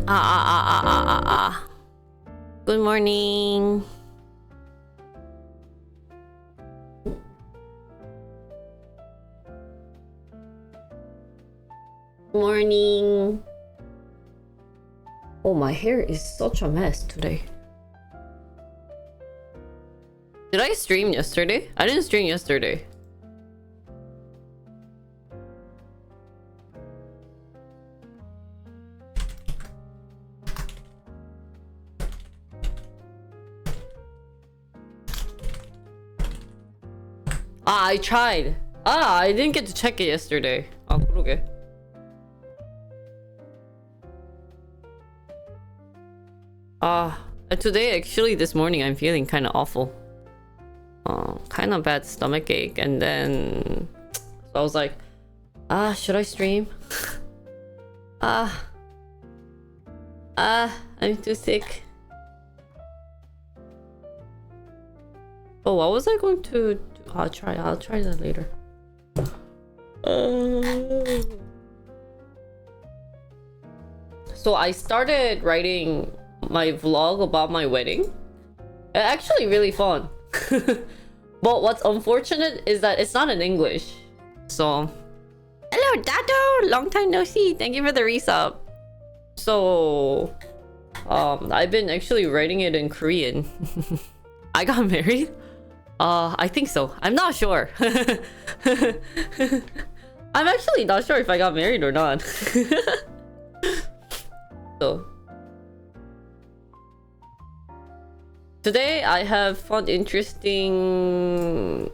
Ah. Good morning. Morning. Oh, my hair is such a mess today. Did I stream yesterday? I didn't stream yesterday. I tried. I didn't get to check it yesterday. 그러게. Today, actually, this morning, I'm feeling kind of awful. Kind of bad stomach ache, and then so I was like, should I stream? I'm too sick. Oh, what was I going to do? I'll try that later. So I started writing my vlog about my wedding. It's actually really fun. But what's unfortunate is that it's not in English. So, hello, Dado! Long time no see. Thank you for the resub. So, I've been actually writing it in Korean. I got married? I think so. I'm not sure. I'm actually not sure if I got married or not. So, today I have fun, interesting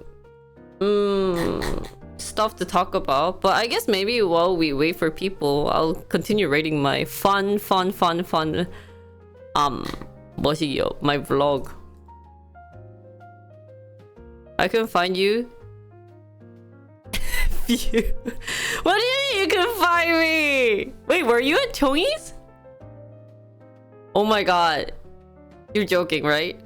stuff to talk about. But I guess maybe while we wait for people, I'll continue writing my fun 뭐시기요? My vlog. I can find you. What do you mean you can find me? Wait, were you at Chong이's? Oh my god. You're joking, right?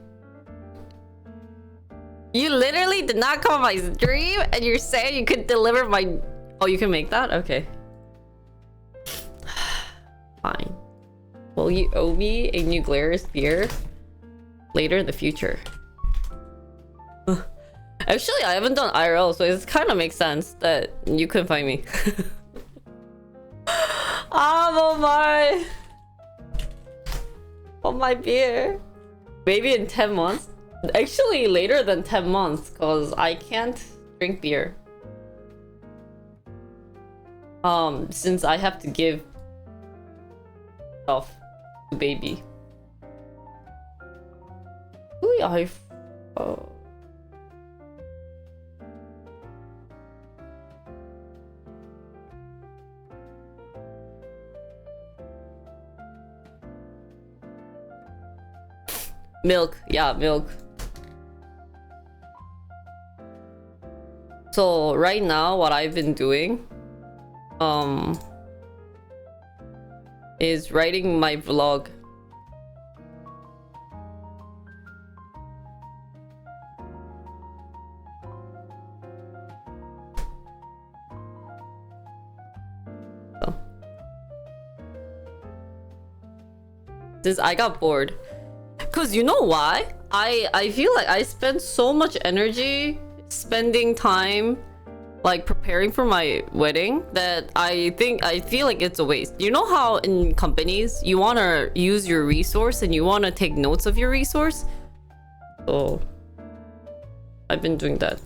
You literally did not come on my stream and you're saying you could deliver my... Oh, you can make that? Okay. Fine. Will you owe me a New Glarus beer later in the future? Actually, I haven't done IRL, so it kind of makes sense that you couldn't find me. Oh my... Oh my beer. Maybe in 10 months? Actually, later than 10 months, because I can't drink beer. Since I have to give stuff to baby. Ooh, milk, yeah, milk. So right now, what I've been doing, is writing my vlog. So. Since I got bored. Cause you know why? I feel like I spend so much energy spending time like preparing for my wedding that I feel like it's a waste. You know how in companies you want to use your resource and you want to take notes of your resource? So I've been doing that.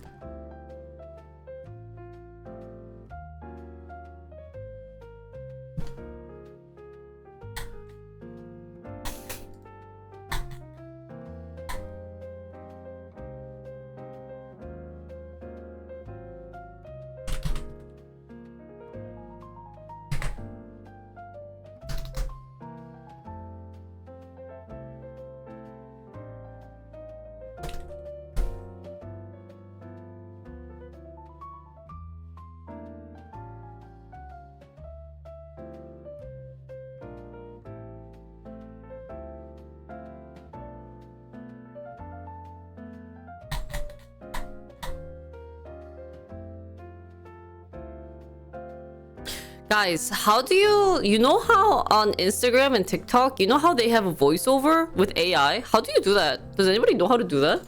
Guys, how do you know how on Instagram and TikTok, you know how they have a voiceover with AI? How do you do that? Does anybody know how to do that?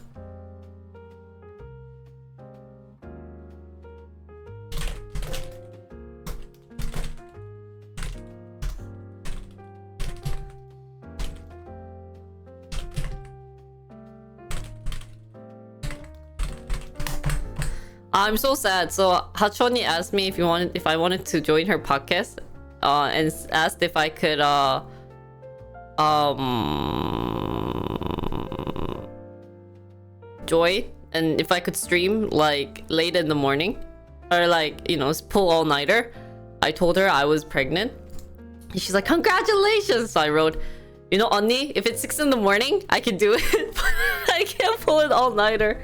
I'm so sad. So Hachoni asked me if I wanted to join her podcast, and asked if I could join and if I could stream like late in the morning or like, you know, pull all-nighter. I told her I was pregnant. And she's like, congratulations. So I wrote, you know, 언니, if it's 6 in the morning, I can do it. But I can't pull it all-nighter.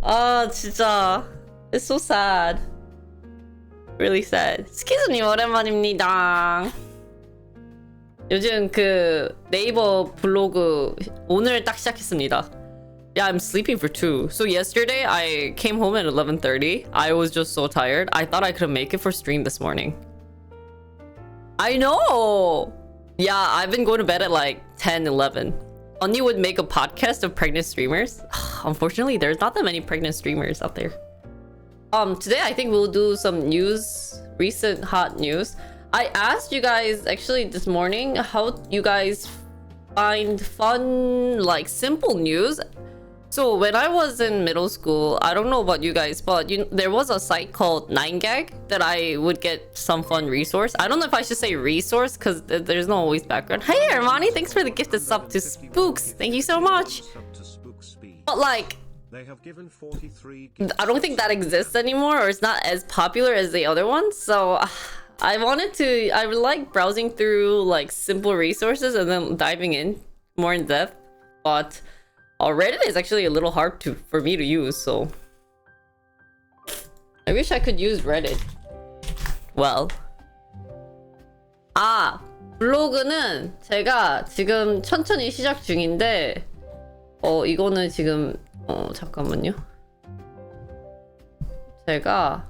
아, 진짜. It's so sad. Really sad. 스키즈님 오랜만입니다. 요즘 그 네이버 블로그 오늘 딱 시작했습니다. Yeah, I'm sleeping for 2. So yesterday I came home at 11:30. I was just so tired. I thought I couldn't make it for stream this morning. I know! Yeah, I've been going to bed at like 10, 11. Onni would make a podcast of pregnant streamers. Unfortunately, there's not that many pregnant streamers out there. Today I think we'll do some news, recent hot news. I asked you guys actually this morning how you guys find fun, like simple news. So when I was in middle school, I don't know about you guys, but there was a site called 9gag that I would get some fun resource. I don't know if I should say resource because there's no always background. Hey Armani, thanks for the gifted sub to Spooks. Thank you so much. But like, they have given 43 I don't think that exists anymore, or it's not as popular as the other ones. So I would like browsing through like simple resources and then diving in more in depth. But Reddit is actually a little hard for me to use, so I wish I could use Reddit. Well, 블로그는 제가 지금 천천히 시작 중인데 이거는 지금 잠깐만요. 제가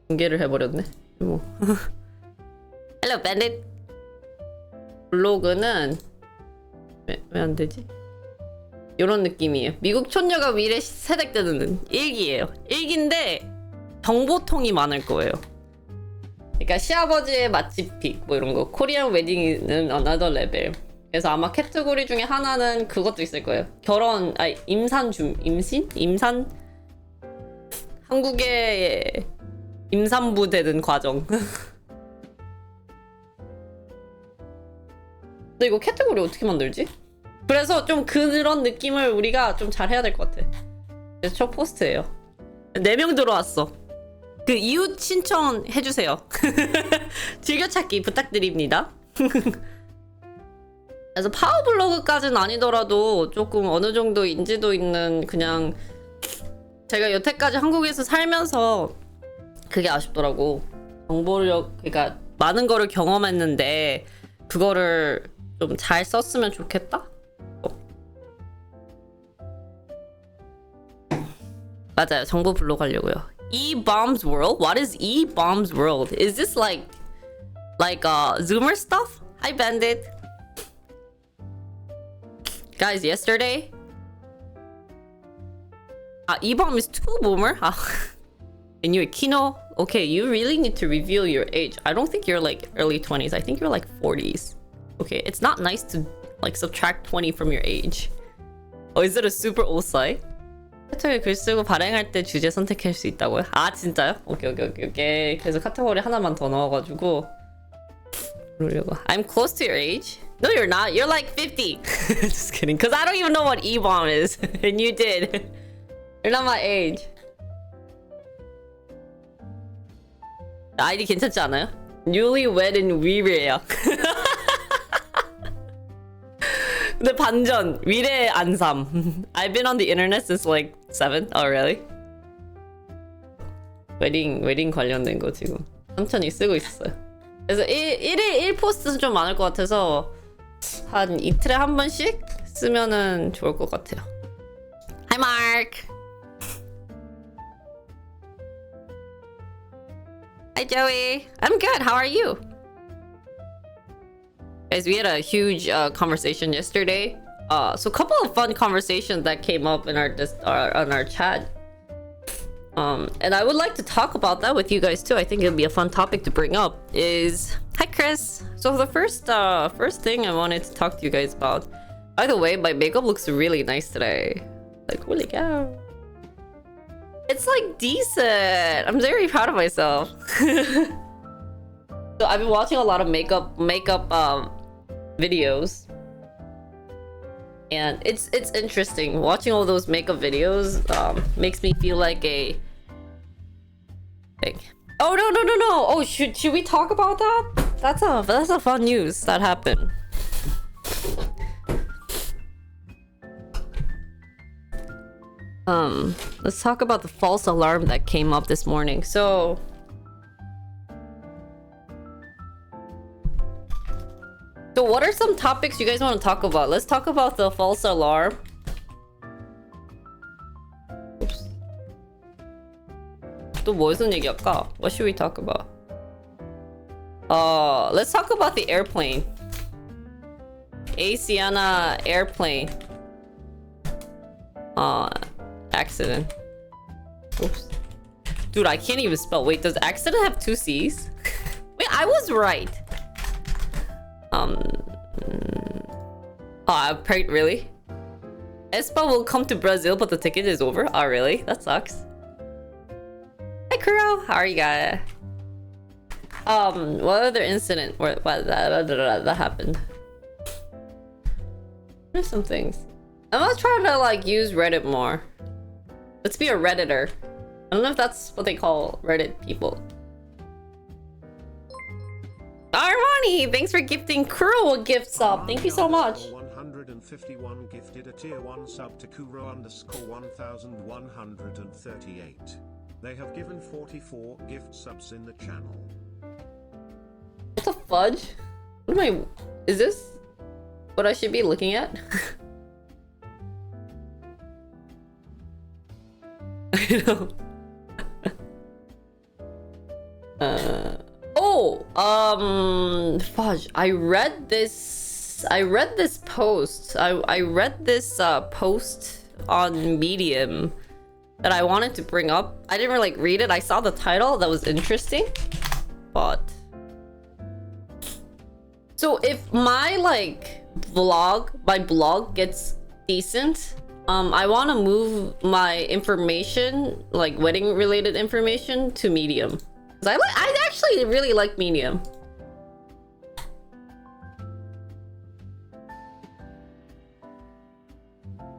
공개를 해버렸네. 뭐. Hello, Bandit. 블로그는 왜 안 되지? 이런 느낌이에요. 미국 촌녀가 미래 세댁되는 일기예요. 일기인데 정보통이 많을 거예요. 그러니까 시아버지의 맛집 픽 뭐 이런 거. 코리안 웨딩은 another level. 그래서 아마 캐테고리 중에 하나는 그것도 있을 거예요. 임산? 한국에 임산부 되는 과정. 근데 이거 캐테고리 어떻게 만들지? 그래서 좀 그런 느낌을 우리가 좀 잘 해야 될 것 같아. 그래서 첫 포스트예요. 4명 들어왔어. 그 이웃 신청 해주세요. 즐겨찾기 부탁드립니다. 그래서 파워블로그까지는 아니더라도 조금 어느 정도 인지도 있는, 그냥 제가 여태까지 한국에서 살면서 그게 아쉽더라고. 정보력, 그러니까 많은 거를 경험했는데 그거를 좀 잘 썼으면 좋겠다? 맞아요. 정보 블로그 하려고요. E-Bombs World? What is E-Bombs World? Is this like Zoomer stuff? Hi, Bandit. Guys, yesterday E-Bomb is too boomer. And you're Kino. Okay, you really need to reveal your age. I don't think you're like early 20s. I think you're like 40s. Okay, it's not nice to like subtract 20 from your age. Oh, is it a super old site? 카테고리 글 쓰고 발행할 때 주제 선택할 수 있다고요? 아 진짜요? 오케이. 그래서 카테고리 하나만 더 넣어가지고 그러려고. I'm close to your age. No, you're not. You're like 50. Just kidding. Because I don't even know what E-Bomb is. And you did. You're not my age. 아이디 괜찮지 않아요? Newlywed in 위례야. 근데 반전. 위례 안삼. I've been on the internet since like 7. Oh, really? 웨딩 관련된 거 지금 천천히 쓰고 있었어요. 그래서 1일 1포스트는 좀 많을 것 같아서 한 이틀에 한 번씩 쓰면은 좋을 것 같아요. Hi, Mark. Hi, Joey. I'm good. How are you? Guys, we had a huge conversation yesterday. So a couple of fun conversations that came up in on our chat. And I would like to talk about that with you guys too. I think it'd be a fun topic to bring up. Hi, Chris. So the first thing I wanted to talk to you guys about. By the way, my makeup looks really nice today. Like, holy cow. It's like decent. I'm very proud of myself. So I've been watching a lot of makeup videos. And it's interesting. Watching all those makeup videos makes me feel like a Oh no. Oh, should we talk about that? That's a fun news that happened. Let's talk about the false alarm that came up this morning. So what are some topics you guys want to talk about? Let's talk about the false alarm. Oops. 또 무슨 얘기할까? What should we talk about? Let's talk about the airplane. Asiana airplane. Accident. Oops. Dude, I can't even spell. Wait, does accident have 2 C's? Wait, I was right. Really? Espa will come to Brazil, but the ticket is over? Oh, really? That sucks. Hi, Kuro. How are you guys? What other incident that happened? There's some things. I'm gonna try to like use Reddit more. Let's be a Redditor. I don't know if that's what they call Reddit people. Armani, thanks for gifting Kuro a gift sub. Thank you so much. 151 gifted a tier 1 sub to Kuro_1138. They have given 44 gift subs in the channel. What the fudge? What am I... Is this what I should be looking at? I know. Fudge. I read this post. I read this post on Medium that I wanted to bring up. I didn't really read it. I saw the title that was interesting, but so if my blog gets decent, I want to move my information, like wedding related information, to Medium. I actually really like Medium.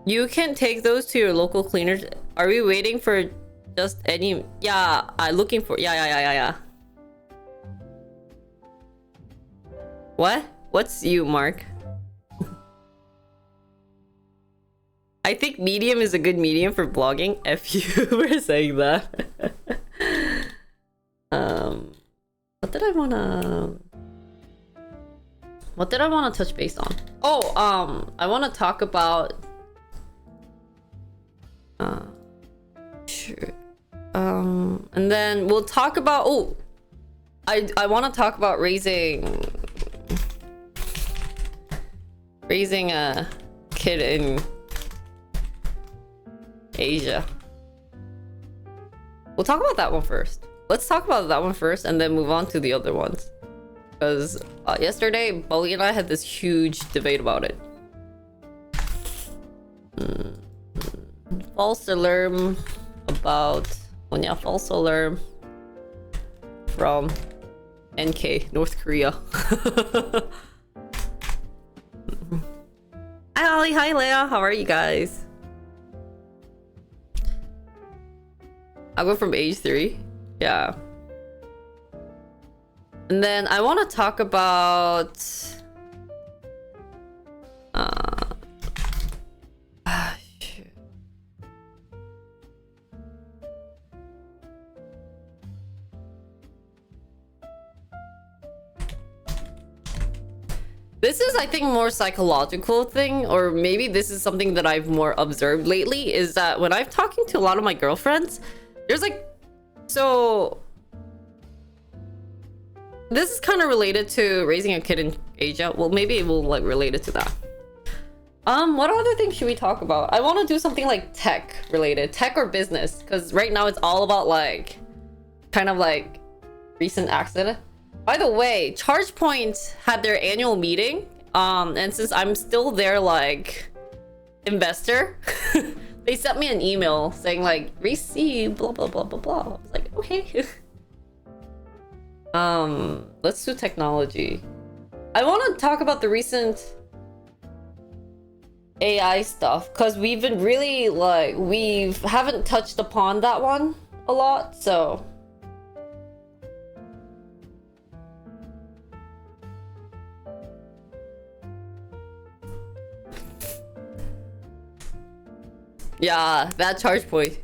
You can take those to your local cleaners. Are we waiting for just any? Yeah, I'm looking for. Yeah. What? What's you, Mark? I think Medium is a good medium for blogging. F you for saying that. What did I wanna touch base on? Oh, I wanna talk about sure. And then we'll talk about I wanna talk about raising a kid in Asia. We'll talk about that one first. Let's talk about that one first and then move on to the other ones. Because yesterday, Bully and I had this huge debate about it. False alarm about... false alarm from NK, North Korea. Hi, Ollie. Hi, Leia. How are you guys? I'll go from age 3. Yeah. And then I want to talk about shit. This is, I think, more psychological thing, or maybe this is something that I've more observed lately, is that when I'm talking to a lot of my girlfriends, there's like, so This is kind of related to raising a kid in Asia. Well, maybe it will like relate it to that. What other things should we talk about? I want to do something like tech related, tech or business, because right now it's all about like, kind of like recent accident. By the way, ChargePoint had their annual meeting, and since I'm still their like investor, they sent me an email saying like receive blah blah blah blah blah. I was like, okay. Let's do technology. I want to talk about the recent AI stuff because we've been really like we haven't touched upon that one a lot, so yeah, that charge point.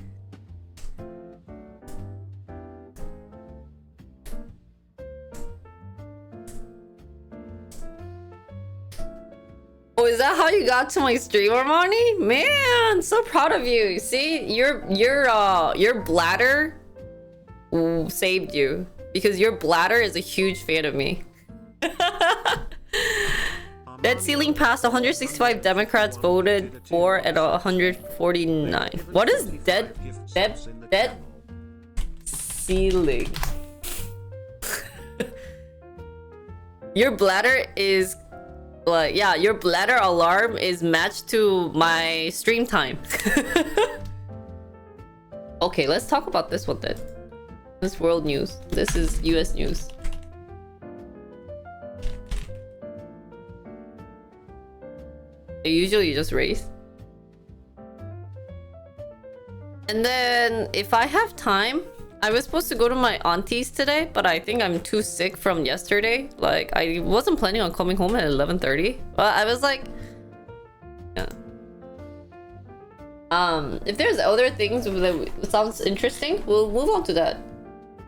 Oh, is that how you got to my stream, Armani? Man, so proud of you. See, your bladder saved you because your bladder is a huge fan of me. Debt ceiling passed. 165 Democrats voted for and 149. What is debt ceiling? Your bladder is like, yeah, your bladder alarm is matched to my stream time. Okay, let's talk about this one then. This world news. This is US news. Usually you just raise. And then if I have time, I was supposed to go to my auntie's today, but I think I'm too sick from yesterday. Like, I wasn't planning on coming home at 11:30. But I was like, yeah. If there's other things that sounds interesting, we'll move on to that.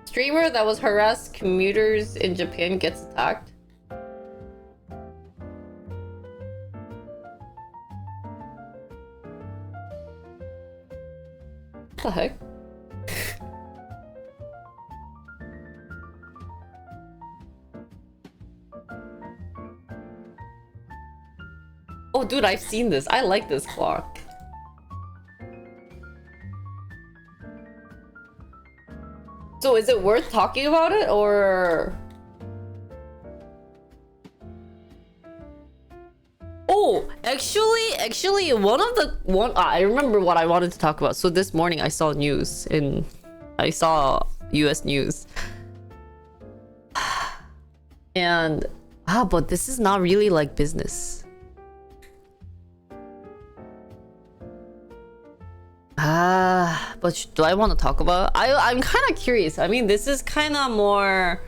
Streamer that was harassed commuters in Japan gets attacked. What the heck? Oh, dude, I've seen this. I like this clock. So is it worth talking about it or... Oh, actually, I remember what I wanted to talk about. So this morning I saw news I saw US news. And, but this is not really like business. But do I want to talk about it? I'm kind of curious. I mean, this is kind of more...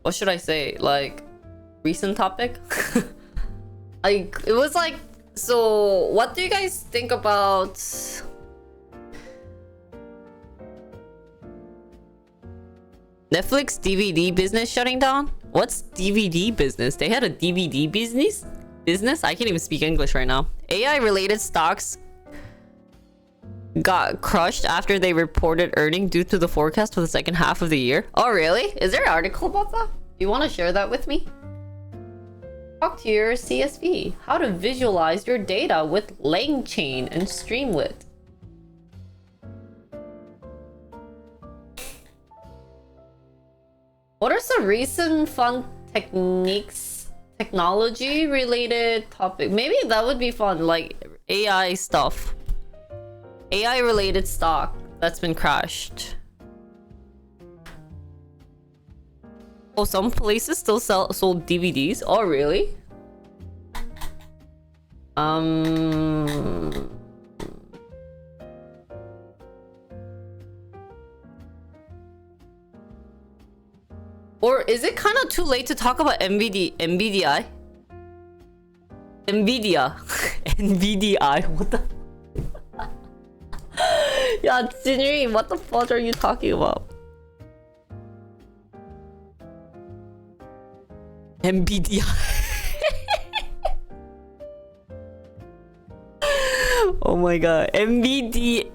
What should I say? Like, recent topic? Like, it was like... So, what do you guys think about... Netflix DVD business shutting down? What's DVD business? They had a DVD business? I can't even speak English right now. AI related stocks got crushed after they reported earnings due to the forecast for the second half of the year. Oh really? Is there an article about that? Do you want to share that with me? Talk to your CSV. How to visualize your data with LangChain and Streamlit. What are some recent fun technology related topic? Maybe that would be fun, like AI stuff. AI related stock that's been crashed. Oh, some places still sold DVDs. Oh, really? Or is it kind of too late to talk about NVIDIA? NVIDIA. What the? Yeah, Jinri, what the fuck are you talking about? NVIDIA. Oh my god, NVDA.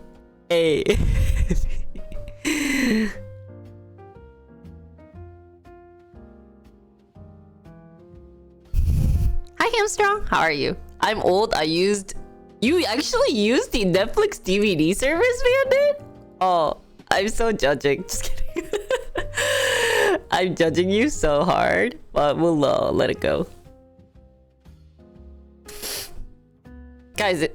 Hamstrong. How are you? I'm old. You actually used the Netflix DVD service, Bandit? Oh, I'm so judging. Just kidding. I'm judging you so hard, but we'll let it go. Guys,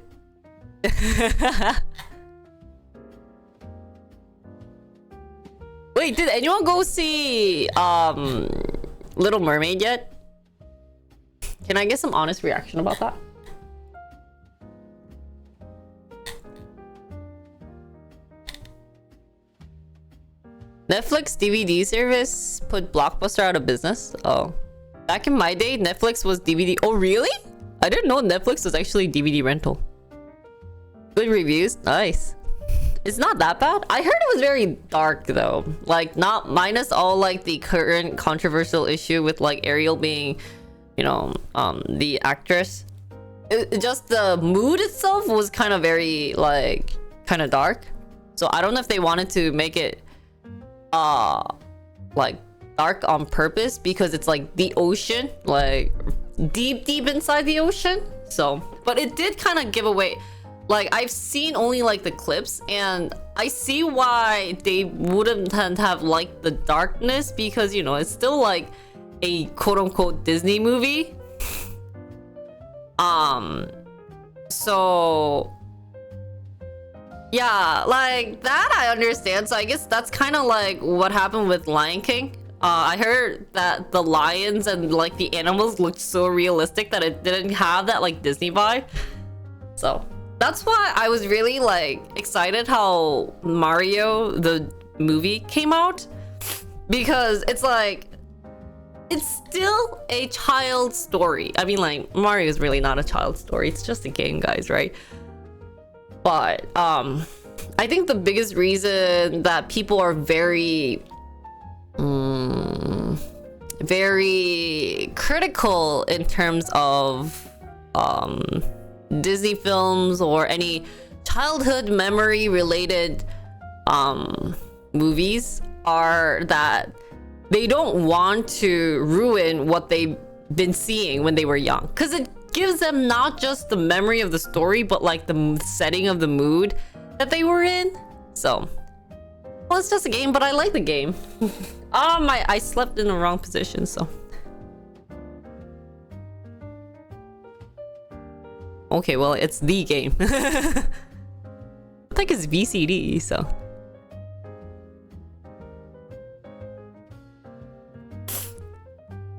wait, did anyone go see Little Mermaid yet? Can I get some honest reaction about that? Netflix DVD service put Blockbuster out of business. Oh, back in my day, Netflix was DVD. Oh, really? I didn't know Netflix was actually DVD rental. Good reviews. Nice. It's not that bad. I heard it was very dark though. Like, not minus all like the current controversial issue with like Ariel being, you know, the actress. Just the mood itself was kind of very like kind of dark. So I don't know if they wanted to make it like dark on purpose because it's like the ocean, like deep inside the ocean. So, but it did kind of give away, like I've seen only like the clips and I see why they wouldn't have liked the darkness because, you know, it's still like a quote-unquote Disney movie. So yeah, like that I understand. So I guess that's kind of like what happened with Lion King. I heard that the lions and like the animals looked so realistic that it didn't have that like Disney vibe. So that's why I was really like excited how Mario the movie came out, because it's like it's still a child story. I mean, like Mario is really not a child story. It's just a game, guys, right? But I think the biggest reason that people are very very critical in terms of Disney films or any childhood memory related movies are that they don't want to ruin what they've been seeing when they were young, because it gives them not just the memory of the story but like the setting of the mood that they were in. So, well, it's just a game, but I like the game. I slept in the wrong position, so okay, well, it's the game. I think it's VCD, so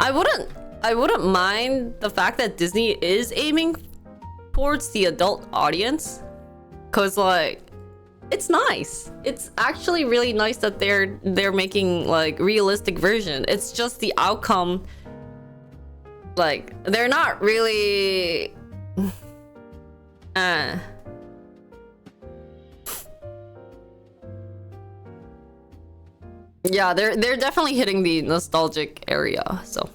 I wouldn't mind the fact that Disney is aiming towards the adult audience, cause like it's nice. It's actually really nice that they're making like realistic version. It's just the outcome, like they're not really yeah, they're definitely hitting the nostalgic area. So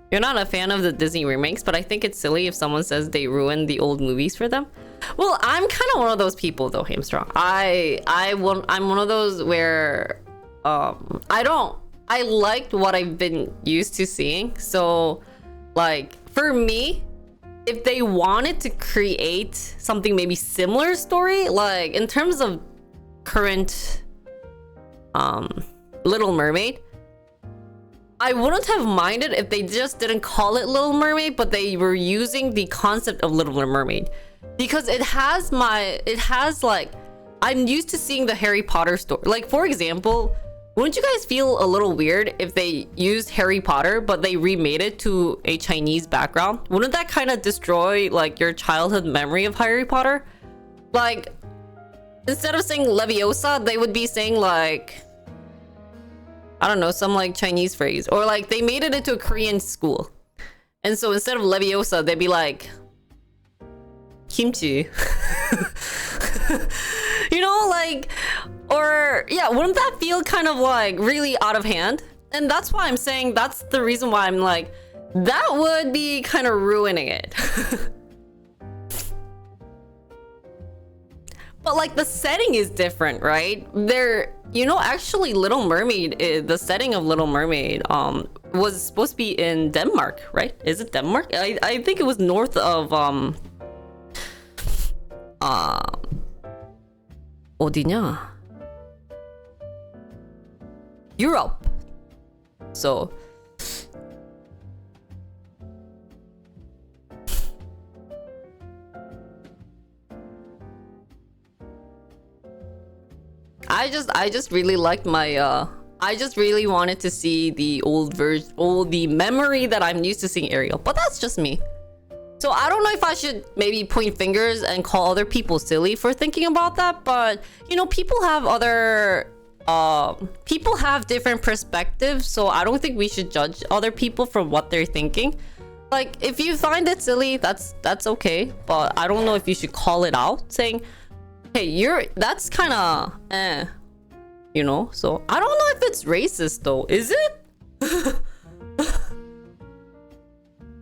you're not a fan of the Disney remakes, but I think it's silly if someone says they ruined the old movies for them. Well, I'm kind of one of those people though, Hamstrong. I'm one of those where I liked what I've been used to seeing. So like for me, if they wanted to create something maybe similar story, like in terms of current Little Mermaid, I wouldn't have minded if they just didn't call it Little Mermaid, but they were using the concept of Little Mermaid, because it has like, I'm used to seeing the Harry Potter story. Like, for example, wouldn't you guys feel a little weird if they used Harry Potter but they remade it to a Chinese background? Wouldn't that kind of destroy like your childhood memory of Harry Potter? Like, instead of saying Leviosa, they would be saying like, I don't know, some like Chinese phrase, or like they made it into a Korean school, and so instead of Leviosa, they'd be like kimchi. You know, like, or yeah, wouldn't that feel kind of like really out of hand? And that's why I'm saying that's the reason why I'm like, that would be kind of ruining it. But like the setting is different, right? There, you know, actually Little Mermaid, the setting of Little Mermaid was supposed to be in Denmark, right? Is it Denmark? I think it was north of 어디냐? Europe. So I just really liked my I just really wanted to see the old version, the memory that I'm used to seeing Ariel. But that's just me. So I don't know if I should maybe point fingers and call other people silly for thinking about that, but you know, people have different perspectives, so I don't think we should judge other people from what they're thinking. Like, if you find it silly, that's okay, but I don't know if you should call it out saying, hey, that's kind of you know. So I don't know if it's racist though. Is it?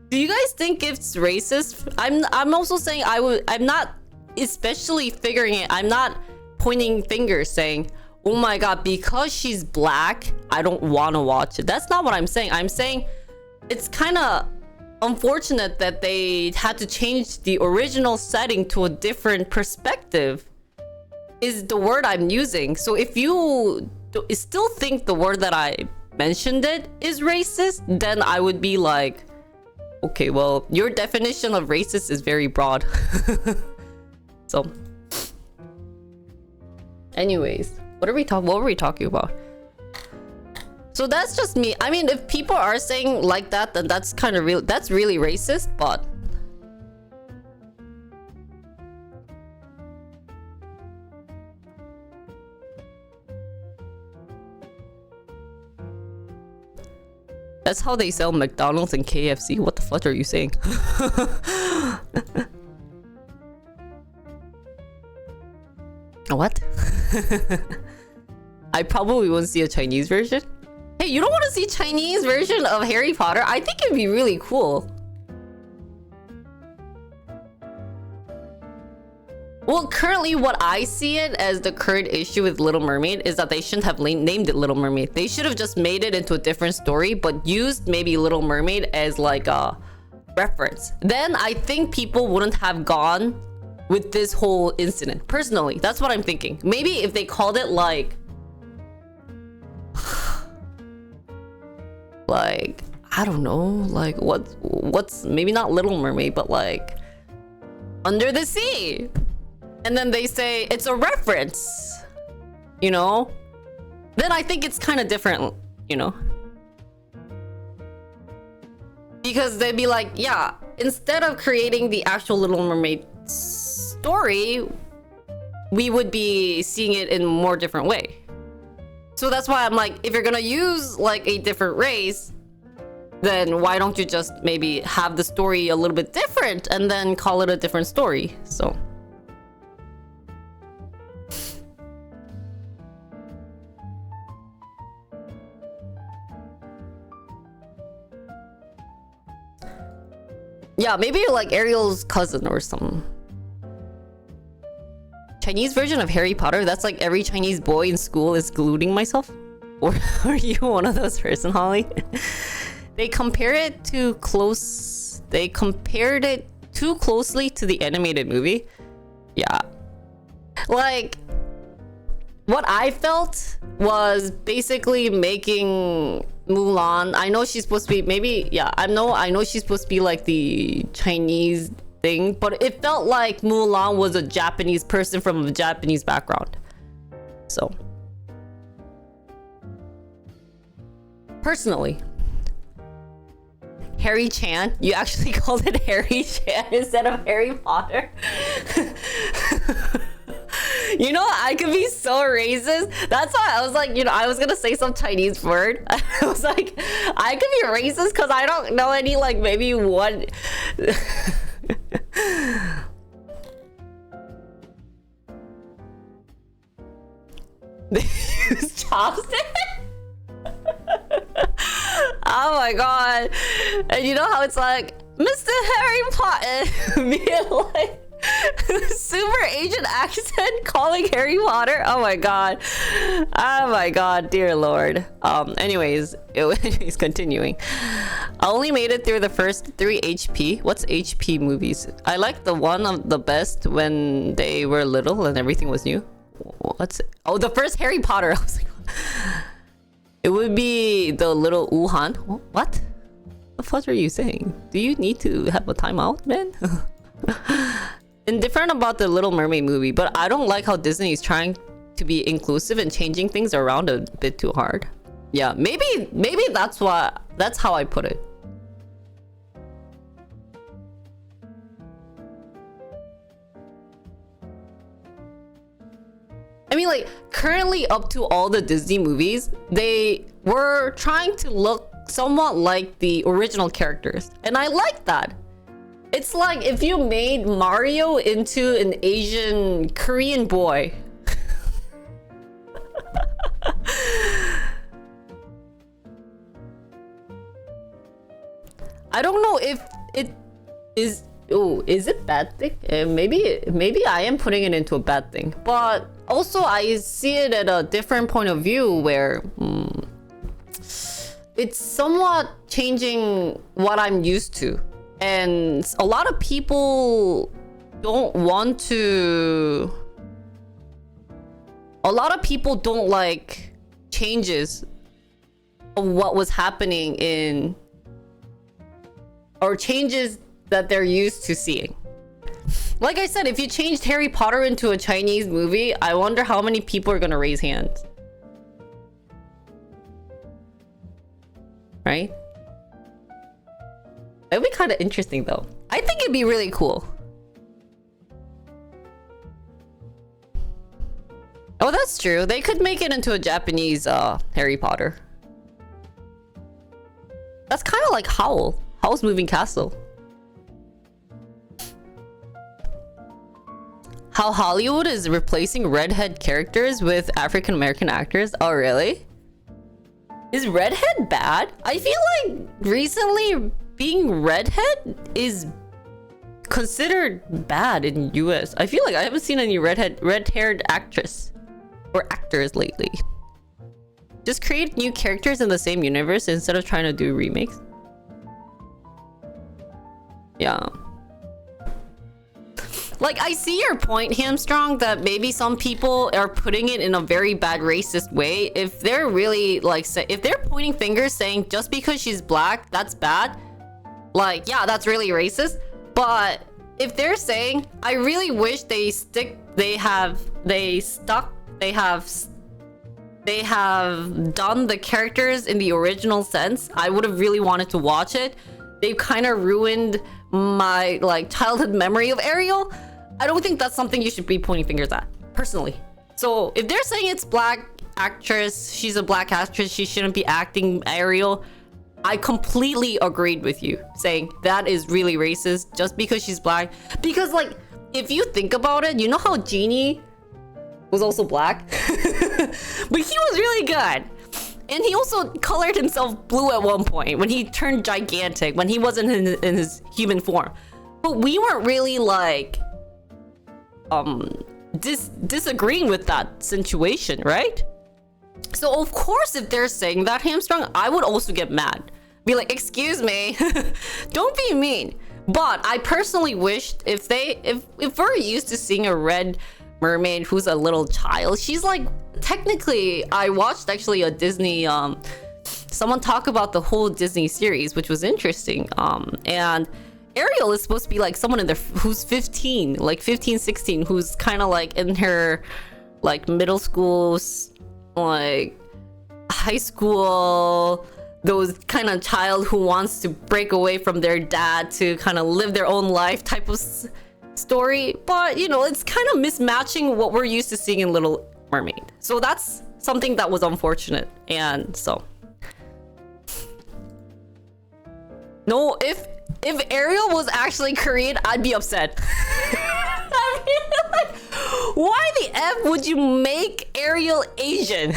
Do you guys think it's racist? I'm also saying I'm not especially figuring it. I'm not pointing fingers saying, oh my god, because she's black, I don't want to watch it. That's not what I'm saying. I'm saying it's kind of unfortunate that they had to change the original setting to a different perspective, is the word I'm using. So if you still think the word that I mentioned it is racist, then I would be like, okay, well, your definition of racist is very broad. So anyways, what were we talking about? So that's just me. I mean, if people are saying like that, then that's kind of real. That's really racist, but that's how they sell McDonald's and KFC. What the fuck are you saying? What? I probably won't see a Chinese version. Hey, you don't want to see Chinese version of Harry Potter? I think it'd be really cool. Well, currently what I see it as the current issue with Little Mermaid is that they shouldn't have named it Little Mermaid. They should have just made it into a different story, but used maybe Little Mermaid as like a reference. Then I think people wouldn't have gone with this whole incident. Personally, that's what I'm thinking. Maybe if they called it like I don't know, like what's maybe not Little Mermaid, but like Under the Sea, and then they say it's a reference, you know, then I think it's kind of different, you know, because they'd be like, yeah, instead of creating the actual Little Mermaid story, we would be seeing it in a more different way. So that's why I'm like, if you're gonna use like a different race, then why don't you just maybe have the story a little bit different and then call it a different story? So yeah, maybe you're like Ariel's cousin or something. Chinese version of Harry Potter, that's like every Chinese boy in school is excluding myself. Or are you one of those person, Holly? They compared it too closely to the animated movie. Yeah. Like, what I felt was basically making Mulan, I know she's supposed to be maybe, yeah, I know she's supposed to be like the Chinese thing, but it felt like Mulan was a Japanese person from a Japanese background. So personally, Harry Chan, you actually called it Harry Chan instead of Harry Potter. You know, I could be so racist. That's why I was like, you know, I was gonna say some Chinese word. I was like, I could be racist because I don't know any, like, maybe one. They use chopsticks? Oh my god. And you know how it's like, Mr. Harry Potter being like, Super Asian accent calling Harry Potter. Oh my god. Oh my god, dear lord. Anyways, he's continuing. I only made it through the first 3 HP. What's HP movies? I like the one of the best when they were little and everything was new. What's it? Oh, the first Harry Potter. I was like, it would be the little Wuhan. What? The fuck are you saying? Do you need to have a timeout, man? Indifferent about the Little Mermaid movie, but I don't like how Disney is trying to be inclusive and changing things around a bit too hard. Yeah, maybe that's how I put it. I mean, like, currently up to all the Disney movies, they were trying to look somewhat like the original characters. And I like that. It's like if you made Mario into an Asian Korean boy. I don't know if it is... Oh, is it bad thing? Maybe I am putting it into a bad thing. But also I see it at a different point of view where it's somewhat changing what I'm used to. And a lot of people don't want to... A lot of people don't like changes of what was happening in... Or changes that they're used to seeing. Like I said, if you changed Harry Potter into a Chinese movie, I wonder how many people are gonna raise hands. Right? It'd be kind of interesting though. I think it'd be really cool. Oh, that's true. They could make it into a Japanese Harry Potter. That's kind of like Howl. Howl's Moving Castle. How Hollywood is replacing redhead characters with African American actors. Oh, really? Is redhead bad? I feel like recently being redhead is considered bad in US. I feel like I haven't seen any red-haired actress or actors lately. Just create new characters in the same universe instead of trying to do remakes. Yeah. Like, I see your point, Hamstrong, that maybe some people are putting it in a very bad racist way. If they're really, like, if they're pointing fingers saying just because she's black, that's bad, like, yeah, that's really racist. But if they're saying, I really wish they have done the characters in the original sense, I would have really wanted to watch it. They've kind of ruined my, like, childhood memory of Ariel. I don't think that's something you should be pointing fingers at, personally. So if they're saying it's black actress, she's a black actress, she shouldn't be acting Ariel, I completely agreed with you, saying that is really racist just because she's black. Because, like, if you think about it, you know how Genie was also black? But he was really good. And he also colored himself blue at one point when he turned gigantic, when he wasn't in his human form. But we weren't really, like, disagreeing with that situation, right? So of course, if they're saying that, Hamstrung, I would also get mad. Be like, excuse me, don't be mean. But I personally wished if we're used to seeing a red mermaid who's a little child, she's like, technically, I watched actually a Disney someone talk about the whole Disney series, which was interesting. And Ariel is supposed to be like someone in there who's 15, like 15, 16, who's kind of like in her like middle school, like high school, those kind of child who wants to break away from their dad to kind of live their own life type of story. But, you know, it's kind of mismatching what we're used to seeing in Little Mermaid. So that's something that was unfortunate. And so, no, if Ariel was actually Korean, I'd be upset. I mean, like, why the F would you make Ariel Asian?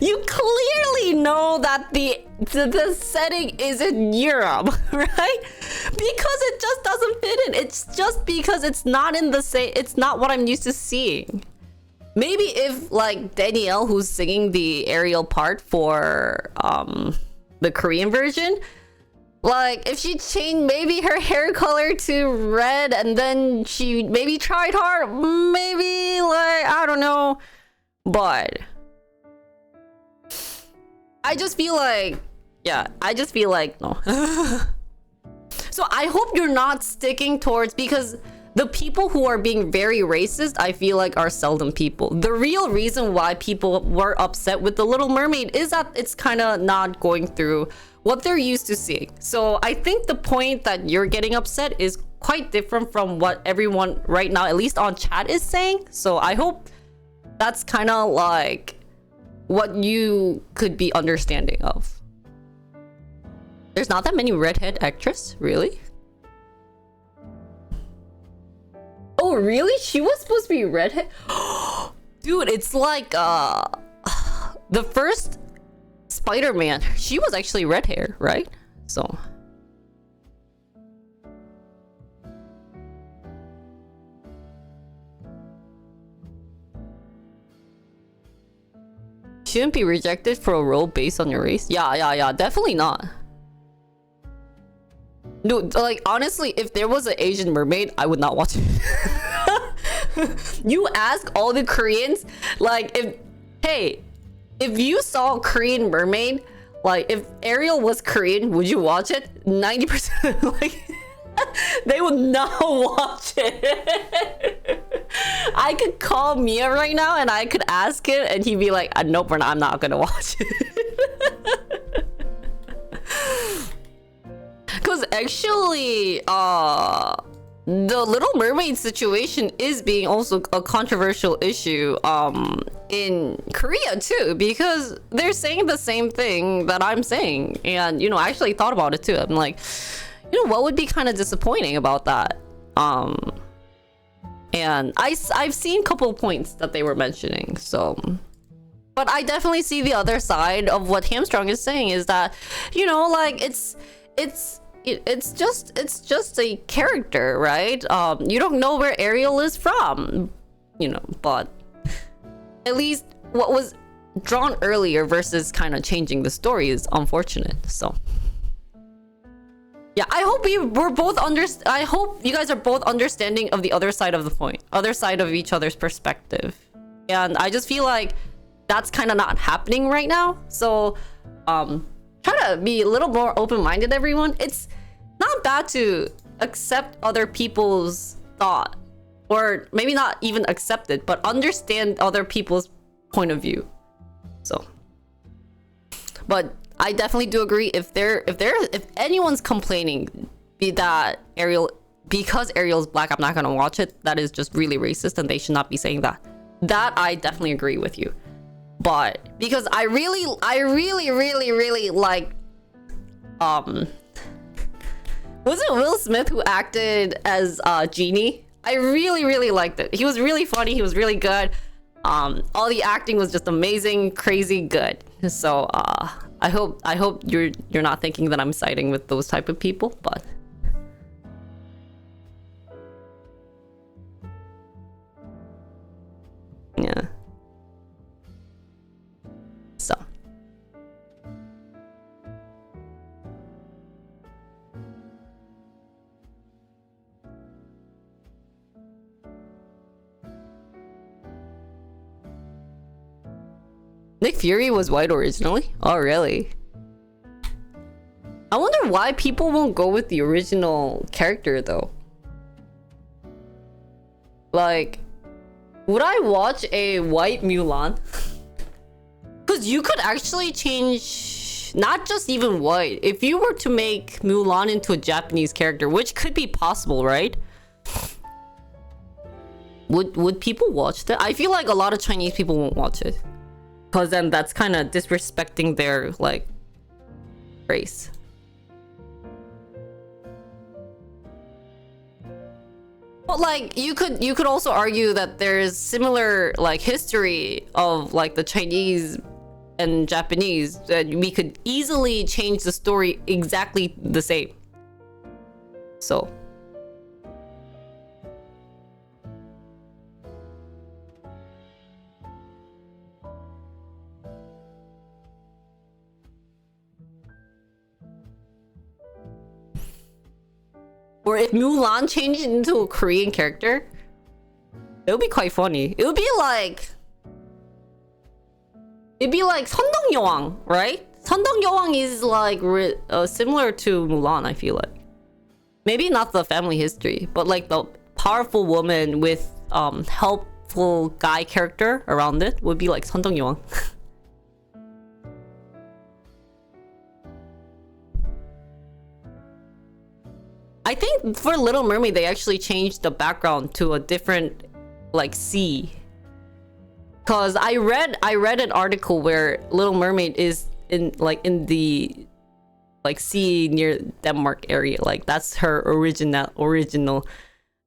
You clearly know that the the setting is in Europe, right? Because it just doesn't fit in. It's just because it's not in the same. It's not what I'm used to seeing. Maybe if like Danielle, who's singing the Ariel part for the Korean version, like if she changed maybe her hair color to red and then she maybe tried hard, maybe like I don't know, but I just feel like no. So I hope you're not sticking towards, because the people who are being very racist, I feel like, are seldom people. The real reason why people were upset with The Little Mermaid is that it's kind of not going through what they're used to seeing. So I think the point that you're getting upset is quite different from what everyone right now, at least on chat, is saying. So I hope that's kind of like what you could be understanding of. There's not that many redhead actresses, really? Oh, really? She was supposed to be redhead? Dude, it's like the first Spider-Man. She was actually red hair, right? So shouldn't be rejected for a role based on your race. Yeah, definitely not. Dude, like honestly, if there was an Asian mermaid, I would not watch it. You ask all the Koreans, like if you saw a Korean mermaid, like if Ariel was Korean, would you watch it? 90% like they would not watch it. I could call Mia right now and I could ask it and he'd be like, nope, I'm not gonna watch it. Because actually, the Little Mermaid situation is being also a controversial issue in Korea too, because they're saying the same thing that I'm saying. And, I actually thought about it too. I'm like, what would be kind of disappointing about that? And I've seen a couple of points that they were mentioning, so... But I definitely see the other side of what Hamstrung is saying, is that, like, it's just a character, right? You don't know where Ariel is from, but at least what was drawn earlier versus kind of changing the story is unfortunate. So yeah, I hope I hope you guys are both understanding of the other side of the point, other side of each other's perspective. And I just feel like that's kind of not happening right now. So try to be a little more open-minded, everyone. It's not bad to accept other people's thought, or maybe not even accept it, but understand other people's point of view. So, but I definitely do agree, if anyone's complaining that because Ariel's black, I'm not gonna watch it, that is just really racist and they should not be saying that. That I definitely agree with you. But because I really like was it Will Smith who acted as Genie? I really liked it. He was really funny, he was really good. All the acting was just amazing, crazy good. So I hope you're not thinking that I'm siding with those type of people, but yeah. So Nick Fury was white originally? Oh, really? I wonder why people won't go with the original character, though. Like, would I watch a white Mulan? Because you could actually change, not just even white. If you were to make Mulan into a Japanese character, which could be possible, right? Would people watch that? I feel like a lot of Chinese people won't watch it. Because then that's kind of disrespecting their, like, race. But, like, you could also argue that there's similar, like, history of, like, the Chinese and Japanese, we could easily change the story exactly the same. So or if Mulan changed into a Korean character, it would be quite funny. It would be like Seondong Yeowang, right? Seondong Yeowang is like similar to Mulan, I feel like. Maybe not the family history, but like the powerful woman with helpful guy character around it would be like Seondong Yeowang. I think for Little Mermaid they actually changed the background to a different like sea. Cause I read an article where Little Mermaid is in the like sea near Denmark area. Like that's her original.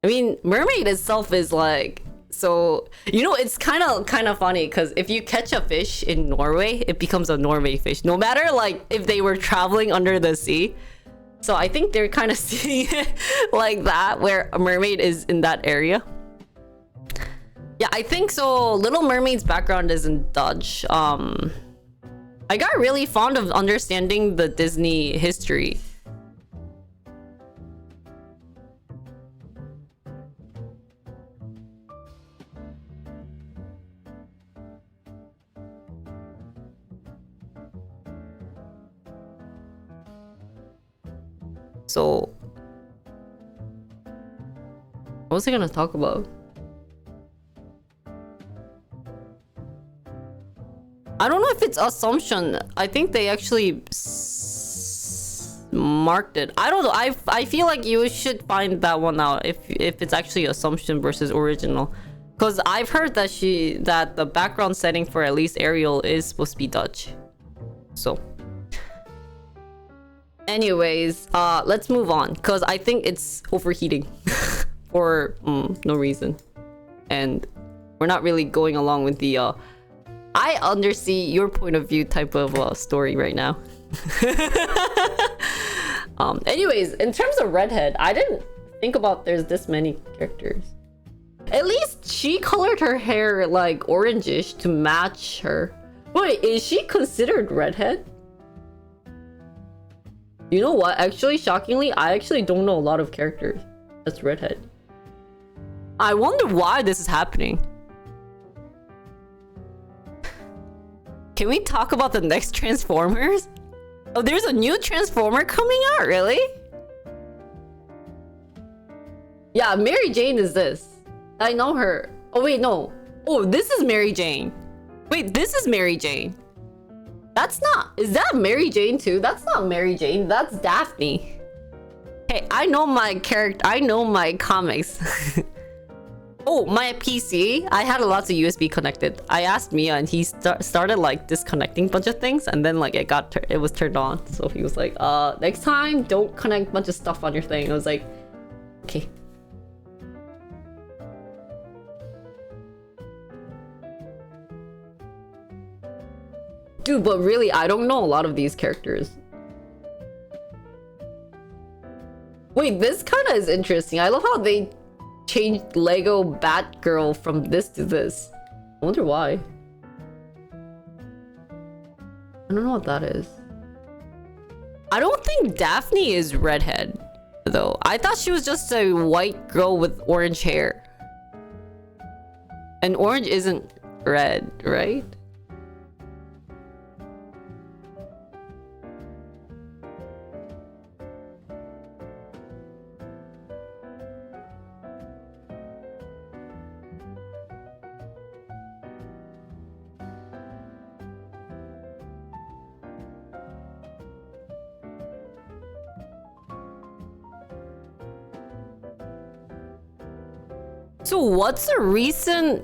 I mean, mermaid itself is like, so it's kind of funny because if you catch a fish in Norway, it becomes a Norway fish, no matter like if they were traveling under the sea. So I think they're kind of seeing it like that, where a mermaid is in that area. Yeah, I think so. Little Mermaid's background is in Dutch. I got really fond of understanding the Disney history. So, what was I gonna talk about? I don't know if it's assumption. I think they actually marked it. I don't know. I feel like you should find that one out if it's actually assumption versus original, because I've heard that the background setting for at least Ariel is supposed to be Dutch. So. Anyways, let's move on because I think it's overheating for no reason, and we're not really going along with the I undersee your point of view type of story right now. Anyways, in terms of Redhead, I didn't think about there's this many characters. At least she colored her hair like orangish to match her. Wait, is she considered Redhead? You know what? Actually, shockingly, I actually don't know a lot of characters that's Redhead. I wonder why this is happening. Can we talk about the next Transformers? Oh, there's a new Transformer coming out, really? Yeah, Mary Jane is this. I know her. Oh, wait, no. Oh, this is Mary Jane. Wait, this is Mary Jane. That's not... Is that Mary Jane too? That's not Mary Jane. That's Daphne. Hey, I know my character. I know my comics. Oh, my PC. I had lots of USB connected. I asked Mia and he started like disconnecting a bunch of things, and then like it was turned on. So he was like, next time don't connect a bunch of stuff on your thing. I was like, okay. Dude, but really, I don't know a lot of these characters. Wait, this kind of is interesting. I love how they changed Lego Batgirl from this to this. I wonder why. I don't know what that is. I don't think Daphne is Redhead, though. I thought she was just a white girl with orange hair. And orange isn't red, right? So what's the reason?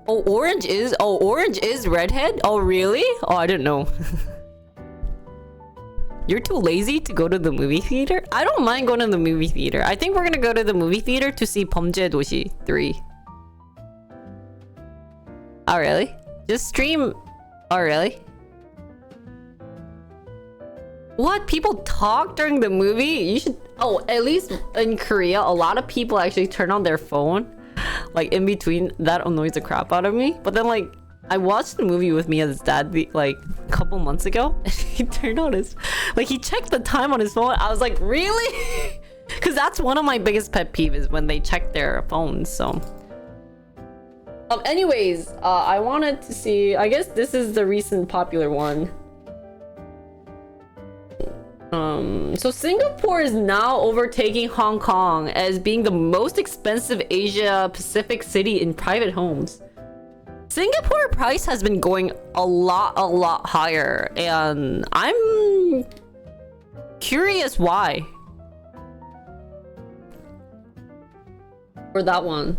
Oh, orange is Redhead? Oh, really? Oh, I didn't know. You're too lazy to go to the movie theater? I don't mind going to the movie theater. I think we're gonna go to the movie theater to see 범죄도시 3. Oh, really? Just stream... Oh, really? What? People talk during the movie? You should... Oh, at least in Korea, a lot of people actually turn on their phone. Like, in between. That annoys the crap out of me. But then, like, I watched the movie with Mia's dad, like, a couple months ago. And he turned on his... Like, he checked the time on his phone. I was like, really? Because that's one of my biggest pet peeves is when they check their phones, so... anyways, I wanted to see... I guess this is the recent popular one. So Singapore is now overtaking Hong Kong as being the most expensive Asia Pacific city in private homes. Singapore price has been going a lot higher, and I'm curious why. For that one.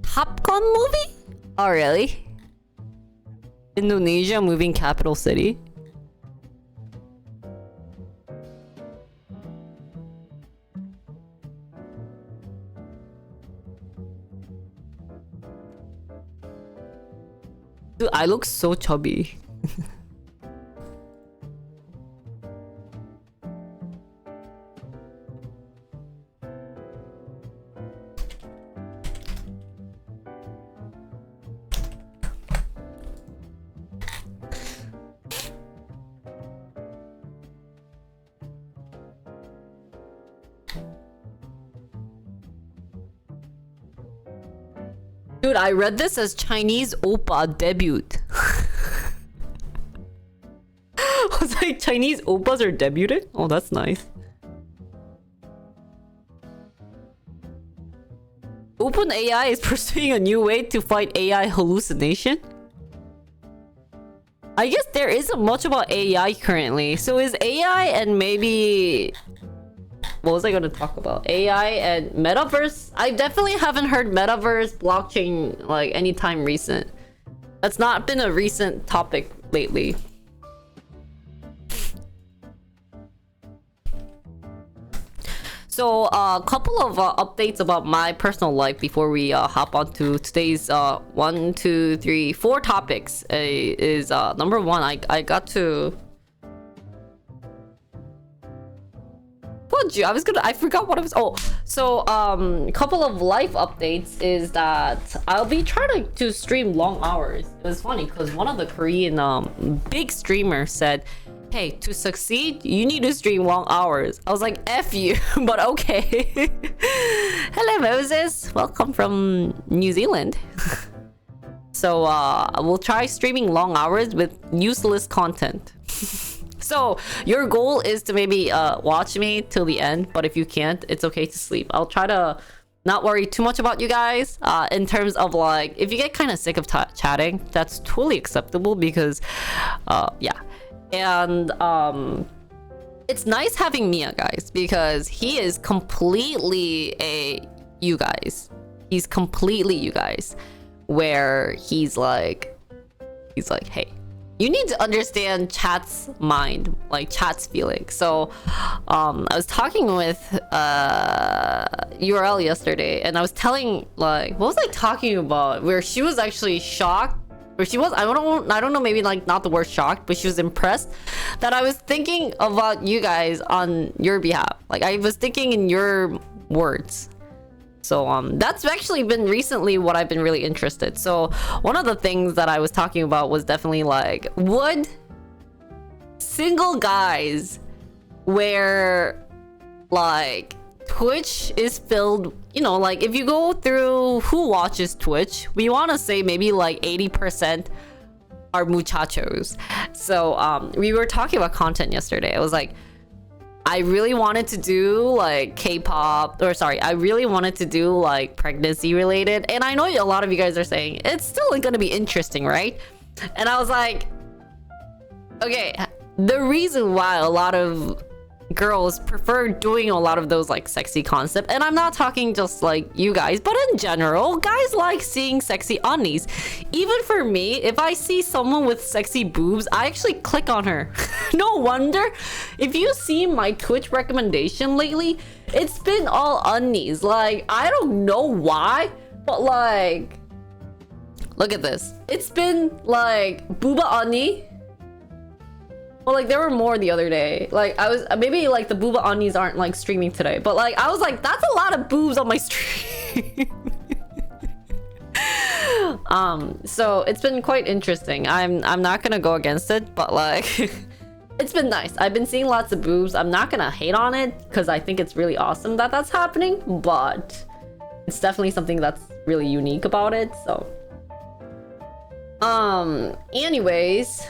Top Gun movie? Oh, really? Indonesia moving capital city? Dude, I look so chubby. Dude, I read this as Chinese oppa debut. I was like, Chinese oppas are debuted? Oh, that's nice. OpenAI is pursuing a new way to fight AI hallucination? I guess there isn't much about AI currently. So is AI and maybe... What was I going to talk about? AI and metaverse? I definitely haven't heard metaverse, blockchain, like, anytime recent. That's not been a recent topic lately. So, a couple of updates about my personal life before we hop on to today's 1, 2, 3, 4 topics. Is number one, I got to... I forgot what I was... Oh, so a couple of life updates is that I'll be trying to stream long hours. It was funny because one of the Korean big streamers said, hey, to succeed you need to stream long hours. I was like, F you, but okay. Hello Moses, welcome from New Zealand. So we'll try streaming long hours with useless content. So your goal is to maybe watch me till the end, but if you can't, it's okay to sleep. I'll try to not worry too much about you guys in terms of, like, if you get kind of sick of chatting, that's totally acceptable because yeah. And it's nice having Mia, guys, because he is completely you guys. He's completely you guys, where he's like, hey, you need to understand chat's mind, like chat's feeling. So I was talking with URL yesterday, and I was telling, like, what was I talking about, where she was actually shocked, where she was, I don't know, maybe like not the word shocked, but she was impressed that I was thinking about you guys on your behalf. Like, I was thinking in your words. So that's actually been recently what I've been really interested. So one of the things that I was talking about was definitely, like, would single guys where, like, Twitch is filled, you know, like, if you go through who watches Twitch, we want to say maybe like 80% are muchachos. So we were talking about content yesterday. I was like, I really wanted to do like K-pop, or sorry, I really wanted to do like pregnancy related. And I know a lot of you guys are saying it's still going to be interesting, right? And I was like, okay, the reason why a lot of girls prefer doing a lot of those like sexy concept, and I'm not talking just like you guys, but in general, guys like seeing sexy undies. Even for me, if I see someone with sexy boobs, I actually click on her. No wonder if you see my Twitch recommendation lately, it's been all undies. Like, I don't know why, but like, look at this. It's been like booba undi. Well, like, there were more the other day. Like, I was maybe like the booba undies aren't like streaming today, but like I was like, that's a lot of boobs on my stream. So it's been quite interesting. I'm not gonna go against it, but like it's been nice. I've been seeing lots of boobs. I'm not gonna hate on it because I think it's really awesome that that's happening, but it's definitely something that's really unique about it. So anyways,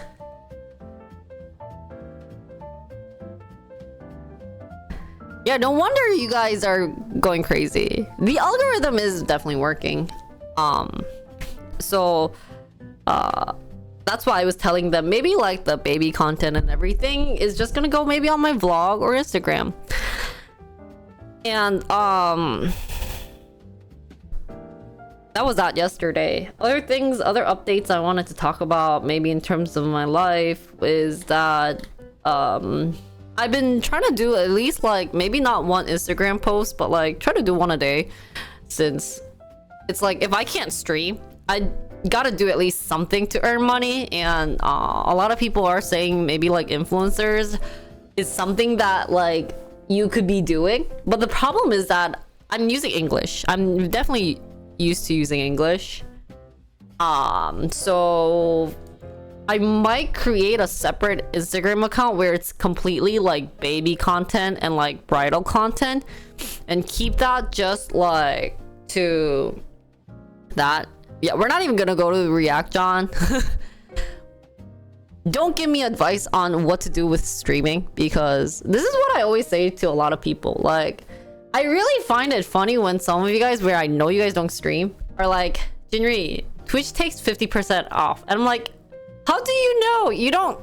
yeah, no wonder you guys are going crazy. The algorithm is definitely working. So that's why I was telling them maybe like the baby content and everything is just gonna go maybe on my vlog or Instagram. And that was that yesterday. Other things, other updates I wanted to talk about maybe in terms of my life is that I've been trying to do at least like maybe not one Instagram post, but like try to do one a day, since it's like if I can't stream, I gotta do at least something to earn money. And a lot of people are saying maybe like influencers is something that like you could be doing, but the problem is that I'm using English. I'm definitely used to using English, so I might create a separate Instagram account where it's completely like baby content and like bridal content, and keep that just like to that. Yeah, we're not even gonna go to React, John. Don't give me advice on what to do with streaming, because this is what I always say to a lot of people. Like, I really find it funny when some of you guys, where I know you guys don't stream, are like, Jinri, Twitch takes 50% off. And I'm like, how do you know? You don't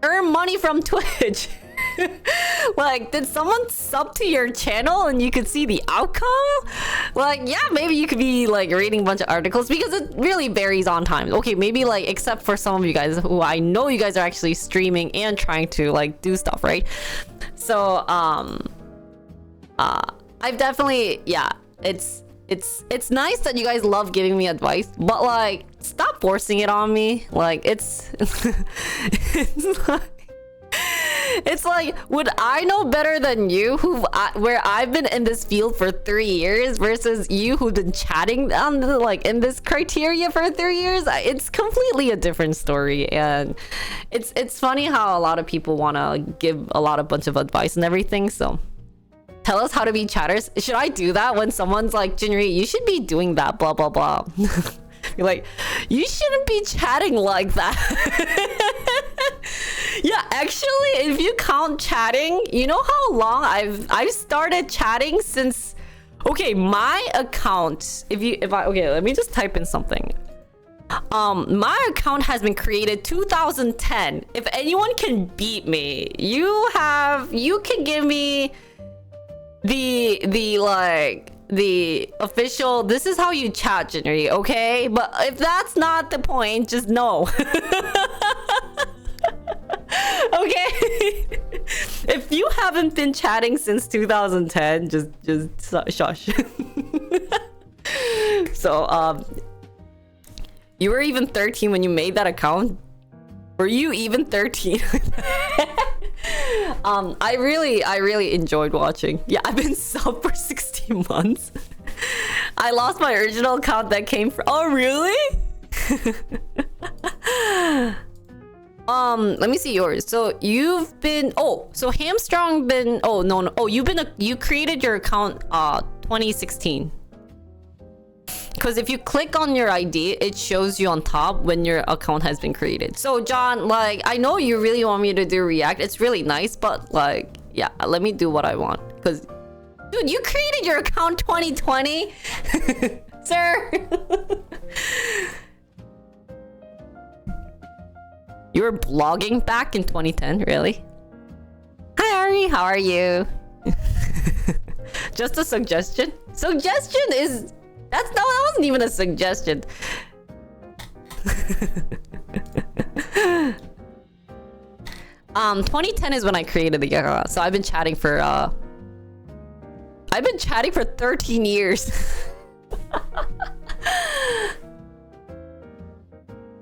earn money from Twitch. Like, did someone sub to your channel and you could see the outcome? Like, yeah, maybe you could be like reading a bunch of articles, because it really varies on time. Okay, maybe like, except for some of you guys who I know you guys are actually streaming and trying to like do stuff, right? So I've definitely, yeah, it's nice that you guys love giving me advice, but like, stop forcing it on me. Like, it's like, would I know better than you, where I've been in this field for 3 years, versus you who've been chatting on the, like in this criteria for 3 years? It's completely a different story. And it's funny how a lot of people want to give a bunch of advice and everything. So tell us how to be chatters. Should I do that when someone's like, Jinri, you should be doing that, blah blah blah? You're like, you shouldn't be chatting like that. Yeah, actually, if you count chatting, you know how long I've started chatting since. Okay, my account, okay, let me just type in something. My account has been created 2010. If anyone can beat me, you can give me the official, this is how you chat, Jinri, okay? But if that's not the point, just no. Okay. If you haven't been chatting since 2010, just shush. So you were even 13 when you made that account? Were you even 13? I really enjoyed watching. Yeah, I've been sub for 16 months. I lost my original account that came from. Oh, really? Let me see yours. So you've been, so Hamstrong been, no, you created your account 2016. Because if you click on your ID, it shows you on top when your account has been created. So John, like, I know you really want me to do React. It's really nice, but like, yeah, let me do what I want. Because, dude, you created your account 2020? Sir. You were blogging back in 2010, really? Hi Ari, how are you? Just a suggestion? Suggestion is... that wasn't even a suggestion. 2010 is when I created the Yaga, so I've been chatting for 13 years.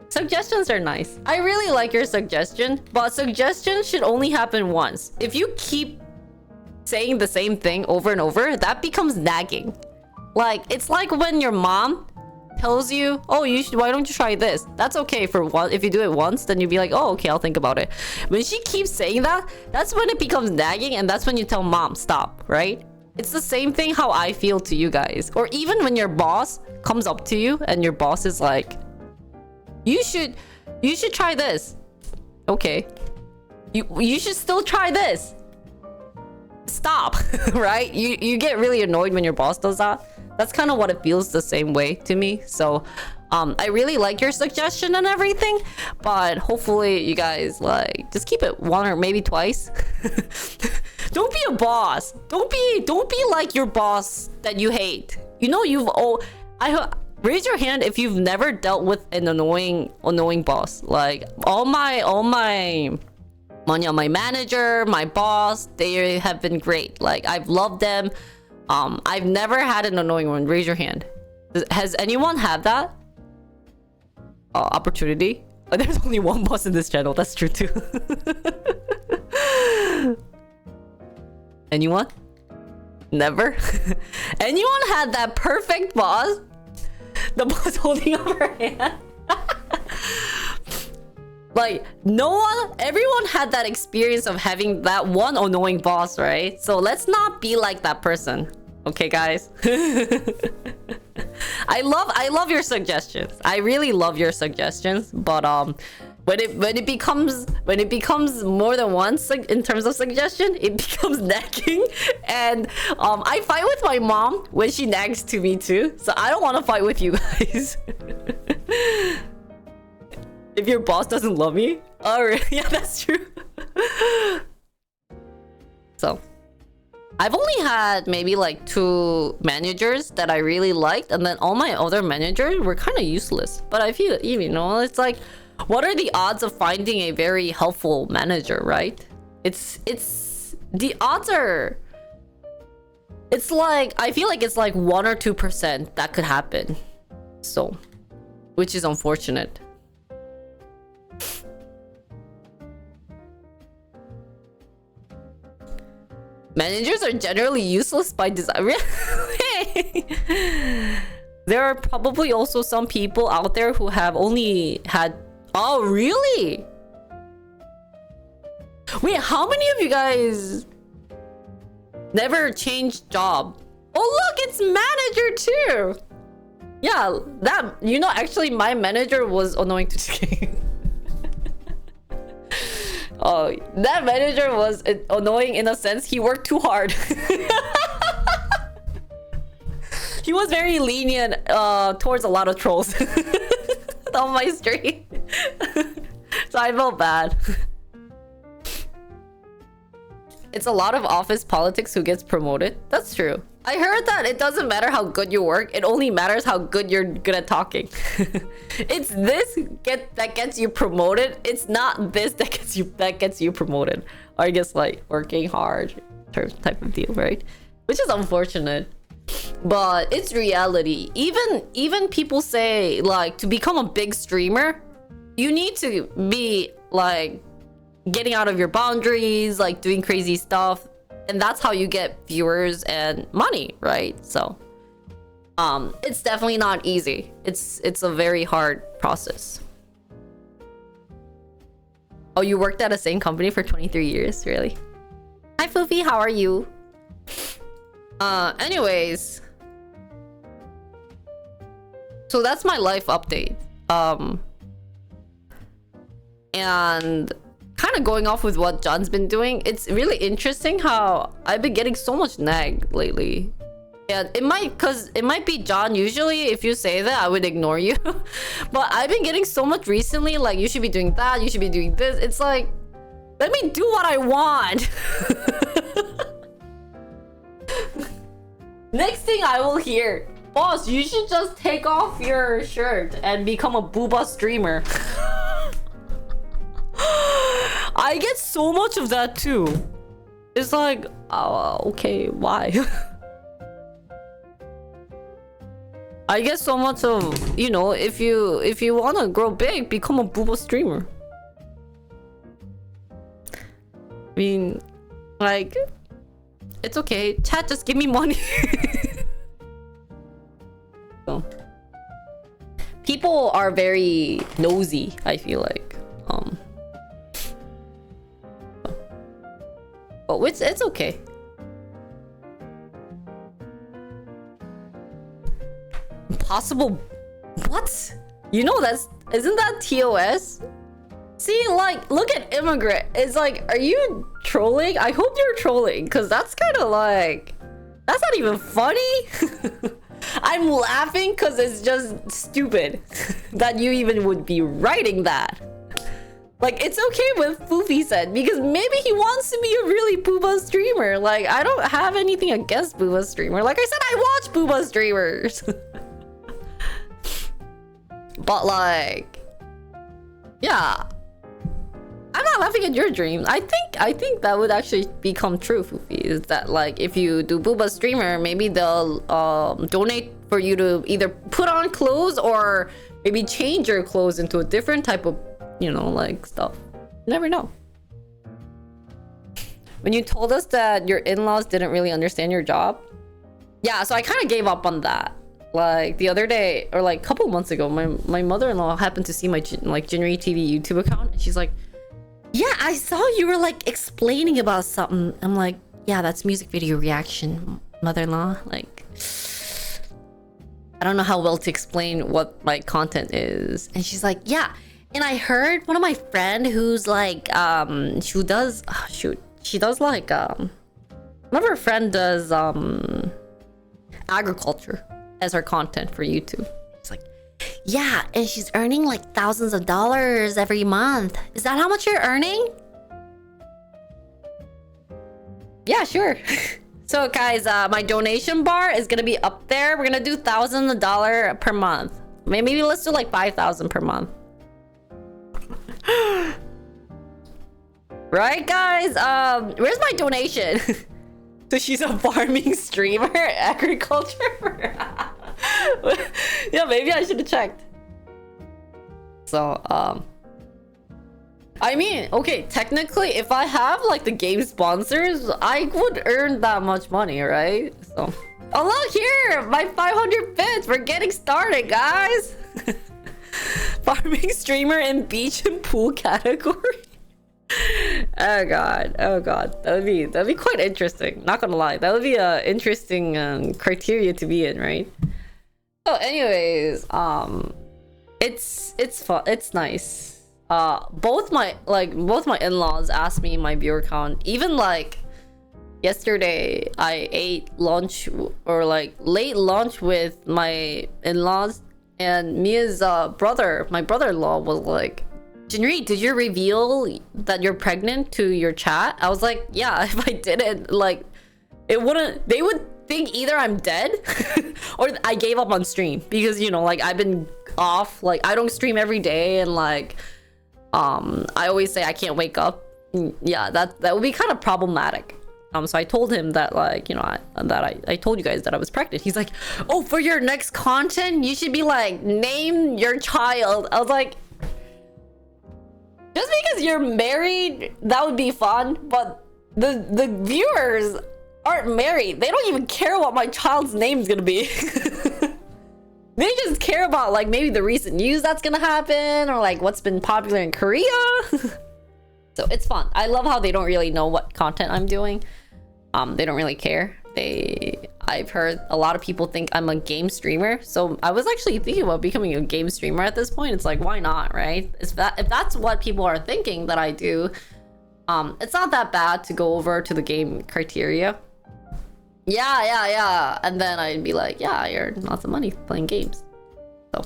Suggestions are nice. I really like your suggestion, but suggestions should only happen once. If you keep saying the same thing over and over, that becomes nagging. Like, it's like when your mom tells you, oh, why don't you try this? That's okay for one. If you do it once, then you'd be like, oh, okay, I'll think about it. When she keeps saying that, that's when it becomes nagging, and that's when you tell mom, stop, right? It's the same thing how I feel to you guys. Or even when your boss comes up to you and your boss is like, you should try this. Okay. You should still try this. Stop. Right? You get really annoyed when your boss does that. That's kind of what it feels the same way to me. So I really like your suggestion and everything, but hopefully you guys like just keep it one or maybe twice. Don't be a boss. Don't be like your boss that you hate. You know raise your hand if you've never dealt with an annoying boss. Like my manager, my boss, they have been great. Like, I've loved them. I've never had an annoying one. Raise your hand. Has anyone had that opportunity? There's only one boss in this channel. That's true too. Anyone? Never? Anyone had that perfect boss? The boss holding up her hand? Like, everyone had that experience of having that one annoying boss, right? So let's not be like that person. Okay, guys? I love your suggestions. I really love your suggestions, but when it becomes more than once in terms of suggestion, it becomes nagging. And I fight with my mom when she nags to me too. So I don't want to fight with you guys. If your boss doesn't love me? Oh, really? Yeah, that's true. So, I've only had maybe like 2 managers that I really liked, and then all my other managers were kind of useless. But I feel, it's like, what are the odds of finding a very helpful manager, right? The odds are... It's like, I feel like it's like 1 or 2% that could happen. So, which is unfortunate. Managers are generally useless by design. There are probably also some people out there who have only had... Oh, really? Wait, how many of you guys never changed job? Oh, look, it's manager too. Yeah, actually my manager was annoying to Oh, that manager was annoying in a sense. He worked too hard. He was very lenient towards a lot of trolls on my stream. So I felt bad. It's a lot of office politics who gets promoted. That's true. I heard that it doesn't matter how good you work. It only matters how good you're good at talking. It's this that gets you promoted. It's not this that gets you promoted. Or I guess like working hard type of deal, right? Which is unfortunate. But it's reality. Even people say like to become a big streamer, you need to be like getting out of your boundaries, like doing crazy stuff. And that's how you get viewers and money, right? So it's definitely not easy. It's a very hard process. Oh, you worked at the same company for 23 years, really? Hi Fufi, how are you? Anyways, so that's my life update. And kind of going off with what John's been doing, it's really interesting how I've been getting so much nag lately. Yeah, it might be John. Usually if you say that, I would ignore you. But I've been getting so much recently, like, you should be doing that, you should be doing this. It's like, let me do what I want. Next thing I will hear, boss, you should just take off your shirt and become a booba streamer. I get so much of that too. It's like, oh, okay, why? I get so much of, you know, if you wanna grow big, become a booba streamer. I mean, like, it's okay. Chat, just give me money. So, people are very nosy, I feel like. But it's okay. Impossible. What? You know isn't that TOS? See, like, look at Immigrant. It's like, are you trolling? I hope you're trolling, because that's kind of like, that's not even funny. I'm laughing because it's just stupid that you even would be writing that. Like, it's okay with Foofy said, because maybe he wants to be a really booba streamer. Like, I don't have anything against booba streamer. Like I said, I watch booba streamers. But like, yeah, I'm not laughing at your dream. I think that would actually become true, Foofy. Is that like, if you do booba streamer, maybe they'll donate for you to either put on clothes or maybe change your clothes into a different type of, you know, like, stuff. You never know. When you told us that your in-laws didn't really understand your job, yeah, so I kind of gave up on that. Like, the other day, or like a couple months ago, my mother-in-law happened to see my like Jinri TV YouTube account, and she's like, yeah, I saw you were like explaining about something. I'm like, yeah, that's music video reaction, mother-in-law. Like, I don't know how well to explain what my content is. And she's like, yeah. And I heard one of my friend who's like, she does, oh, shoot, she does like, one of her friend does agriculture as her content for YouTube. It's like, yeah, and she's earning like thousands of dollars every month. Is that how much you're earning? Yeah, sure. So guys, my donation bar is gonna be up there. We're gonna do thousands of dollars per month. Maybe let's do like 5,000 per month. Right, guys? Where's my donation? So she's a farming streamer, agriculture. Yeah, maybe I should have checked. So, I mean, okay, technically, if I have like the game sponsors, I would earn that much money, right? So, oh look here, my 500 bits. We're getting started, guys. Farming streamer in beach and pool category. Oh god, that'd be quite interesting. Not gonna lie, that would be a interesting criteria to be in, right? So anyways, it's fun, it's nice. Both my in-laws asked me my viewer count. Even like yesterday, I ate lunch or like late lunch with my in-laws, and Mia's brother, my brother-in-law, was like, Jinri, did you reveal that you're pregnant to your chat? I was like, yeah, if I didn't, like, it wouldn't, they would think either I'm dead or I gave up on stream, because, you know, like, I've been off, like, I don't stream every day, and like, I always say I can't wake up. Yeah, that would be kind of problematic. So I told him that, like, you know, I told you guys that I was pregnant. He's like, oh, for your next content, you should be like, name your child. I was like, just because you're married, that would be fun, but the viewers aren't married. They don't even care what my child's name's gonna be. They just care about like maybe the recent news that's gonna happen, or like what's been popular in Korea. So it's fun. I love how they don't really know what content I'm doing. They don't really care. I've heard a lot of people think I'm a game streamer, so I was actually thinking about becoming a game streamer at this point. It's like, why not, right? If that's what people are thinking that I do, it's not that bad to go over to the game criteria. Yeah, and then I'd be like, yeah, I earn lots of money playing games. So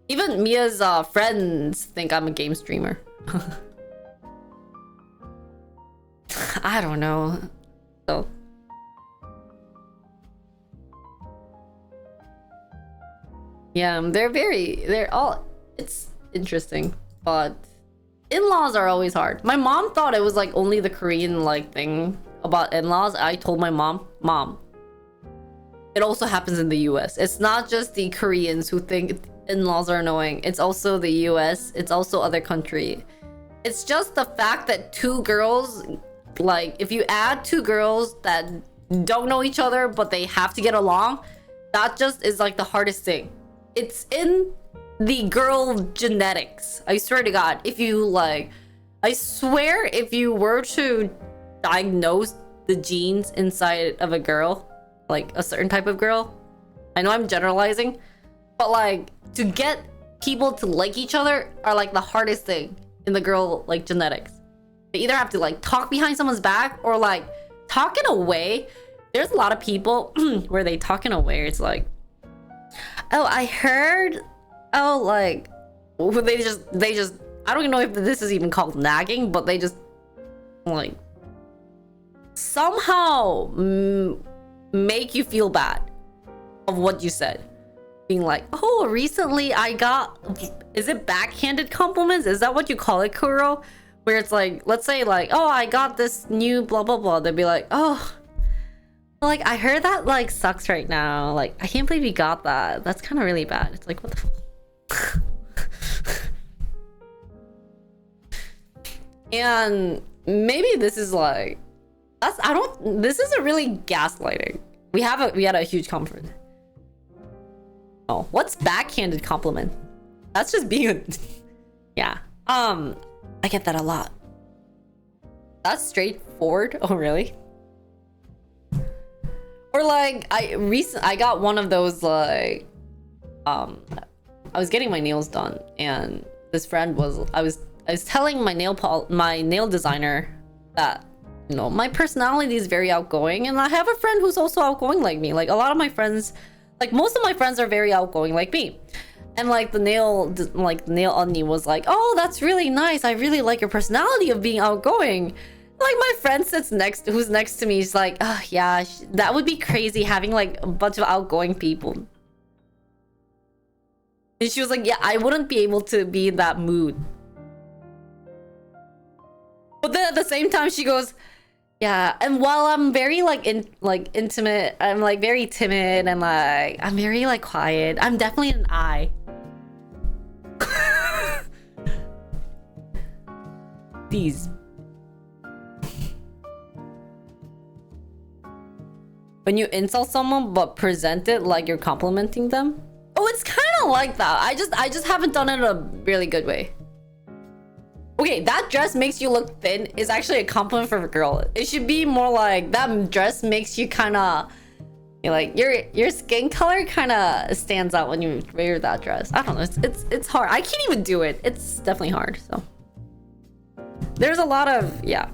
even Mia's friends think I'm a game streamer. I don't know. So Yeah, they're all, it's interesting, but in-laws are always hard. My mom thought it was like only the Korean like thing about in-laws. I told my mom, it also happens in the US. It's not just the Koreans who think in-laws are annoying. It's also the US. It's also other country. It's just the fact that two girls, like if you add two girls that don't know each other but they have to get along, that just is like the hardest thing. It's in the girl genetics. I swear to God, if you like, I swear if you were to diagnose the genes inside of a girl, like a certain type of girl, I know I'm generalizing, but like to get people to like each other are like the hardest thing in the girl like genetics. They either have to like talk behind someone's back or like talk in a way. There's a lot of people where they talk in a way it's like, oh, I heard, oh, like they just I don't even know if this is even called nagging, but they just like somehow make you feel bad of what you said, being like, oh, recently I got, is it backhanded compliments? Is that what you call it, Kuro? Where it's like, let's say like, oh, I got this new blah blah blah. They'd be like, oh, like I heard that like sucks right now. Like I can't believe you got that. That's kind of really bad. It's like, what the fuck? And maybe this is like, that's, I don't, this isn't really gaslighting. We had a huge conference. Oh, what's backhanded compliment? That's just being yeah. I get that a lot. That's straightforward. Oh really? Or like I got one of those like I was getting my nails done and this friend was I was telling my nail designer that, you know, my personality is very outgoing and I have a friend who's also outgoing like me. Like a lot of my friends, like most of my friends are very outgoing like me. And like the nail onni was like, oh, that's really nice. I really like your personality of being outgoing. Like my friend who's next to me is like, oh yeah, that would be crazy having like a bunch of outgoing people. And she was like, yeah, I wouldn't be able to be in that mood. But then at the same time she goes, yeah, and while I'm very like intimate, I'm like very timid and like I'm very like quiet. I'm definitely an I. These. When you insult someone but present it like you're complimenting them. Oh, it's kind of like that. I just haven't done it in a really good way. Okay, that dress makes you look thin is actually a compliment for a girl. It should be more like that dress makes you kind of, like your skin color kind of stands out when you wear that dress. I don't know. It's hard. I can't even do it. It's definitely hard. So there's a lot of, yeah.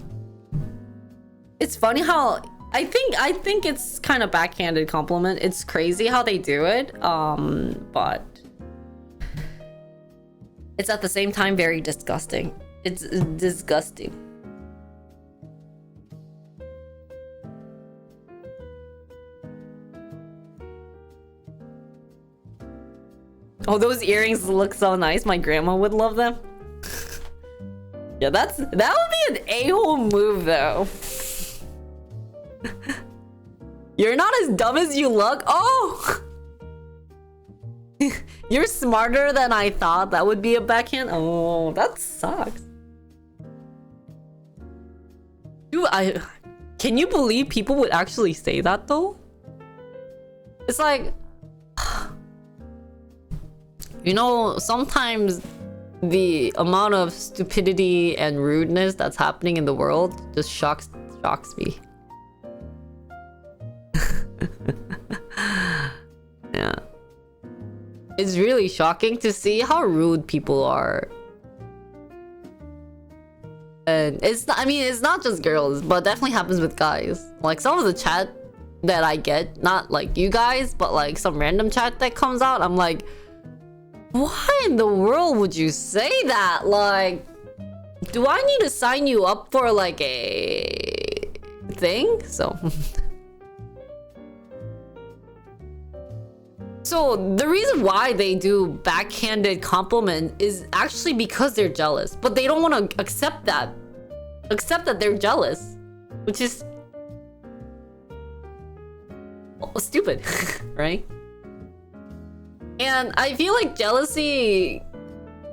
It's funny how I think it's kind of backhanded compliment. It's crazy how they do it. But it's at the same time very disgusting. It's disgusting. Oh, those earrings look so nice. My grandma would love them. Yeah, that would be an a-hole move though. You're not as dumb as you look. Oh! You're smarter than I thought. That would be a backhand. Oh, that sucks. Dude, can you believe people would actually say that though? It's like, you know, sometimes the amount of stupidity and rudeness that's happening in the world just shocks me. Yeah. It's really shocking to see how rude people are. And it's not just girls, but definitely happens with guys. Like some of the chat that I get, not like you guys, but like some random chat that comes out, I'm like, why in the world would you say that? Like, do I need to sign you up for like a So the reason why they do backhanded compliment is actually because they're jealous, but they don't want to accept that they're jealous, which is stupid. Right? And I feel like jealousy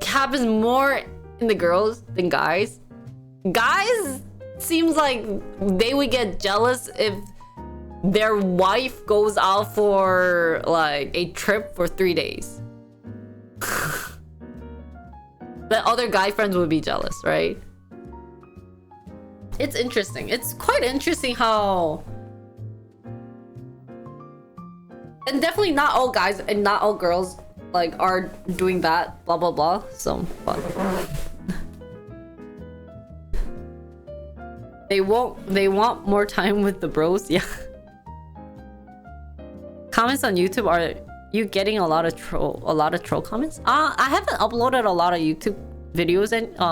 happens more in the girls than guys. Guys seems like they would get jealous if their wife goes out for like a trip for 3 days. The other guy friends would be jealous, right? It's interesting. It's quite interesting how... And definitely not all guys and not all girls like are doing that, blah blah blah. So, but they want more time with the bros. Yeah. Comments on YouTube, are you getting a lot of troll comments? I haven't uploaded a lot of YouTube videos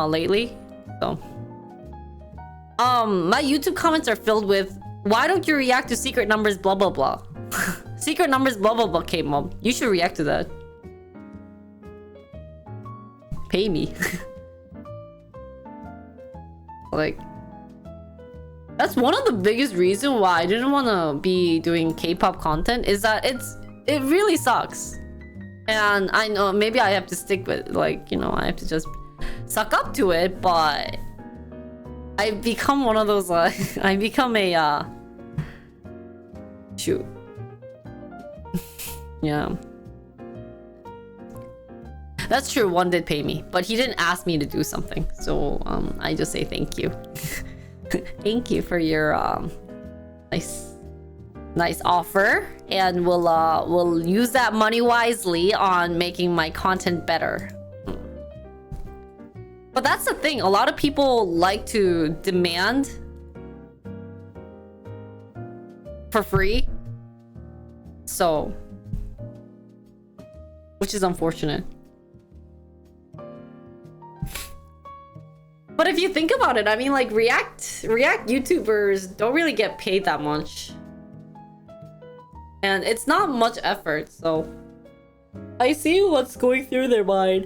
lately, so my YouTube comments are filled with, why don't you react to secret numbers blah blah blah. Secret numbers blah blah blah came up. You should react to that. Pay me. Like, that's one of the biggest reasons why I didn't want to be doing K-pop content, is that it really sucks. And I know maybe I have to stick with, like, you know, I have to just suck up to it, but I've become one of those I become a shoot. Yeah. That's true, one did pay me, but he didn't ask me to do something. So I just say thank you. Thank you for your nice offer, and we'll use that money wisely on making my content better. But that's the thing, a lot of people like to demand for free, so, which is unfortunate. But if you think about it, I mean, like, React YouTubers don't really get paid that much. And it's not much effort, so I see what's going through their mind.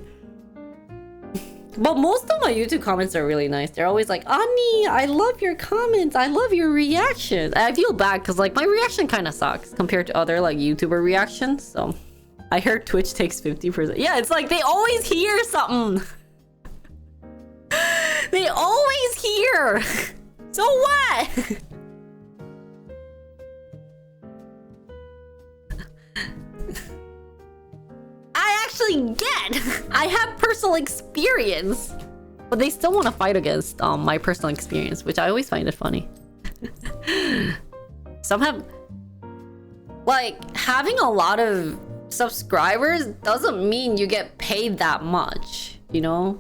But most of my YouTube comments are really nice. They're always like, Ani, I love your comments. I love your reaction. And I feel bad because, like, my reaction kind of sucks compared to other, like, YouTuber reactions. So I heard Twitch takes 50%. Yeah, it's like they always hear something. They always hear. So what? I actually get. I have personal experience, but they still want to fight against my personal experience, which I always find it funny. Some have, like, having a lot of subscribers doesn't mean you get paid that much, you know?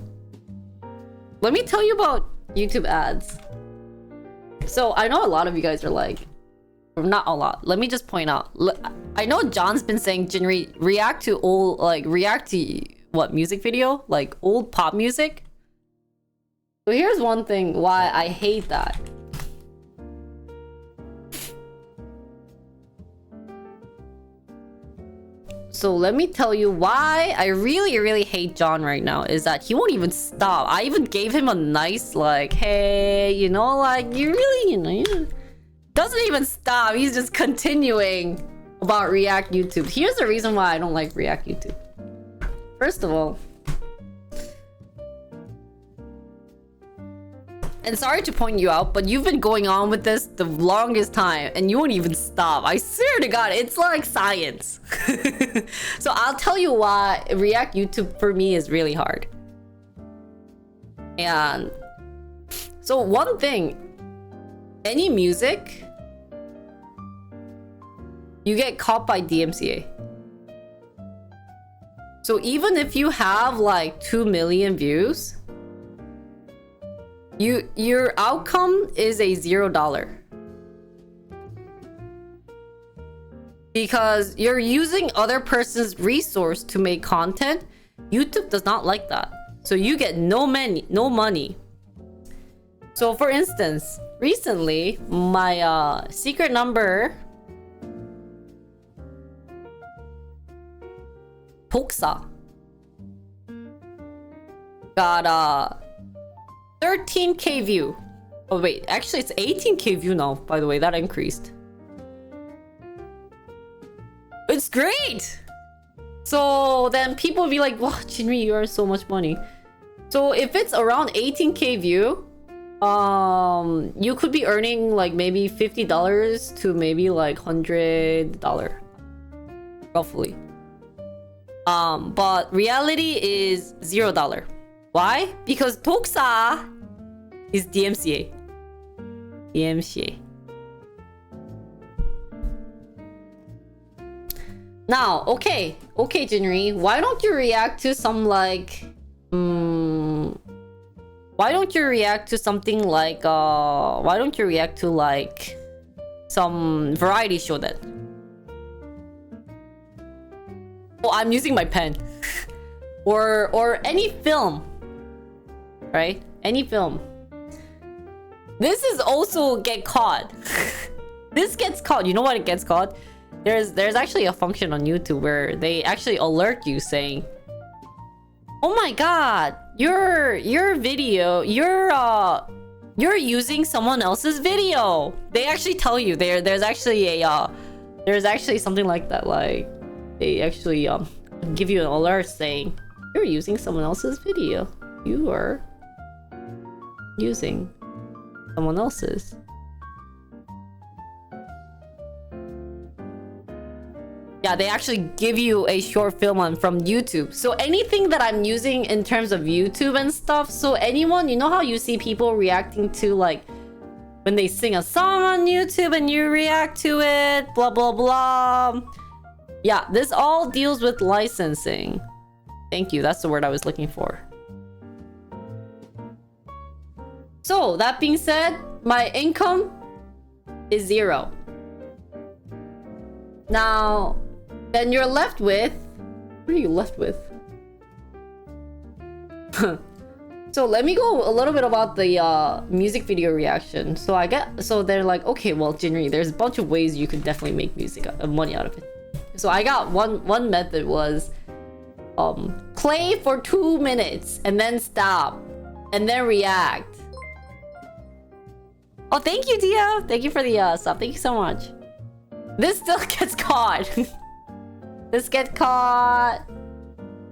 Let me tell you about YouTube ads. So I know a lot of you guys are like, not a lot. Let me just point out. I know John's been saying, Jinri, react to what music video? Like old pop music? So here's one thing why I hate that. So let me tell you why I really hate John right now, is that he won't even stop. I even gave him a nice, like, hey, you know, like, you really, you know, doesn't even stop. He's just continuing about React YouTube. Here's the reason why I don't like React YouTube. First of all, and sorry to point you out, but you've been going on with this the longest time and you won't even stop. I swear to God, it's like science. So I'll tell you why React YouTube for me is really hard. And so one thing, any music, you get caught by DMCA. So even if you have like 2 million views, your outcome is a $0. Because you're using other person's resource to make content. YouTube does not like that. So you get no money. So for instance, recently my secret number Doksa got 13k view. Oh wait, actually it's 18k view now, by the way. That increased. It's great. So then people will be like, wow, Jinri, you earn so much money. So if it's around 18k view, you could be earning like maybe $50 to maybe like $100 roughly. But reality is $0. Why? Because Doksa is DMCA. DMCA. Now, okay, Jinri, why don't you react to some like, why don't you react to something like, why don't you react to like some variety show then? Oh, I'm using my pen. or any film, right? Any film. This is also get caught. This gets caught. You know what it gets caught? There's actually a function on YouTube where they actually alert you saying, "Oh my god, your video, you're using someone else's video." They actually tell you there's actually something like that. Like they actually give you an alert saying you're using someone else's video. You are using someone else's. Yeah, they actually give you a short film from YouTube. So anything that I'm using in terms of YouTube and stuff, so anyone, you know how you see people reacting to like when they sing a song on YouTube and you react to it, blah blah blah. Yeah, this all deals with licensing. Thank you, that's the word I was looking for. So that being said, my income is $0. Now, then you're left with... What are you left with? So let me go a little bit about the music video reaction. So they're like, okay, well, Jinri, there's a bunch of ways you can definitely make money out of it. So I got one method was play for 2 minutes and then stop and then react. Oh, thank you, Dia. Thank you for the stuff. Thank you so much. This still gets caught. This gets caught.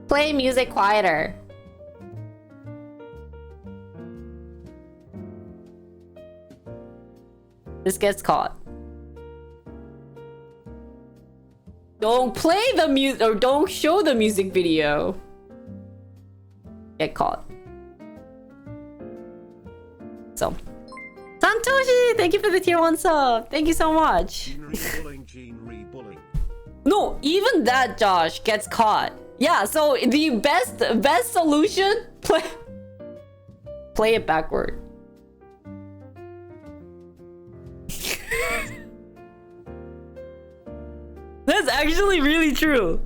Play music quieter. This gets caught. Don't play the music or don't show the music video. Get caught. So, Santoshi, thank you for the tier 1 sub. Thank you so much. No, even that, Josh, gets caught. Yeah, so the best solution, play it backward. That's actually really true.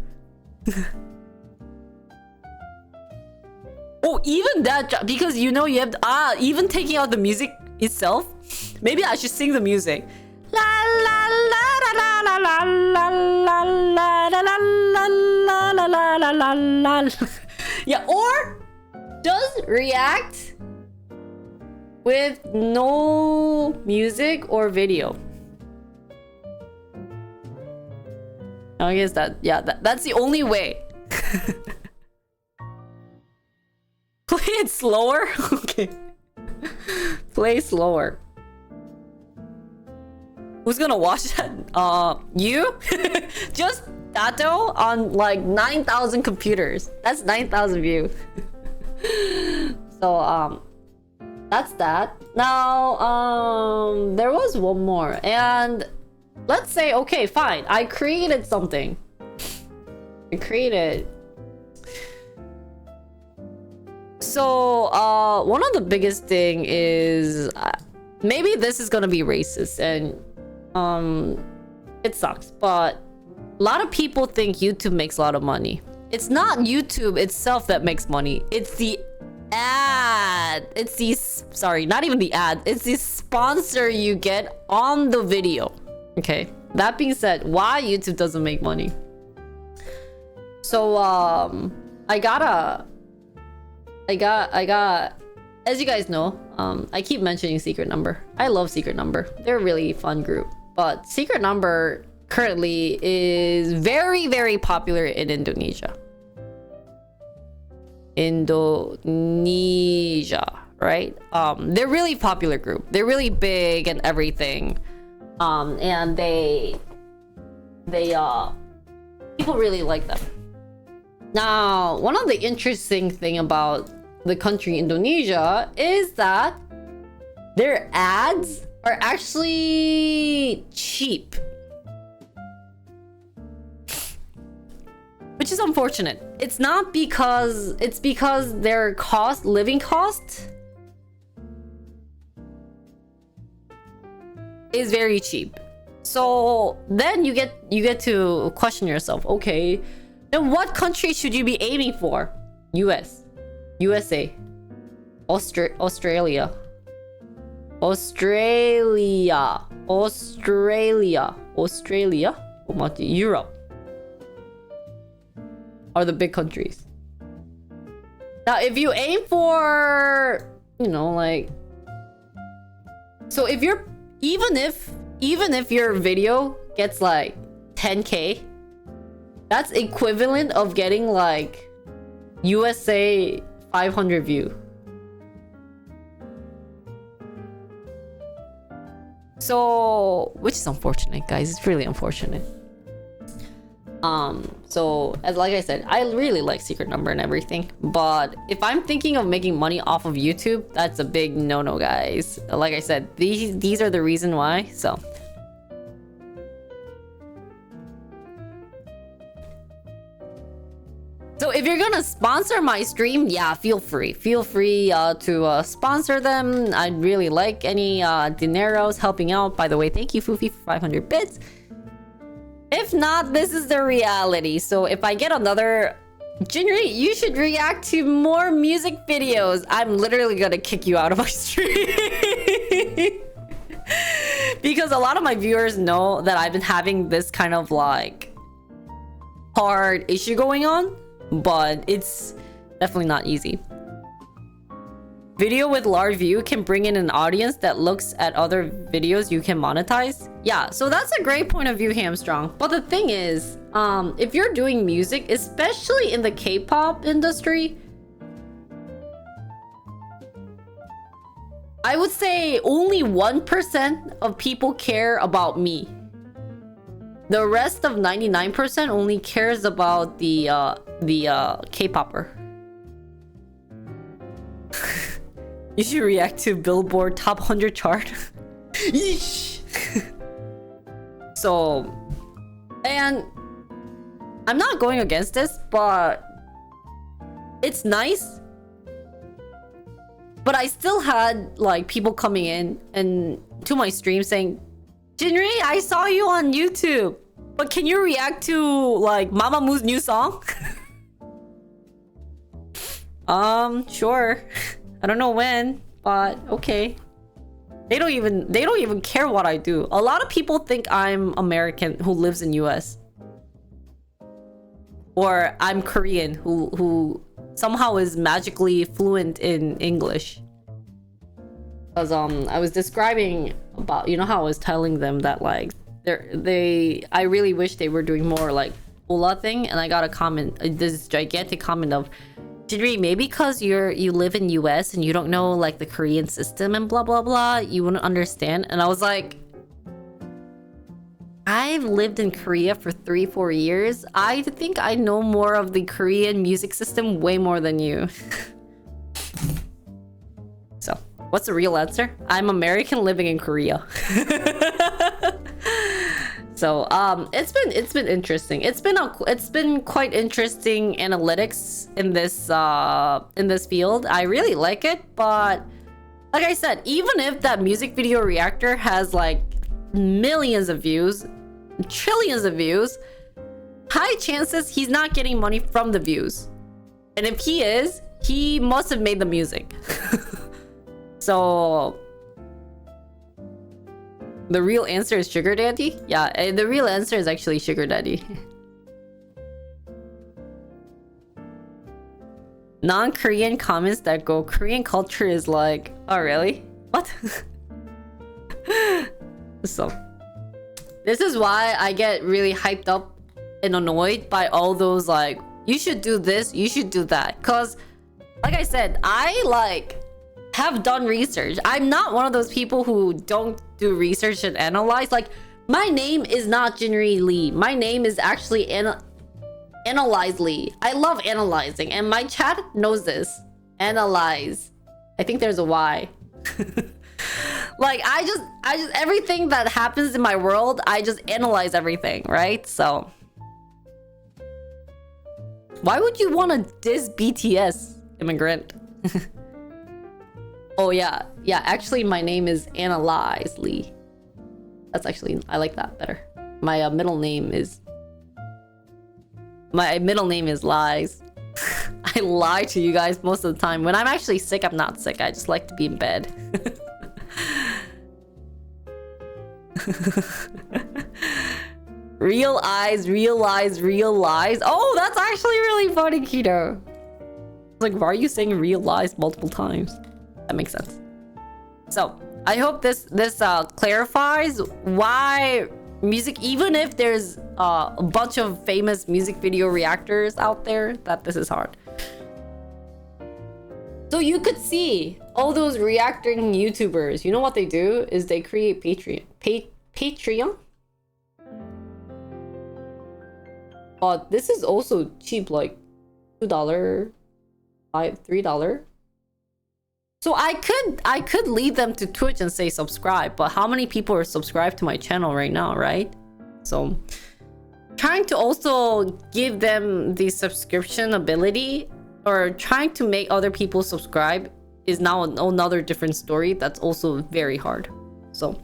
Oh, even that, because you know you have even taking out the music itself. Maybe I should sing the music. La la la la la la la la la la la la la la la la. Yeah, or just react with no music or video. I guess that's the only way. Play it slower? Okay. Play slower. Who's gonna watch that? You? Just Dato on like 9,000 computers. That's 9,000 views. So that's that. Now there was one more, and let's say, okay, fine, I created something. So one of the biggest thing is maybe this is gonna be racist, and it sucks, but a lot of people think YouTube makes a lot of money. It's not YouTube itself that makes money. It's the ad. It's the, sorry, not even the ad. It's the sponsor you get on the video. Okay, that being said, why YouTube doesn't make money? So I got, as you guys know, I keep mentioning Secret Number. I love Secret Number. They're a really fun group. But Secret Number currently is very, very popular in Indonesia. Indonesia, right? They're really popular group. They're really big and everything. And they people really like them. Now, one of the interesting thing about the country Indonesia is that their ads are actually cheap, which is unfortunate. It's not because their living cost is very cheap. So then you get to question yourself, okay, then what country should you be aiming for? USA, Australia, Europe are the big countries. Now, if you aim for, like, so if you're, even if your video gets like 10K, that's equivalent of getting like USA 500 view. So, which is unfortunate, guys. It's really unfortunate. So like I said, I really like Secret Number and everything, but if I'm thinking of making money off of YouTube, that's a big no-no, guys. Like I said, these are the reason why. So if you're gonna sponsor my stream, yeah, feel free to sponsor them. I'd really like any dineros helping out. By the way, thank you, Foofy, for 500 bits. If not, this is the reality. So if I get another, Jinri, you should react to more music videos. I'm literally gonna kick you out of my stream. Because a lot of my viewers know that I've been having this kind of like hard issue going on, but it's definitely not easy. Video with large view can bring in an audience that looks at other videos you can monetize. Yeah, so that's a great point of view, Hamstrong. But the thing is, if you're doing music, especially in the K-pop industry, I would say only 1% of people care about me. The rest of 99% only cares about the K-popper. You should react to Billboard Top 100 chart. Yeesh. So, and I'm not going against this, but it's nice. But I still had like people coming in and to my stream saying, Jinri, I saw you on YouTube, but can you react to like Mamamoo's new song? Sure. I don't know when, but okay. They don't even care what I do. A lot of people think I'm American who lives in US. Or I'm Korean who somehow is magically fluent in English. Because I was describing about, how I was telling them that like I really wish they were doing more like Ola thing, and I got a comment, this gigantic comment of, Jinri, maybe because you live in US and you don't know like the Korean system and blah blah blah, you wouldn't understand. And I was like, I've lived in Korea for 3-4 years. I think I know more of the Korean music system way more than you. So, what's the real answer? I'm American living in Korea. So, it's been interesting. It's been quite interesting analytics in this field. I really like it, but like I said, even if that music video reactor has like millions of views, trillions of views, high chances he's not getting money from the views. And if he is, he must have made the music. So the real answer is sugar daddy? Yeah, the real answer is actually sugar daddy. Non-Korean comments that go, Korean culture is like, oh really? What? So, this is why I get really hyped up and annoyed by all those like, you should do this, you should do that. Cause, like I said, I like have done research. I'm not one of those people who don't do research and analyze. Like, my name is not Jinri Lee. My name is actually Analyze Lee. I love analyzing, and my chat knows this. Analyze. I think there's a Y. Like, I just everything that happens in my world, I just analyze everything, right? So why would you want to diss BTS, immigrant? Oh yeah, actually my name is Analyze Lee. That's actually, I like that better. My middle name is Lies. I lie to you guys most of the time. When I'm actually sick, I'm not sick. I just like to be in bed. Real eyes, realize, real lies. Oh, that's actually really funny, Keto. Like, why are you saying real lies multiple times? That makes sense. So, I hope this clarifies why music, even if there's a bunch of famous music video reactors out there, that this is hard. So you could see all those reacting YouTubers. You know what they do is they create Patreon. But this is also cheap, like $2, $3. So I could lead them to Twitch and say subscribe, but how many people are subscribed to my channel right now, right? So trying to also give them the subscription ability, or trying to make other people subscribe, is now another different story. That's also very hard. So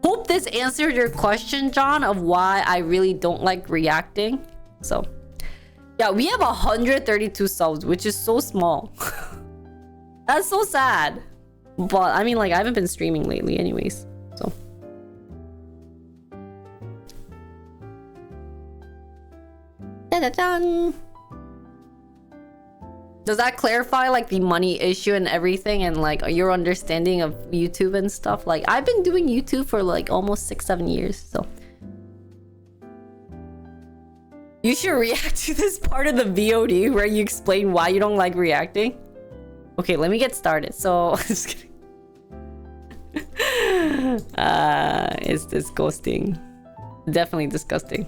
hope this answered your question, John, of why I really don't like reacting. So yeah, we have 132 subs, which is so small. That's so sad. But I mean, like, I haven't been streaming lately anyways, so. Da-da-dun. Does that clarify like the money issue and everything, and like your understanding of YouTube and stuff? Like, I've been doing YouTube for like almost 6-7 years, so. You should react to this part of the VOD where you explain why you don't like reacting. Okay, let me get started. So, just kidding. It's disgusting. Definitely disgusting.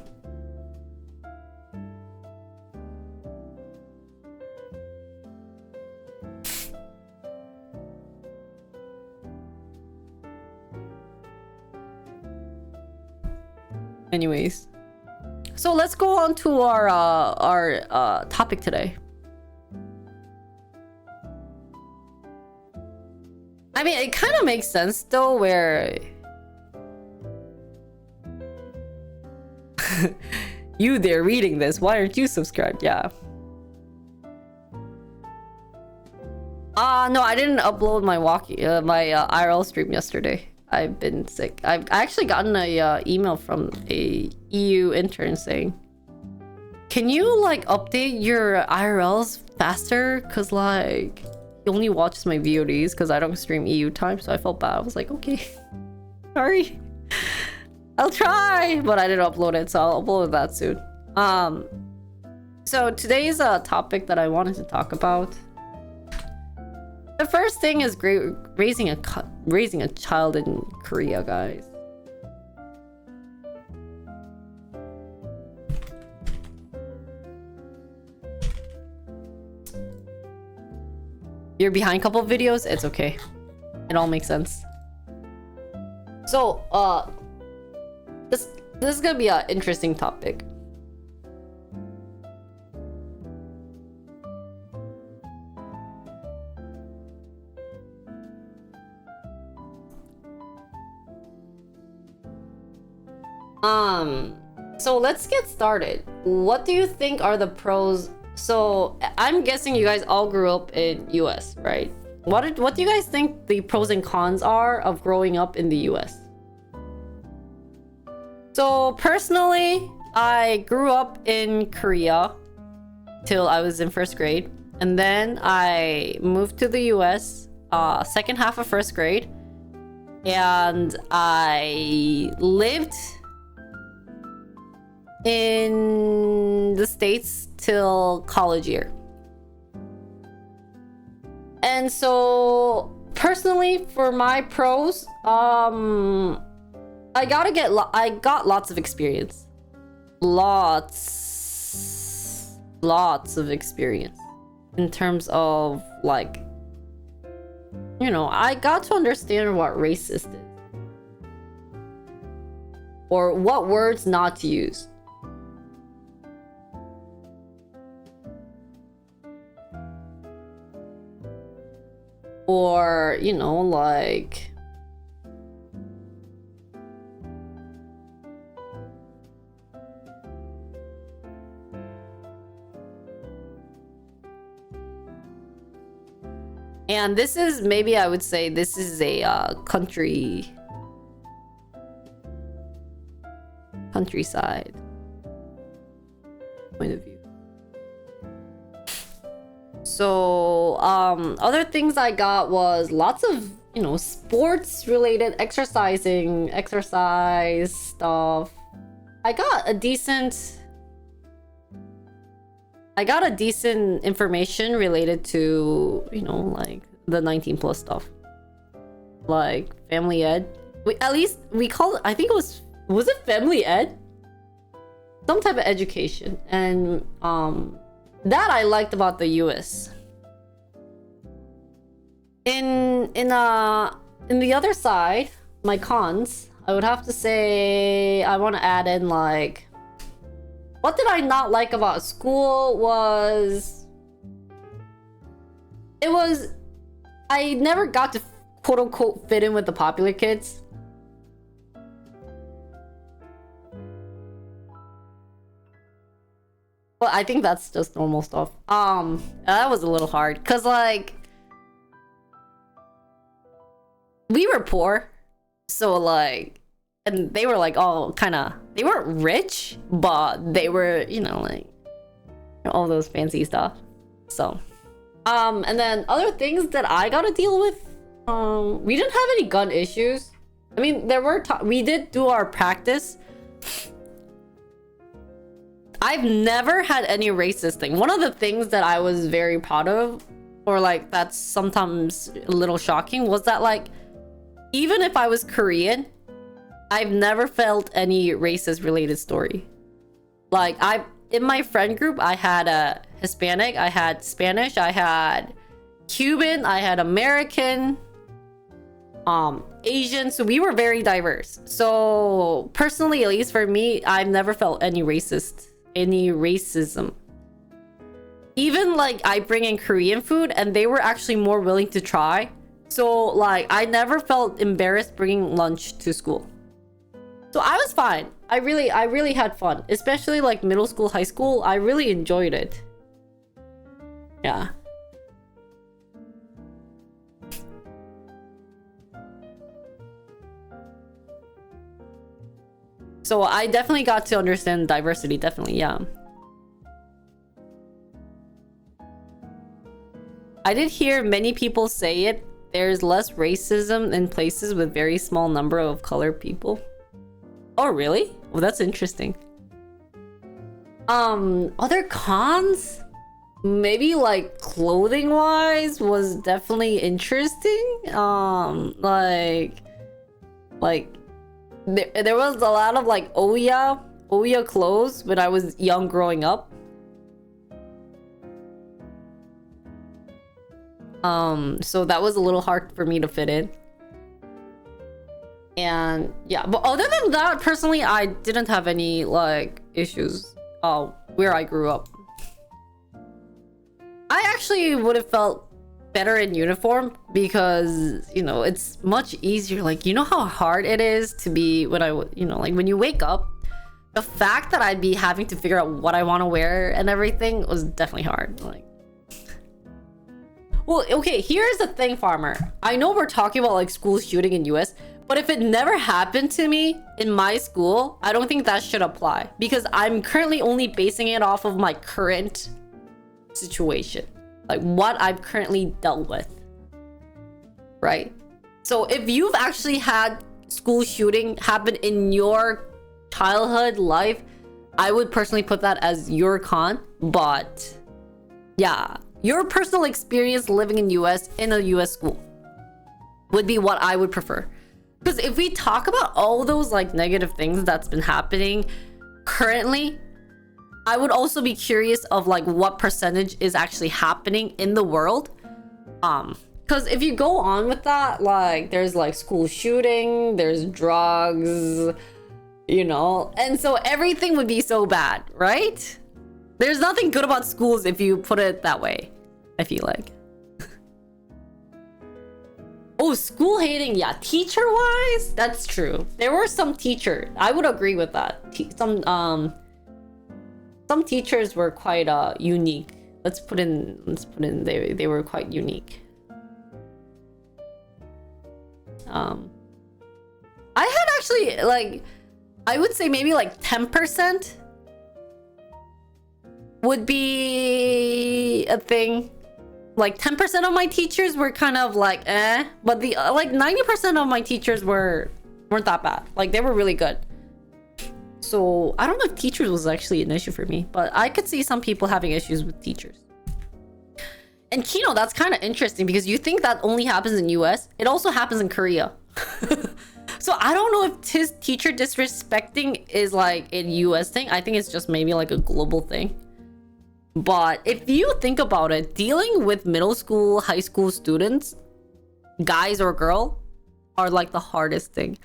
Anyways, so let's go on to our topic today. I mean, it kind of makes sense though, where you there reading this, why aren't you subscribed? Yeah. No, I didn't upload my IRL stream yesterday. I've been sick. I've actually gotten a email from a EU intern saying, can you like update your IRLs faster? Cause like, he only watches my VODs because I don't stream EU time, so I felt bad. I was like, okay, sorry, I'll try, but I didn't upload it, so I'll upload that soon. So today's topic that I wanted to talk about. The first thing is raising a child in Korea, guys. You're behind a couple of videos? It's okay. It all makes sense. So, this is gonna be an interesting topic. So let's get started. What do you think are the pros? So I'm guessing you guys all grew up in US, right? What do you guys think the pros and cons are of growing up in the US? So personally, I grew up in Korea till I was in 1st grade. And then I moved to the US, second half of first grade. And I lived in the States till college year. And so personally, for my pros, I got lots of experience. Lots of experience in terms of like, you know, I got to understand what racist is or what words not to use. Or, you know, like, and this is, maybe I would say this is a countryside point of view. So other things I got was lots of, you know, sports related exercise stuff. I got a decent information related to, you know, like the 19 plus stuff, like family ed. At least we call it, I think it was it family ed, some type of education. And that I liked about the US. In the other side, my cons, I would have to say I want to add in, like, what did I not like about school was I never got to quote unquote fit in with the popular kids. Well, I think that's just normal stuff. That was a little hard because, like, we were poor, so like, and they were like all kind of, they weren't rich, but they were, you know, like all those fancy stuff. So, and then other things that I got to deal with, we didn't have any gun issues. I mean, there were we did do our practice. I've never had any racist thing. One of the things that I was very proud of, or like that's sometimes a little shocking, was that, like, even if I was Korean, I've never felt any racist related story. Like, in my friend group, I had a Hispanic, I had Spanish, I had Cuban, I had American, Asian, so we were very diverse. So personally, at least for me, I've never felt any racism. Even like I bring in Korean food and they were actually more willing to try. So like I never felt embarrassed bringing lunch to school. So I was fine. I really had fun, especially like middle school, high school. I really enjoyed it. Yeah. So I definitely got to understand diversity, definitely, yeah. I did hear many people say it. There's less racism in places with very small number of colored people. Oh, really? Well, that's interesting. Other cons? Maybe like clothing wise was definitely interesting. Like there was a lot of like Oya clothes when I was young growing up. So that was a little hard for me to fit in. And yeah, but other than that, personally, I didn't have any like issues where I grew up. I actually would have felt better in uniform because, you know, it's much easier. Like, you know how hard it is to be when like when you wake up, the fact that I'd be having to figure out what I want to wear and everything was definitely hard. Like, well, okay, here's the thing, Farmer. I know we're talking about like school shooting in US, but if it never happened to me in my school, I don't think that should apply because I'm currently only basing it off of my current situation. like what I've currently dealt with, right? So if you've actually had school shooting happen in your childhood life, I would personally put that as your con. But yeah, your personal experience living in US in a US school would be what I would prefer. Because if we talk about all those like negative things that's been happening currently, I would also be curious of like what percentage is actually happening in the world. Because if you go on with that, like there's like school shooting, there's drugs, you know, and so everything would be so bad, right? There's nothing good about schools if you put it that way, I feel like. Oh, school hating, yeah, teacher wise, that's true. There were some teachers, I would agree with that. Some teachers were quite unique. Let's put in they were quite unique. I had actually, like, I would say maybe like 10% would be a thing. Like 10% of my teachers were kind of like but the like 90% of my teachers weren't that bad. Like they were really good. So I don't know if teachers was actually an issue for me, but I could see some people having issues with teachers. And Kino, that's kind of interesting because you think that only happens in US. It also happens in Korea. So I don't know if his teacher disrespecting is like a US thing. I think it's just maybe like a global thing. But if you think about it, dealing with middle school, high school students, guys or girl, are like the hardest thing.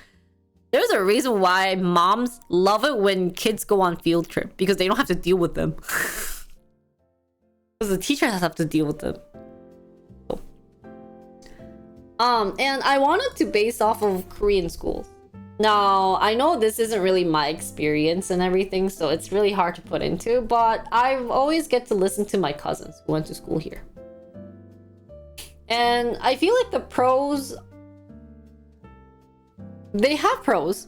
There's a reason why moms love it when kids go on field trip, because they don't have to deal with them. Because the teachers have to deal with them. And I wanted to base off of Korean schools. Now, I know this isn't really my experience and everything, so it's really hard to put into, but I always get to listen to my cousins who went to school here. And I feel like the pros, they have pros.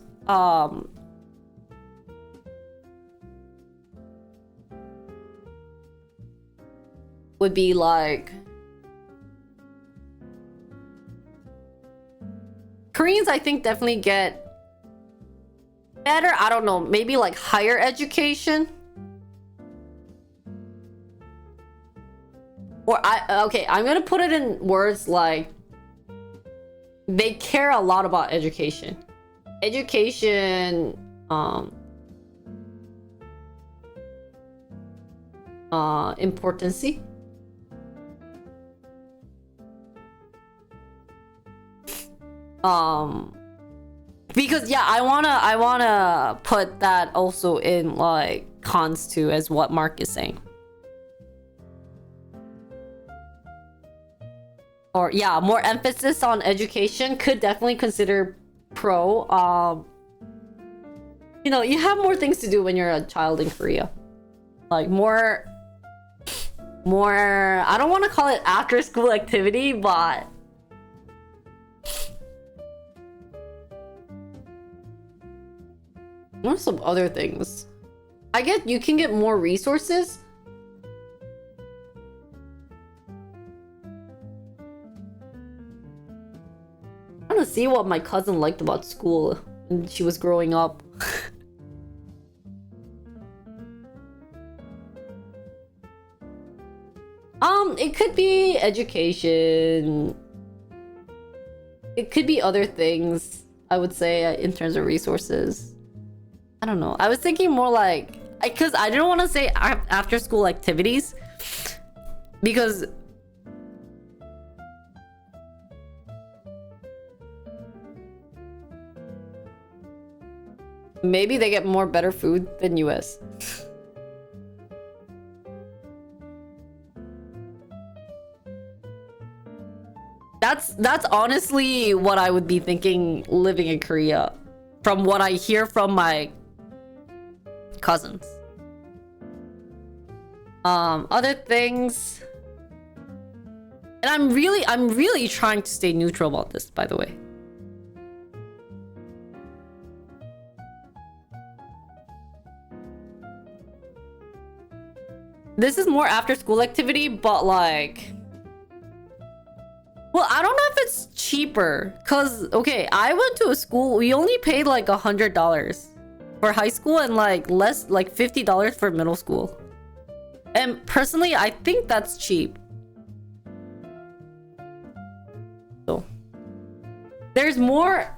Would be like, Koreans, I think, definitely get better. I don't know, maybe like higher education. Or okay, I'm gonna put it in words like they care a lot about education. Education, importancy. Because yeah, I wanna put that also in like cons too, as what Mark is saying. Or yeah, more emphasis on education could definitely consider pro. You know, you have more things to do when you're a child in Korea. Like more, I don't want to call it after school activity, but what are some other things? I get you can get more resources. I'm trying to see what my cousin liked about school when she was growing up. It could be education. It could be other things, I would say, in terms of resources. I don't know. I was thinking more like, because I didn't want to say after school activities, because maybe they get more better food than US. That's honestly what I would be thinking living in Korea, from what I hear from my cousins. Other things, and I'm really trying to stay neutral about this, by the way. this is more after school activity, but like, well, I don't know if it's cheaper, cause okay, I went to a school, we only paid like $100 for high school and like less, like $50 for middle school. And personally, I think that's cheap. So there's more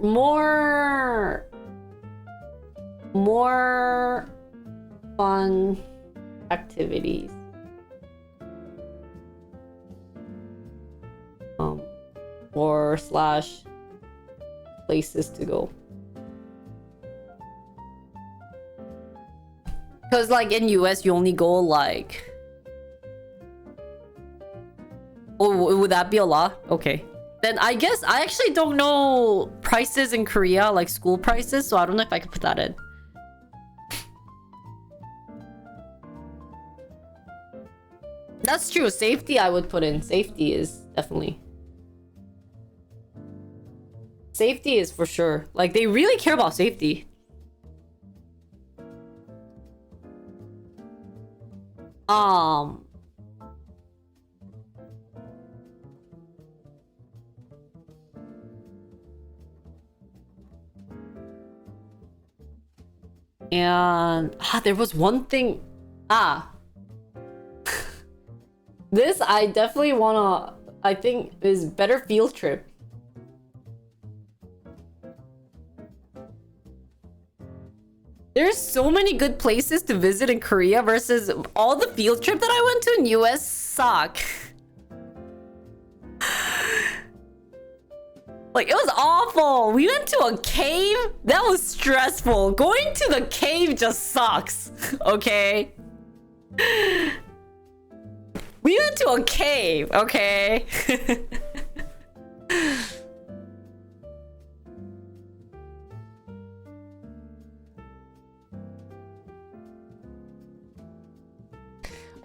fun activities. Or slash places to go. Because like in US you only go like, oh, would that be a lot? Okay, then I guess I actually don't know prices in Korea, like school prices, so I don't know if I could put that in. That's true. Safety I would put in. Safety is definitely, safety is for sure. Like they really care about safety. And there was one thing. This I definitely wanna, I think is better field trip. There's so many good places to visit in Korea versus all the field trip that I went to in US suck. Like, it was awful. We went to a cave. That was stressful. Going to the cave just sucks. Okay? We went to a cave, okay?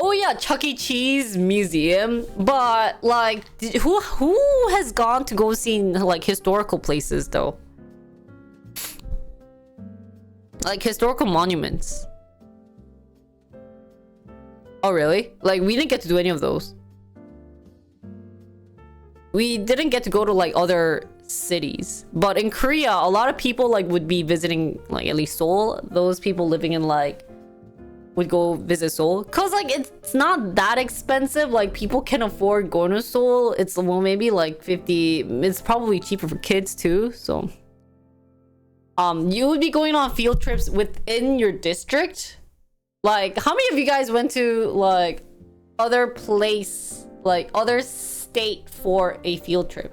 Oh yeah, Chuck E. Cheese museum, but like, who has gone to go see like historical places though? Like historical monuments. Oh really? Like we didn't get to do any of those. We didn't get to go to like other cities. But in Korea, a lot of people like would be visiting like at least Seoul. Those people living in like would go visit Seoul. Cause like it's not that expensive. Like people can afford going to Seoul. It's well maybe like 50. It's probably cheaper for kids too. So you would be going on field trips within your district. Like, how many of you guys went to, like, other place, like, other state for a field trip?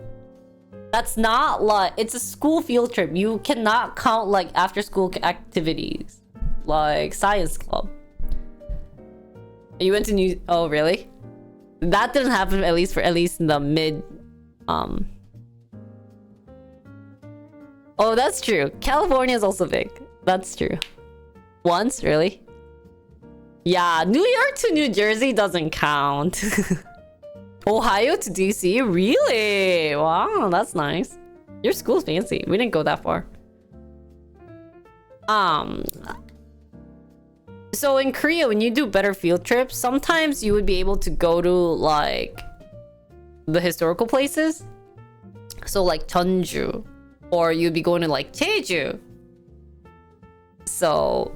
That's not, like, it's a school field trip. You cannot count, like, after-school activities. Like, science club. You went to New... Oh, really? That didn't happen, at least in the mid... Oh, that's true. California is also big. That's true. Once, really? Yeah, New York to New Jersey doesn't count. Ohio to DC? Really? Wow, that's nice. Your school's fancy. We didn't go that far. So in Korea, when you do better field trips, sometimes you would be able to go to like the historical places. So like Jeonju, or you'd be going to like Jeju. So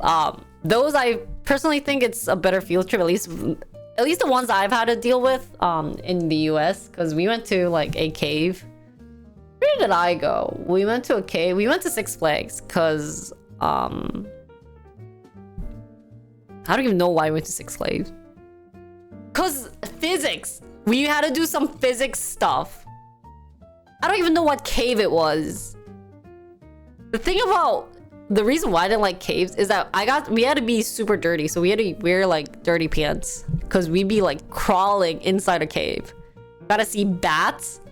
those I personally think it's a better field trip, at least the ones I've had to deal with in the US, because we went to like a cave. Where did I go? We went to a cave. We went to Six Flags because I don't even know why we went to Six Flags. Cause physics. We had to do some physics stuff. I don't even know what cave it was. The thing about the reason why I didn't like caves is that we had to be super dirty, so we had to wear like dirty pants because we'd be like crawling inside a cave. Gotta see bats.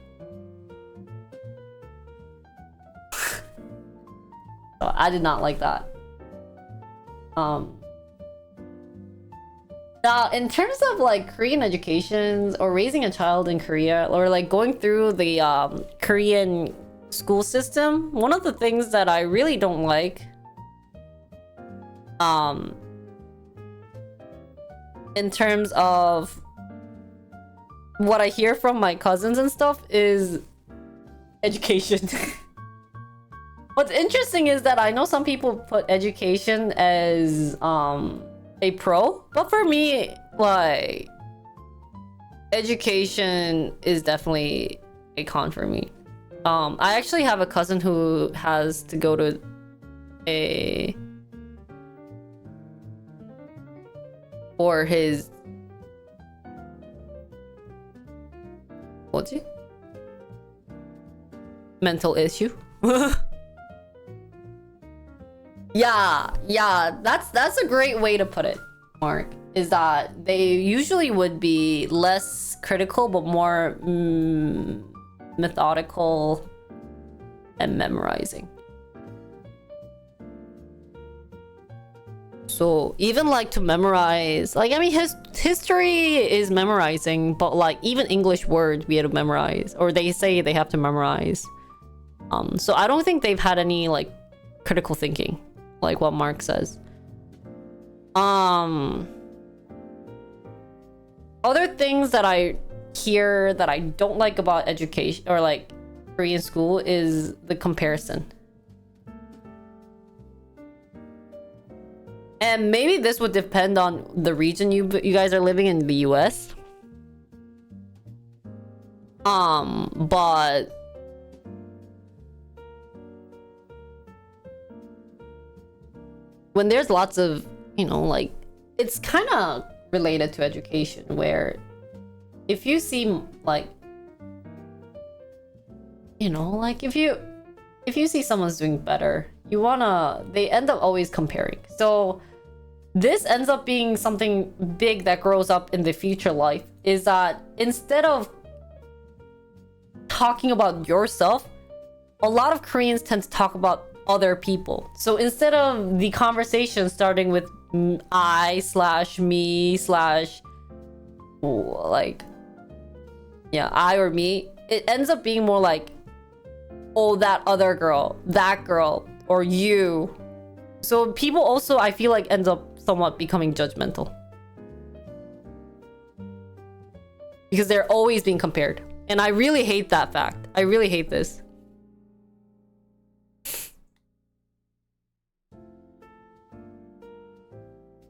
So I did not like that. Now, in terms of like Korean education or raising a child in Korea, or like going through the Korean school system, one of the things that I really don't like in terms of what I hear from my cousins and stuff is education. What's interesting is that I know some people put education as a pro, but for me, like, education is definitely a con for me. I actually have a cousin who has to go to for his what's it? Mental issue. Yeah, that's a great way to put it, Mark. Is that they usually would be less critical but more methodical and memorizing. So even like to memorize, like, I mean, his history is memorizing, but like even English words we had to memorize, or they say they have to memorize. So I don't think they've had any like critical thinking, like what Mark says. Other things that I hear that I don't like about education or like Korean school is the comparison. And maybe this would depend on the region you guys are living in the US. But when there's lots of, you know, like, it's kind of related to education where if you see like, you know, like if you see someone's doing better, they end up always comparing. So this ends up being something big that grows up in the future life, is that instead of talking about yourself, a lot of Koreans tend to talk about other people. So instead of the conversation starting with I/me/ like, yeah, I or me, it ends up being more like, oh, that other girl, that girl, or you. So people also, I feel like, ends up somewhat becoming judgmental because they're always being compared, and I really hate that fact. I really hate this.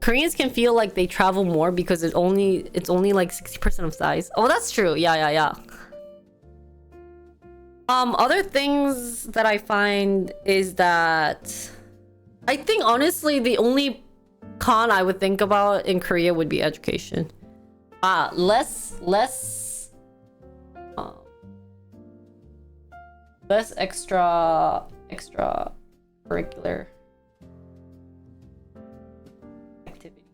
Koreans can feel like they travel more because it's only like 60% of size. Oh, that's true. Yeah. Other things that I find is that I think honestly the only con I would think about in Korea would be education. Less extra curricular activity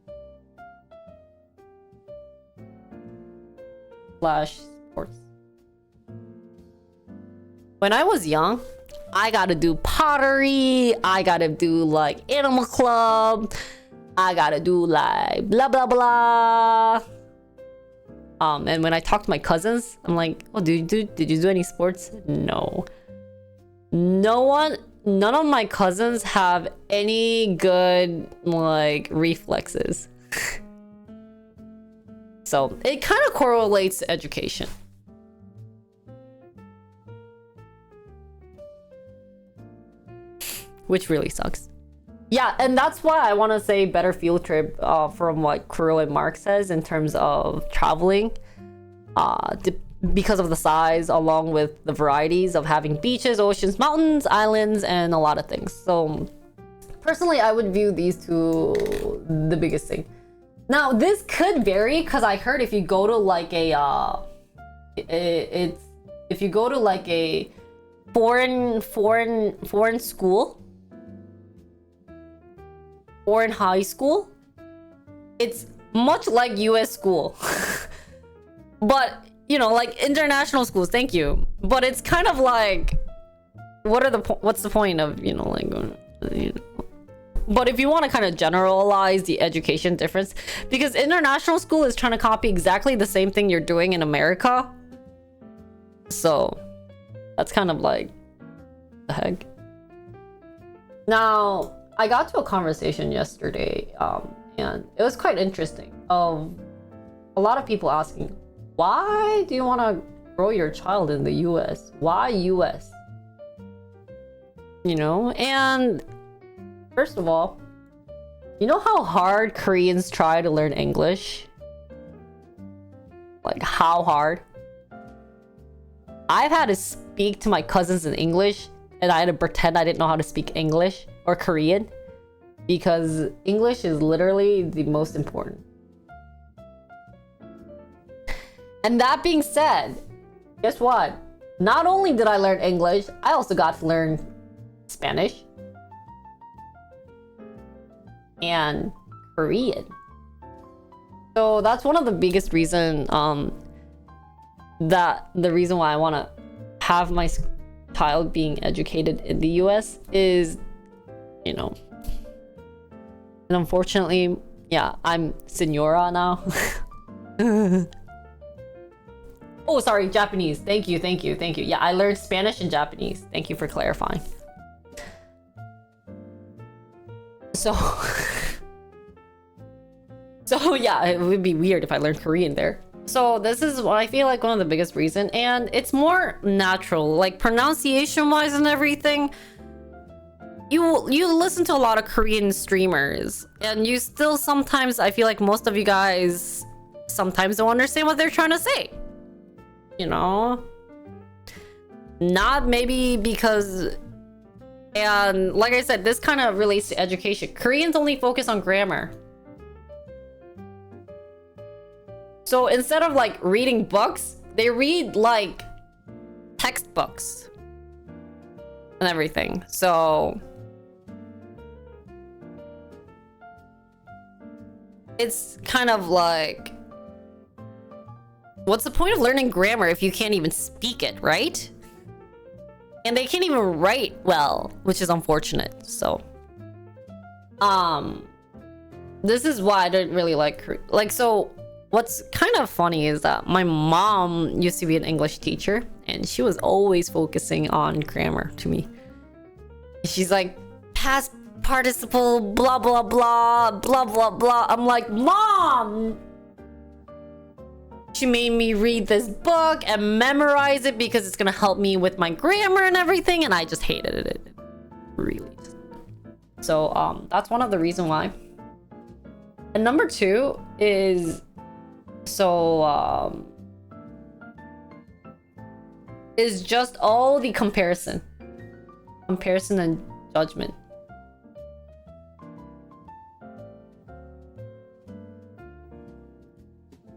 / sports. When I was young, I gotta do pottery, I gotta do like animal club, I gotta do like blah blah blah. And when I talk to my cousins, I'm like, oh, did you do any sports? No. None of my cousins have any good like reflexes. So it kind of correlates to education. Which really sucks. Yeah, and that's why I want to say better field trip from what Kuro and Mark says in terms of traveling. Because of the size, along with the varieties of having beaches, oceans, mountains, islands, and a lot of things. So personally, I would view these two the biggest thing. Now, this could vary because I heard if you go to like a if you go to like a foreign school, or in high school, it's much like US school. But, you know, like international schools, thank you. But it's kind of like, what's the point of, you know, like, you know. But if you want to kind of generalize the education difference, because international school is trying to copy exactly the same thing you're doing in America. So that's kind of like, the heck. Now, I got to a conversation yesterday, And it was quite interesting. A lot of people asking, why do you want to grow your child in the US? Why US? You know, and first of all, you know how hard Koreans try to learn English? Like, how hard? I've had to speak to my cousins in English, and I had to pretend I didn't know how to speak English or Korean, because English is literally the most important. And that being said, guess what? Not only did I learn English, I also got to learn Spanish and Korean. So that's one of the biggest reason that the reason why I want to have my child being educated in the US is, you know, and unfortunately, yeah, I'm senora now. Oh, sorry, Japanese. Thank you. Yeah, I learned Spanish and Japanese. Thank you for clarifying. So yeah, it would be weird if I learned Korean there. So this is what I feel like one of the biggest reasons, and it's more natural, like pronunciation wise and everything. You listen to a lot of Korean streamers, and you still sometimes, I feel like most of you guys sometimes don't understand what they're trying to say. You know? Not maybe because, and like I said, this kind of relates to education. Koreans only focus on grammar. So instead of like reading books, they read like textbooks and everything. So it's kind of like, what's the point of learning grammar if you can't even speak it, right? And they can't even write well, which is unfortunate. So this is why I didn't really like so what's kind of funny is that my mom used to be an English teacher, and she was always focusing on grammar to me. She's like, past participle, blah, blah, blah, blah, blah, blah. I'm like, Mom! She made me read this book and memorize it because it's gonna help me with my grammar and everything, and I just hated it. Really. So, that's one of the reasons why. And number two is, is just all the comparison and judgment.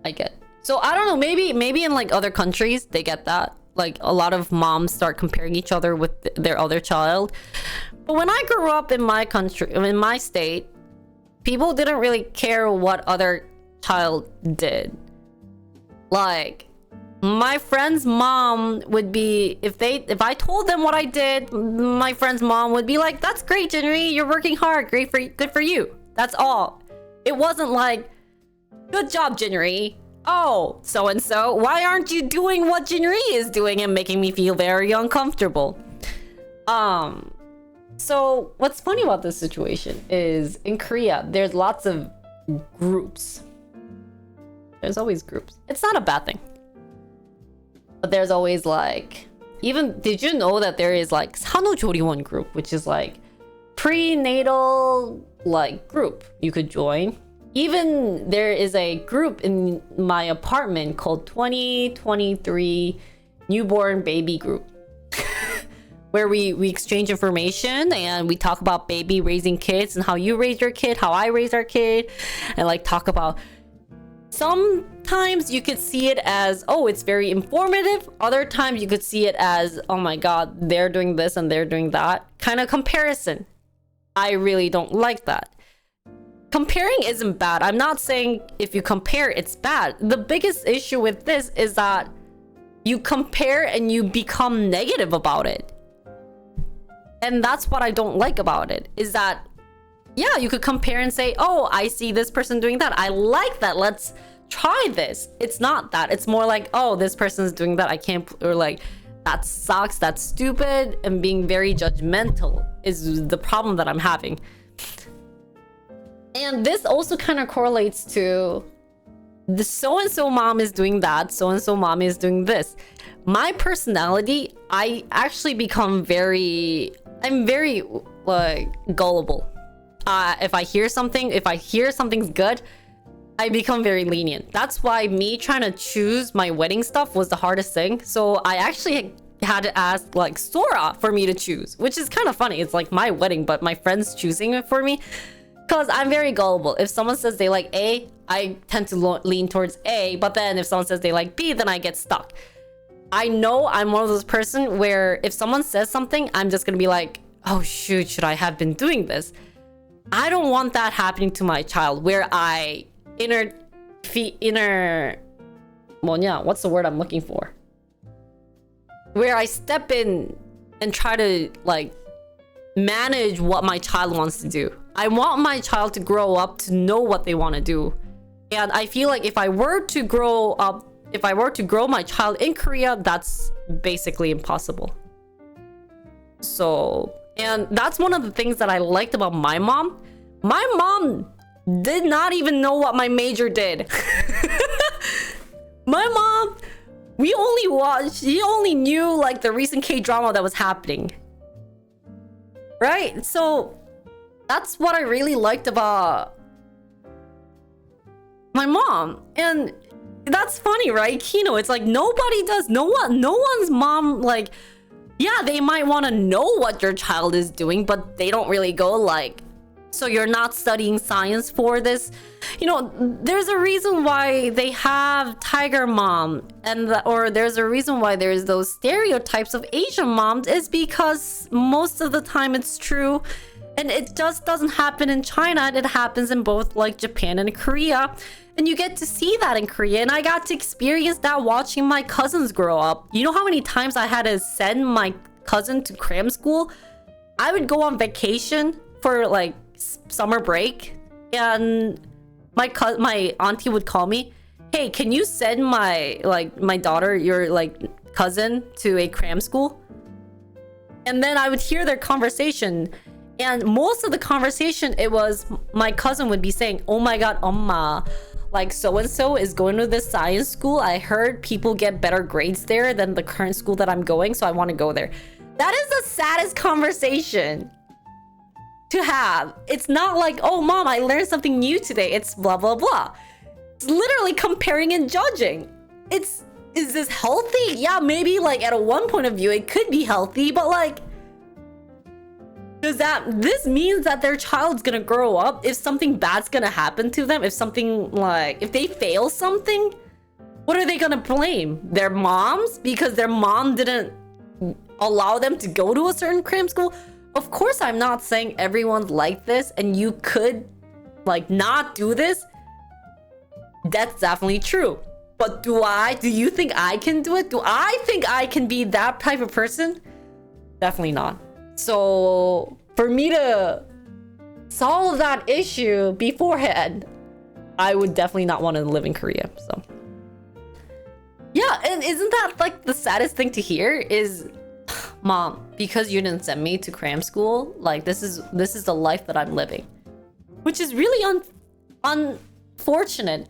I get. So I don't know, maybe in like other countries they get that. Like a lot of moms start comparing each other with their other child. But when I grew up in my country, in my state, people didn't really care what other child did. Like my friend's mom would be, if I told them what I did, my friend's mom would be like, that's great, Jinri, you're working hard, good for you. That's all. It wasn't like, good job, Jinri. Oh, so and so, why aren't you doing what Jinri is doing, and making me feel very uncomfortable? So what's funny about this situation is in Korea, there's lots of groups. There's always groups. It's not a bad thing. But there's always like, even, did you know that there is like 산후조리원 group, which is like prenatal like group you could join. Even there is a group in my apartment called 2023 newborn baby group. Where we exchange information and we talk about baby raising kids and how you raise your kid, how I raise our kid, and like talk about, sometimes you could see it as, oh, it's very informative. Other times you could see it as, oh my god, they're doing this and they're doing that kind of comparison. I really don't like that. Comparing isn't bad. I'm not saying if you compare it's bad. The biggest issue with this is that you compare and you become negative about it. And that's what I don't like about it, is that, yeah, you could compare and say, oh, I see this person doing that. I like that. Let's try this. It's not that. It's more like, oh, this person's doing that. I can't, or like, that sucks. That's stupid. And being very judgmental is the problem that I'm having. And this also kind of correlates to the so-and-so mom is doing that, so-and-so mom is doing this. My personality, I actually become I'm very like gullible. If I hear something's good, I become very lenient. That's why me trying to choose my wedding stuff was the hardest thing. So I actually had to ask like Sora for me to choose, which is kind of funny. It's like my wedding, but my friend's choosing it for me. Because I'm very gullible. If someone says they like A, I tend to lean towards A. But then if someone says they like B, then I get stuck. I know I'm one of those person where if someone says something, I'm just going to be like, oh shoot, should I have been doing this? I don't want that happening to my child where I what's the word I'm looking for? Where I step in and try to like manage what my child wants to do. I want my child to grow up to know what they want to do. And I feel like if I were to grow my child in Korea, that's basically impossible. So, and that's one of the things that I liked about my mom. My mom did not even know what my major did. My mom, she only knew like the recent K-drama that was happening. Right? So that's what I really liked about my mom. And that's funny, right? Kino, it's like no one's mom, like, yeah, they might want to know what your child is doing, but they don't really go like, so you're not studying science for this. You know, there's a reason why they have tiger mom, or there's a reason why there's those stereotypes of Asian moms, is because most of the time it's true. And it just doesn't happen in China. It happens in both like Japan and Korea. And you get to see that in Korea. And I got to experience that watching my cousins grow up. You know how many times I had to send my cousin to cram school? I would go on vacation for like summer break. And my auntie would call me. Hey, can you send my daughter, your like cousin, to a cram school? And then I would hear their conversation. And most of the conversation, it was my cousin would be saying, oh my god, 엄마, like so-and-so is going to this science school. I heard people get better grades there than the current school that I'm going, so I want to go there. That is the saddest conversation to have. It's not like, oh mom, I learned something new today. It's blah, blah, blah. It's literally comparing and judging. Is this healthy? Yeah, maybe like at a one point of view, it could be healthy, but like, this means that their child's gonna grow up, if something bad's gonna happen to them, if they fail something, what are they gonna blame? Their moms? Because their mom didn't allow them to go to a certain cram school? Of course, I'm not saying everyone's like this and you could like not do this. That's definitely true. But do you think I can do it? Do I think I can be that type of person? Definitely not. So for me to solve that issue beforehand, I would definitely not want to live in Korea. So yeah, and isn't that like the saddest thing to hear is, mom, because you didn't send me to cram school, like this is the life that I'm living, which is really unfortunate.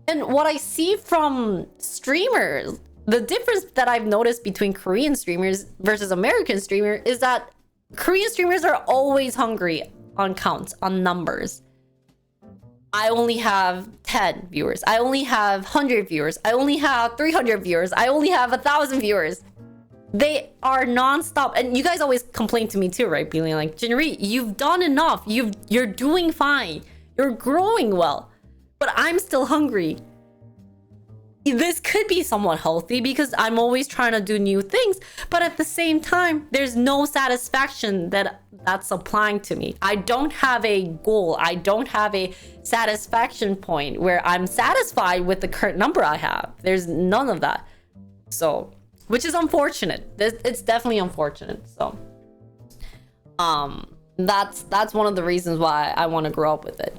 And what I see from streamers, the difference that I've noticed between Korean streamers versus American streamers is that Korean streamers are always hungry on counts, on numbers. I only have 10 viewers. I only have 100 viewers. I only have 300 viewers. I only have 1,000 viewers. They are non-stop. And you guys always complain to me too, right? Being like, Jinri, you've done enough. You're doing fine. You're growing well. But I'm still hungry. This could be somewhat healthy because I'm always trying to do new things, but at the same time, there's no satisfaction that's applying to me. I don't have a goal. I don't have a satisfaction point where I'm satisfied with the current number I have. There's none of that. So, which is unfortunate. It's definitely unfortunate. So, that's one of the reasons why I want to grow up with it.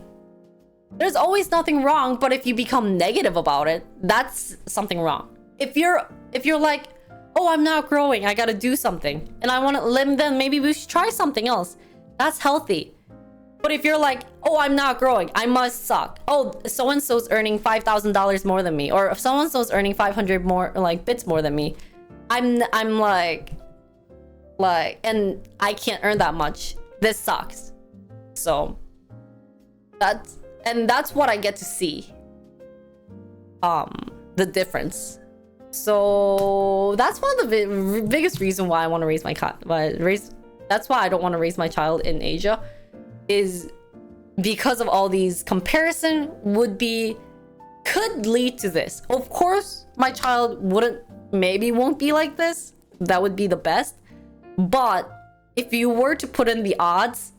There's always nothing wrong, but if you become negative about it, that's something wrong. If you're like, oh, I'm not growing, I gotta do something, and I want to live, then maybe we should try something else. That's healthy. But if you're like, oh, I'm not growing, I must suck. Oh, so and so's earning $5,000 more than me, or if so and so's earning 500 more like bits more than me, I'm like, and I can't earn that much. This sucks. So that's what I get to see. The difference. So that's one of the biggest reason why I want to raise my that's why I don't want to raise my child in Asia, is because of all these comparison could lead to this. Of course, my child won't be like this. That would be the best. But if you were to put in the odds,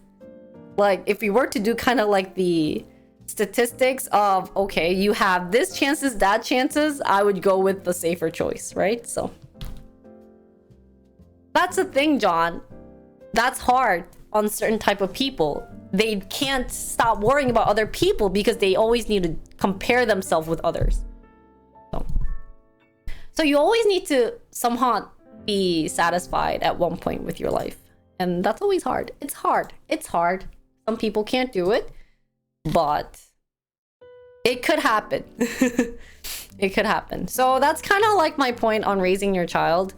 like if you were to do kind of like the statistics of, okay, you have this chances, that chances, I would go with the safer choice, right? So that's the thing, John. That's hard on certain type of people. They can't stop worrying about other people because they always need to compare themselves with others. So you always need to somehow be satisfied at one point with your life. And that's always hard. It's hard. Some people can't do it, but it could happen. It could happen. So that's kind of like my point on raising your child.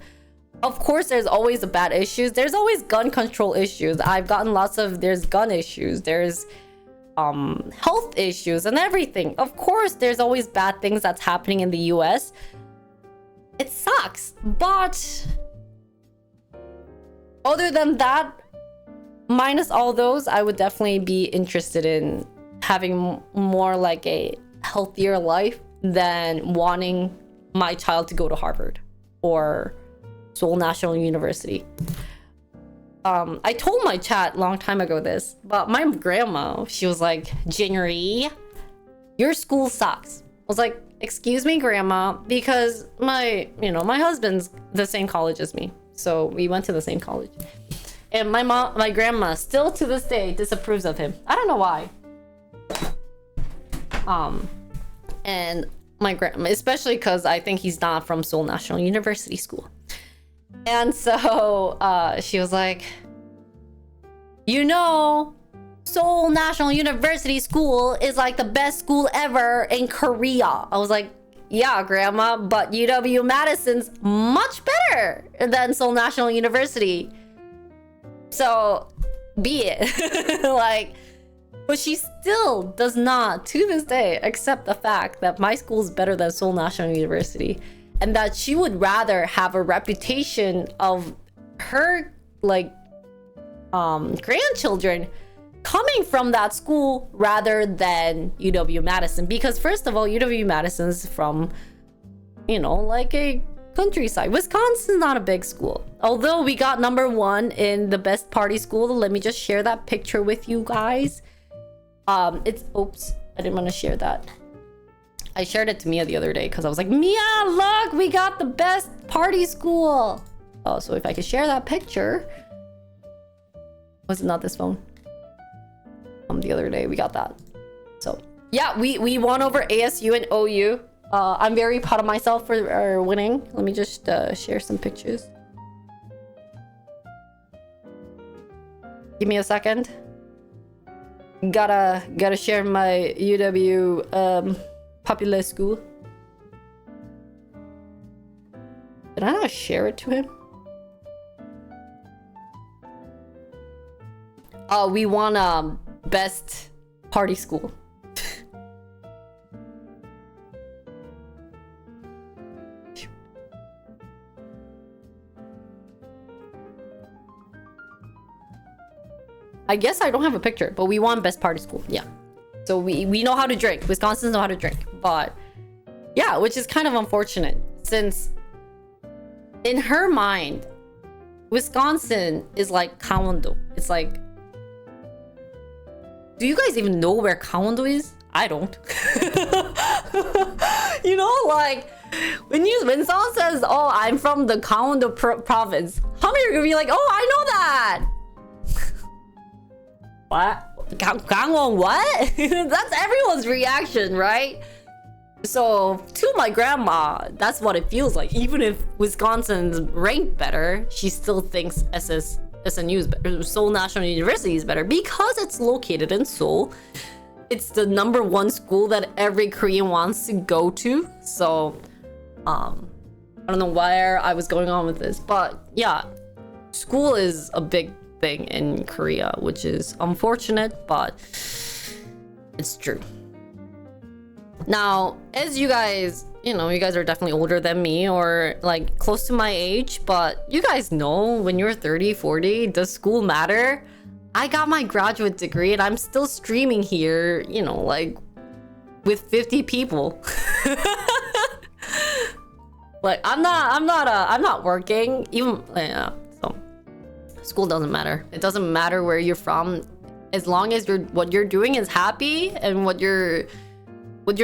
Of course, there's always the bad issues. There's always gun control issues. I've gotten there's gun issues. There's health issues and everything. Of course, there's always bad things that's happening in the US. It sucks. But other than that, minus all those, I would definitely be interested in having more like a healthier life than wanting my child to go to Harvard or Seoul National University. I told my chat long time ago this, but my grandma, she was like, Jinri, your school sucks. I was like, excuse me, grandma, because my husband's the same college as me. So we went to the same college. And my grandma still to this day disapproves of him. I don't know why. And my grandma, especially because I think he's not from Seoul National University School. And so she was like, Seoul National University School is like the best school ever in Korea. I was like, yeah, grandma, but UW-Madison's much better than Seoul National University. So be it. But she still does not, to this day, accept the fact that my school is better than Seoul National University, and that she would rather have a reputation of her grandchildren coming from that school rather than UW-Madison. Because first of all, UW-Madison's from, a countryside. Wisconsin's not a big school. Although we got #1 in the best party school. Let me just share that picture with you guys. Oops, I didn't want to share that. I shared it to Mia the other day because I was like, Mia, look, we got the best party school. Oh, so if I could share that picture. Was it not this phone? The other day we got that. So yeah, we won over ASU and OU. I'm very proud of myself for winning. Let me just share some pictures. Give me a second. Gotta share my UW popular school. Did I not share it to him? We won best party school. I guess I don't have a picture, but we won best party school. Yeah. So we know how to drink. Wisconsin know how to drink. But yeah, which is kind of unfortunate since in her mind, Wisconsin is like Gangwon-do. It's like, do you guys even know where Gangwon-do is? I don't. When someone says, oh, I'm from the Gangwon-do province, how many are gonna be like, oh, I know that? What? Gangwon what? That's everyone's reaction, right? So to my grandma, that's what it feels like. Even if Wisconsin's ranked better, she still thinks SNU is better, Seoul National University is better because it's located in Seoul. It's the #1 school that every Korean wants to go to. So, I don't know where I was going on with this, but yeah, school is a big thing in Korea, which is unfortunate, but it's true. Now, as you guys, you know, you guys are definitely older than me or like close to my age, but you guys know when you're 30, 40, does school matter? I got my graduate degree and I'm still streaming here, you know, like with 50 people. Like I'm not working even, yeah, so school doesn't matter. It doesn't matter where you're from, as long as what you're doing is happy and what you're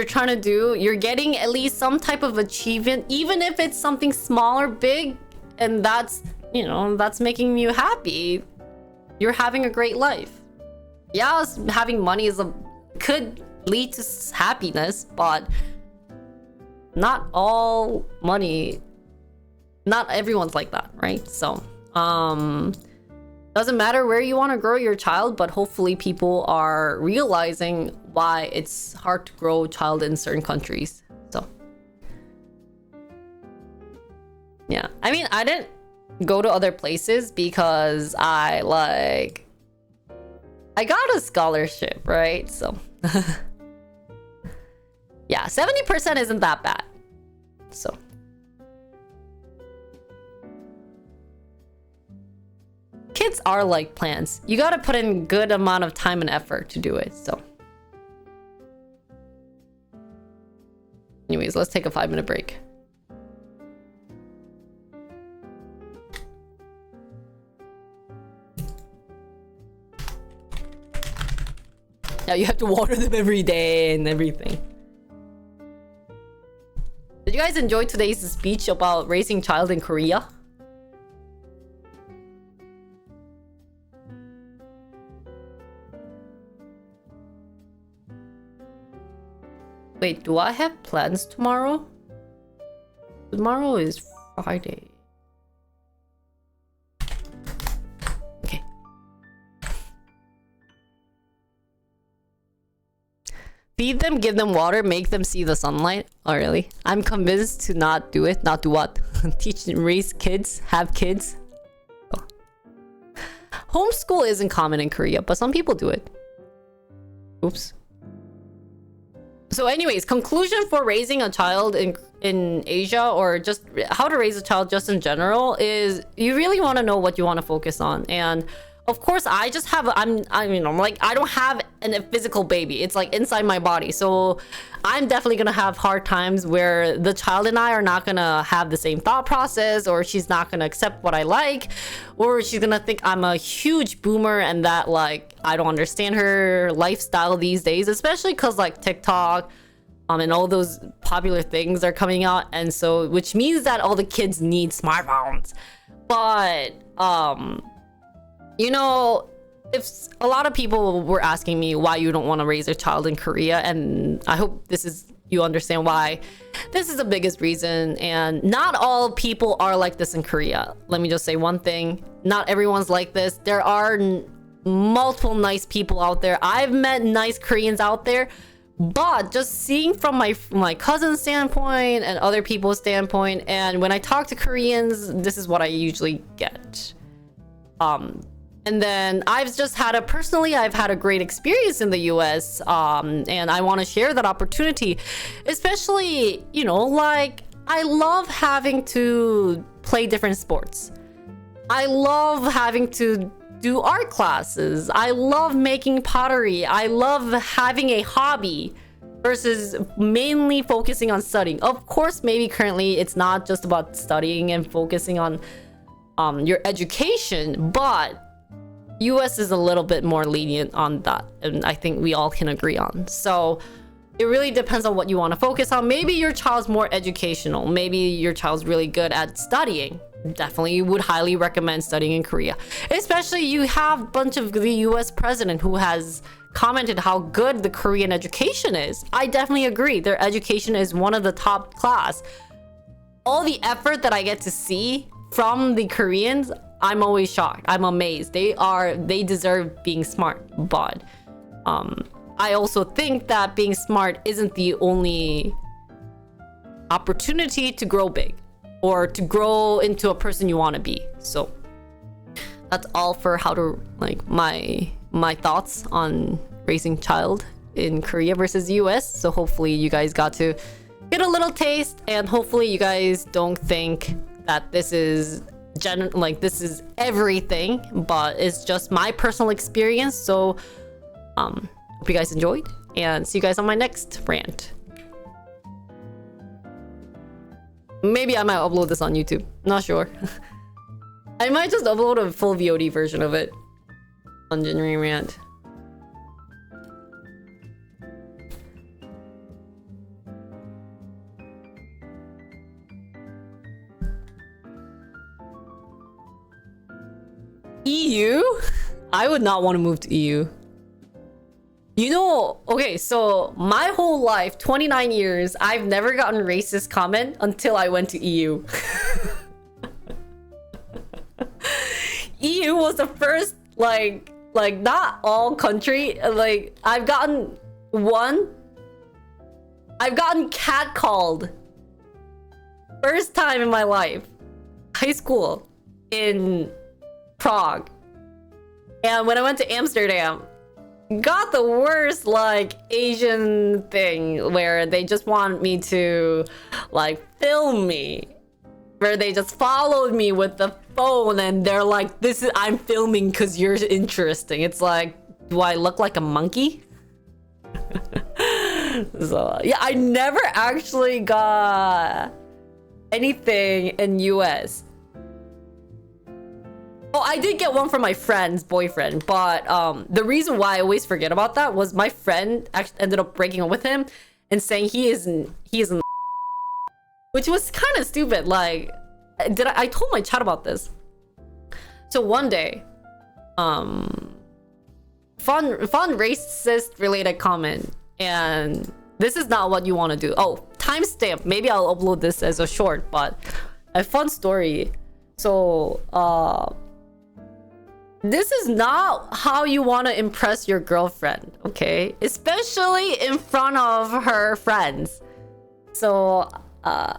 trying to do, you're getting at least some type of achievement, even if it's something small or big, and that's, you know, that's making you happy. You're having a great life. Yeah, having money could lead to happiness, but not all money, not everyone's like that, right? So, doesn't matter where you want to grow your child, but hopefully people are realizing why it's hard to grow a child in certain countries. So, yeah. I mean, I didn't go to other places because I got a scholarship, right? So, yeah, 70% isn't that bad. So, kids are like plants. You gotta put in good amount of time and effort to do it. So, anyways, let's take a 5-minute break. Now you have to water them every day and everything. Did you guys enjoy today's speech about raising a child in Korea? Wait, do I have plans tomorrow? Tomorrow is Friday. Okay. Feed them, give them water, make them see the sunlight. Oh, really? I'm convinced to not do it. Not do what? Teach them, raise kids, have kids. Oh. Homeschool isn't common in Korea, but some people do it. Oops. So anyways, conclusion for raising a child in Asia, or just how to raise a child just in general, is you really want to know what you want to focus on. And of course, I just have, I don't have a physical baby. It's like inside my body. So I'm definitely going to have hard times where the child and I are not going to have the same thought process, or she's not going to accept what I like, or she's going to think I'm a huge boomer and that like I don't understand her lifestyle these days, especially because like TikTok and all those popular things are coming out. And so, which means that all the kids need smartphones. But, you know, if a lot of people were asking me why you don't want to raise a child in Korea, and I hope you understand why this is the biggest reason. And not all people are like this in Korea. Let me just say one thing. Not everyone's like this. There are multiple nice people out there. I've met nice Koreans out there, but just seeing from my cousin's standpoint and other people's standpoint, and when I talk to Koreans, this is what I usually get. And then I've had a great experience in the US, and I want to share that opportunity, especially, you know, like I love having to play different sports. I love having to do art classes. I love making pottery. I love having a hobby versus mainly focusing on studying. Of course, maybe currently it's not just about studying and focusing on your education, but US is a little bit more lenient on that, and I think we all can agree on. So it really depends on what you want to focus on. Maybe your child's more educational. Maybe your child's really good at studying. Definitely would highly recommend studying in Korea. Especially you have a bunch of the US president who has commented how good the Korean education is. I definitely agree. Their education is one of the top class. All the effort that I get to see from the Koreans, I'm always shocked. I'm amazed. They deserve being smart, but I also think that being smart isn't the only opportunity to grow big or to grow into a person you want to be. So that's all for how to like my thoughts on raising child in Korea versus US. So hopefully you guys got to get a little taste, and hopefully you guys don't think that this is this is everything, but it's just my personal experience. So hope you guys enjoyed, and see you guys on my next rant. Maybe I might upload this on YouTube, not sure. I might just upload a full VOD version of it on Genuine Rant. EU? I would not want to move to EU. You know, okay, so my whole life, 29 years, I've never gotten racist comment until I went to EU. EU was the first, like not all country, like I've gotten catcalled. First time in my life. High school in Prague. And when I went to Amsterdam, got the worst like Asian thing where they just want me to like film me, where they just followed me with the phone and they're like, I'm filming because you're interesting. It's like, do I look like a monkey? So yeah, I never actually got anything in US. Oh, I did get one from my friend's boyfriend, but the reason why I always forget about that was my friend actually ended up breaking up with him and saying he isn't, which was kind of stupid. Like, I told my chat about this. So one day, fun racist related comment, and this is not what you want to do. Oh, timestamp. Maybe I'll upload this as a short, but a fun story. So, this is not how you want to impress your girlfriend, okay? Especially in front of her friends. So, I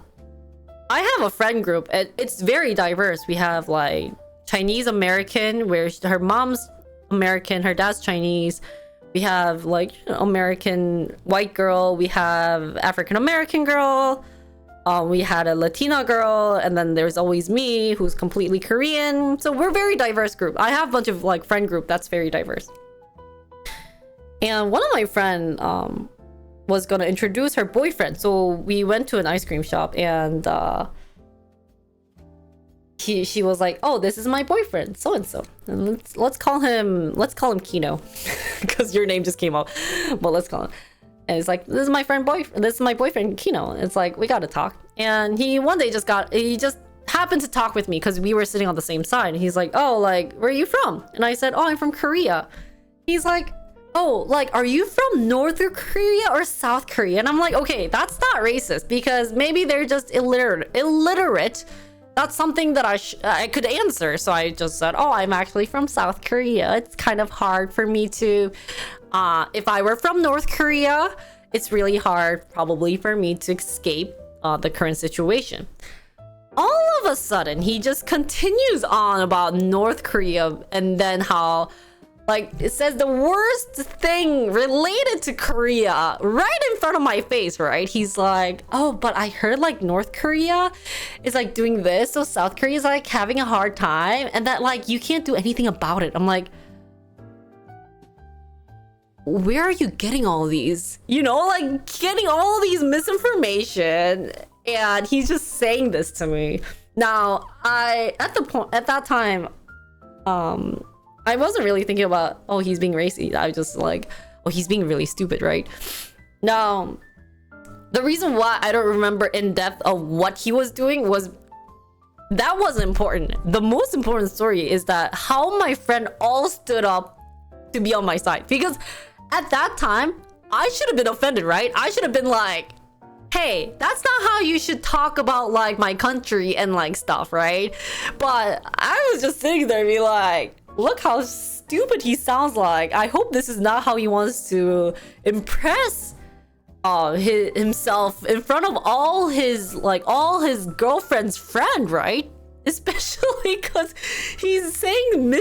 have a friend group. It's very diverse. We have like Chinese American, where her mom's American, her dad's Chinese. We have like American white girl. We have African American girl. We had a Latina girl, and then there's always me, who's completely Korean. So we're a very diverse group. I have a bunch of like friend group that's very diverse. And one of my friend was gonna introduce her boyfriend. So we went to an ice cream shop, and she was like, "Oh, this is my boyfriend, so and so, and let's call him Kino, because your name just came up, but let's call him." And it's like, this is my boyfriend Kino. It's like, we gotta talk. And he one day just happened to talk with me because we were sitting on the same side. And he's like, "Oh, like, where are you from?" And I said, "Oh, I'm from Korea." He's like, "Oh, like, are you from North Korea or South Korea?" And I'm like, okay, that's not racist, because maybe they're just illiterate. That's something that I could answer. So I just said, "Oh, I'm actually from South Korea. It's kind of hard for me to, if I were from North Korea, it's really hard probably for me to escape the current situation." All of a sudden, he just continues on about North Korea, and then how, like, it says the worst thing related to Korea right in front of my face, right? He's like, "Oh, but I heard like North Korea is like doing this, so South Korea is like having a hard time, and that like you can't do anything about it." I'm like, where are you getting all these? You know, like getting all these misinformation, and he's just saying this to me. Now, at that time, I wasn't really thinking about, oh, he's being racist. I was just like, oh, he's being really stupid, right? Now, the reason why I don't remember in depth of what he was doing was that wasn't important. The most important story is that how my friend all stood up to be on my side, because at that time I should have been offended, right? I should have been like, hey, that's not how you should talk about like my country and like stuff, right? But I was just sitting there and be like, look how stupid he sounds like. I hope this is not how he wants to impress himself in front of all his girlfriend's friend, right? Especially because he's saying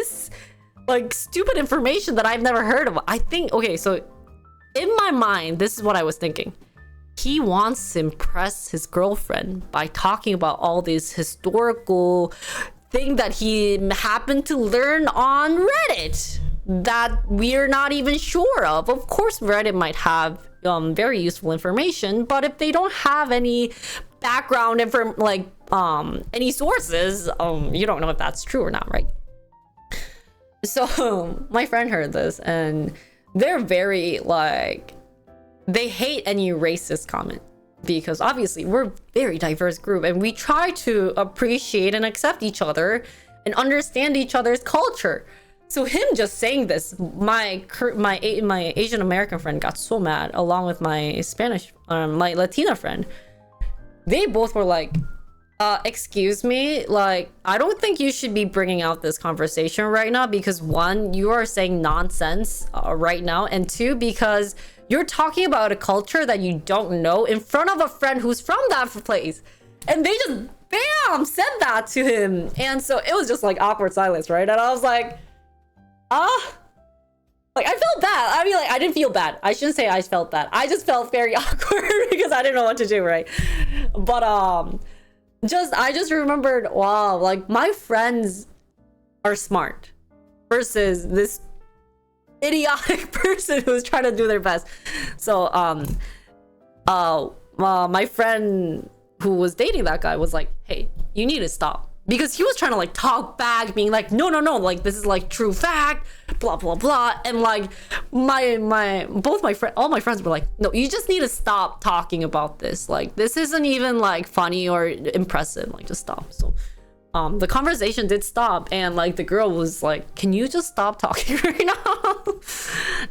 stupid information that I've never heard of. I think, okay, so in my mind, this is what I was thinking. He wants to impress his girlfriend by talking about all these historical thing that he happened to learn on Reddit that we're not even sure of. Of course, Reddit might have very useful information, but if they don't have any background any sources, you don't know if that's true or not, right? So my friend heard this and they're very they hate any racist comment, because obviously we're a very diverse group and we try to appreciate and accept each other and understand each other's culture. So him just saying this, my Asian American friend got so mad, along with my my Latina friend. They both were like, excuse me, I don't think you should be bringing out this conversation right now, because one, you are saying nonsense right now, and two, because you're talking about a culture that you don't know in front of a friend who's from that place. And they just bam said that to him, and so it was just like awkward silence, right? And I was like, I felt bad. I mean, I didn't feel bad. I shouldn't say I felt bad. I just felt very awkward because I didn't know what to do, right? But I just remembered, wow, my friends are smart versus this idiotic person who's trying to do their best. So my friend who was dating that guy was like, hey, you need to stop, because he was trying to talk back, being like, no, this is true fact, blah blah blah. And all my friends were like, no, you just need to stop talking about this, this isn't even funny or impressive, just stop. So the conversation did stop, and the girl was like, can you just stop talking right now?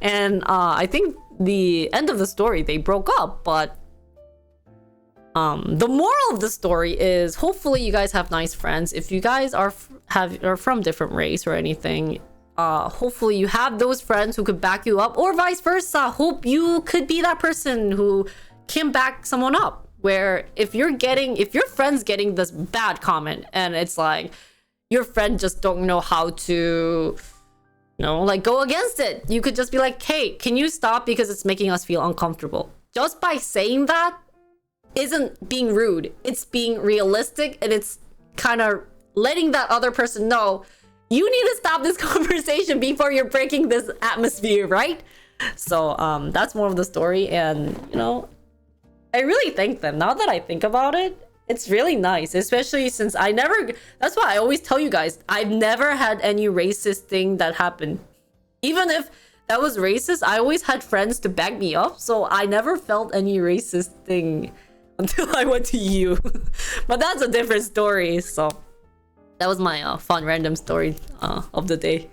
And I think the end of the story, they broke up. But the moral of the story is, hopefully you guys have nice friends. If you guys are from different race or anything, hopefully you have those friends who could back you up, or vice versa. Hope you could be that person who can back someone up, where if your friend's getting this bad comment and it's your friend just don't know how to go against it, you could just be like, hey, can you stop, because it's making us feel uncomfortable. Just by saying that isn't being rude, it's being realistic, and it's kind of letting that other person know you need to stop this conversation before you're breaking this atmosphere, right? So that's more of the story. And I really thank them. Now that I think about it, it's really nice, especially since that's why I always tell you guys, I've never had any racist thing that happened. Even if that was racist, I always had friends to back me up, so I never felt any racist thing until I went to you. But that's a different story. So that was my fun random story of the day.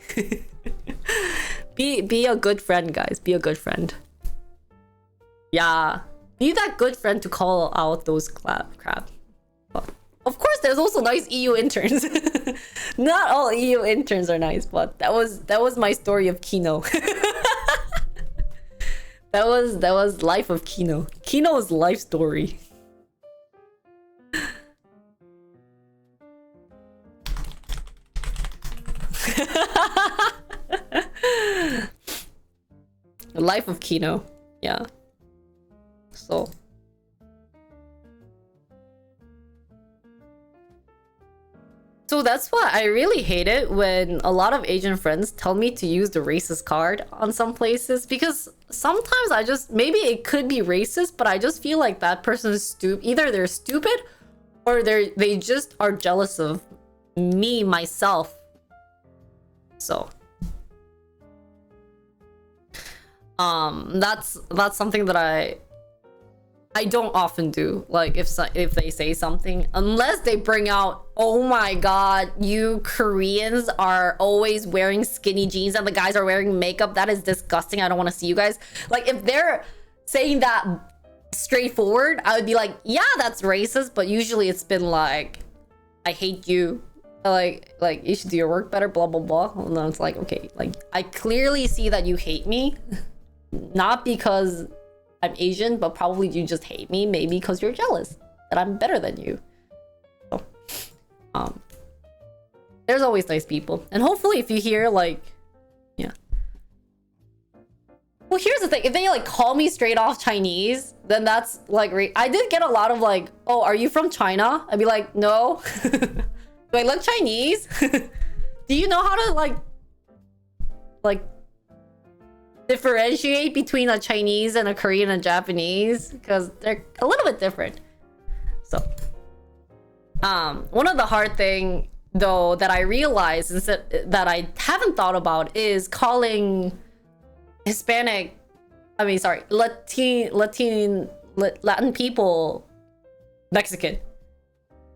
Be a good friend, guys. Be a good friend. Yeah, be that good friend to call out those crap. But of course, there's also nice EU interns. Not all EU interns are nice, but that was my story of Kino. that was life of Kino. Kino's life story. Life of Kino. Yeah. So that's why I really hate it when a lot of Asian friends tell me to use the racist card on some places, because sometimes maybe it could be racist, but I just feel like that person is either they're stupid or they just are jealous of myself. So that's something that I don't often do. If they say something, unless they bring out, oh my god, you Koreans are always wearing skinny jeans and the guys are wearing makeup, that is disgusting, I don't want to see you guys. If they're saying that straightforward, I would be like, yeah, that's racist. But usually it's been like, I hate you. Like you should do your work better, blah blah blah. And then it's like, okay, like I clearly see that you hate me, not because I'm Asian, but probably you just hate me, maybe because you're jealous that I'm better than you. So, there's always nice people, and hopefully if you hear like, yeah. Well, here's the thing: if they like call me straight off Chinese, then that's like I did get a lot of like, oh, are you from China? I'd be like, no. Do I look Chinese? Do you know how to like differentiate between a Chinese and a Korean and Japanese? Because they're a little bit different. So, one of the hard thing though that I realized is that I haven't thought about is calling Hispanic, Latin people Mexican.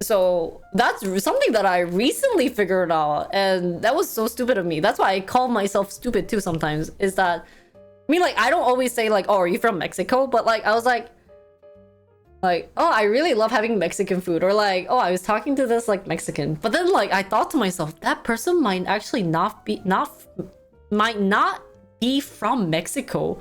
So that's something that I recently figured out, and that was so stupid of me. That's why I call myself stupid too sometimes, is that I mean, like, I don't always say like, oh, are you from Mexico? But like I was like, oh, I really love having Mexican food, or like, oh, I was talking to this like Mexican. But then like I thought to myself, that person might actually might not be from Mexico,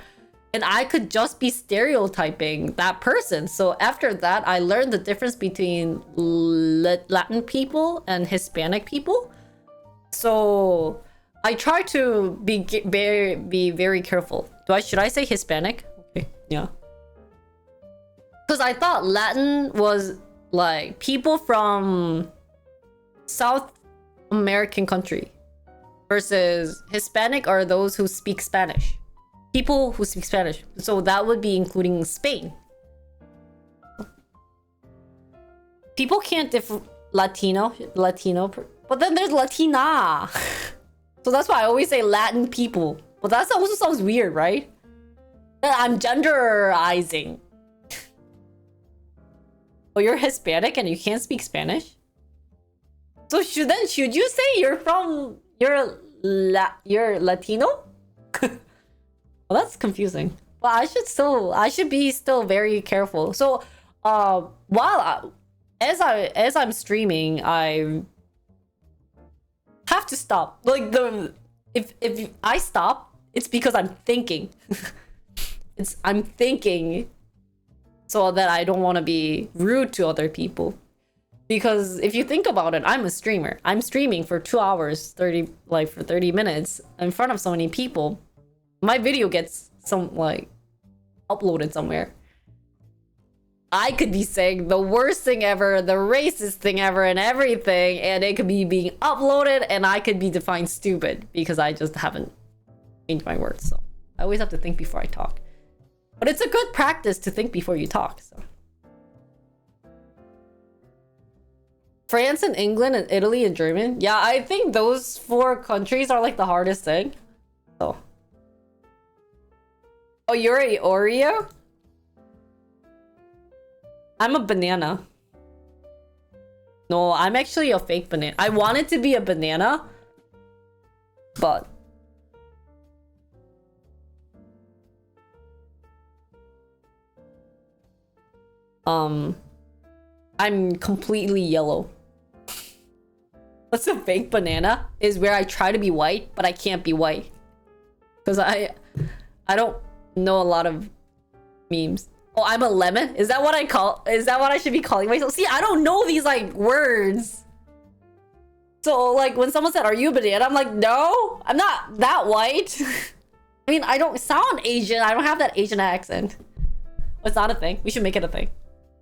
and I could just be stereotyping that person. So after that, I learned the difference between Latin people and Hispanic people. So I try to be very careful. Should I say Hispanic? Okay, yeah. Because I thought Latin was like people from South American country, versus Hispanic are those who speak Spanish. People who speak Spanish. So that would be including Spain. People can't Latino, but then there's Latina. So that's why I always say Latin people. But that also sounds weird, right? I'm genderizing. Oh, you're Hispanic and you can't speak Spanish? So should you say you're Latino? Well, that's confusing. Well, I should be still very careful. So, as I'm streaming, I have to stop. Like if I stop, it's because I'm thinking. I'm thinking so that I don't want to be rude to other people. Because if you think about it, I'm a streamer. I'm streaming for 2 hours, 30 minutes in front of so many people. My video gets uploaded somewhere. I could be saying the worst thing ever, the racist thing ever, and everything, and it could be being uploaded, and I could be defined stupid because I just haven't changed my words. So I always have to think before I talk. But it's a good practice to think before you talk. So France and England and Italy and Germany. Yeah, I think those 4 countries are like the hardest thing. So. Oh, you're a Oreo? I'm a banana. No, I'm actually a fake banana. I wanted to be a banana, but I'm completely yellow. What's a fake banana? Is where I try to be white, but I can't be white. Because I don't know a lot of memes. Oh, I'm a lemon? Is that what I should be calling myself? See, I don't know these like words. So like when someone said, are you a banana? I'm like, no, I'm not that white. I mean, I don't sound Asian. I don't have that Asian accent. It's not a thing. We should make it a thing.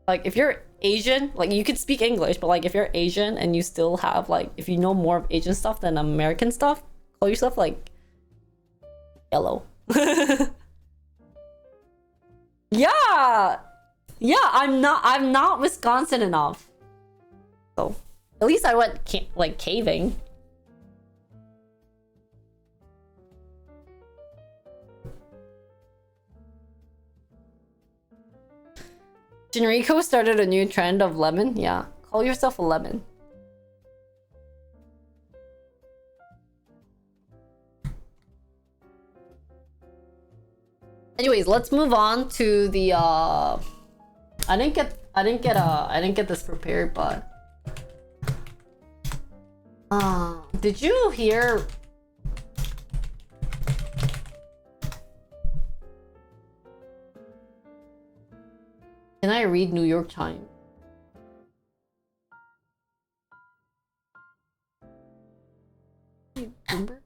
Like if you're Asian, like you could speak English, but like if you're Asian and you still have like, if you know more of Asian stuff than American stuff, call yourself like yellow. Yeah, I'm not Wisconsin enough. So at least I went caving. Genrico started a new trend of lemon. Yeah, call yourself a lemon. Anyways, let's move on to the I didn't get this prepared, but did you hear? Can I read New York Times? Remember?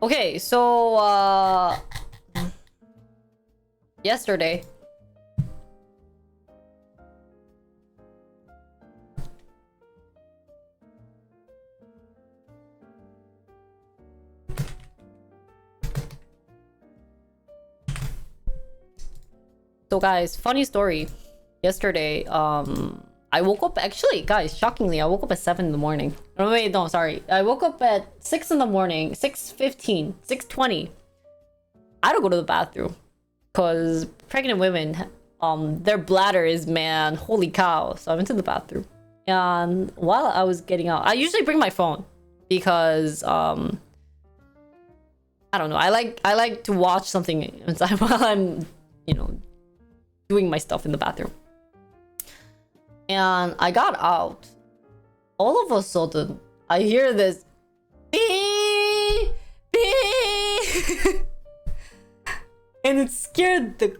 Okay, so yesterday so guys, funny story. Yesterday, I woke up, actually, guys, shockingly, I woke up at 7 in the morning. Oh, wait, no, sorry. I woke up at 6 in the morning, 6:15, 6:20. I had to go to the bathroom. Because pregnant women, their bladder is, man, holy cow. So I went to the bathroom. And while I was getting out, I usually bring my phone. Because, I don't know, I like to watch something inside while I'm, you know, doing my stuff in the bathroom. And I got out. All of a sudden, I hear this beep, beep. And it scared the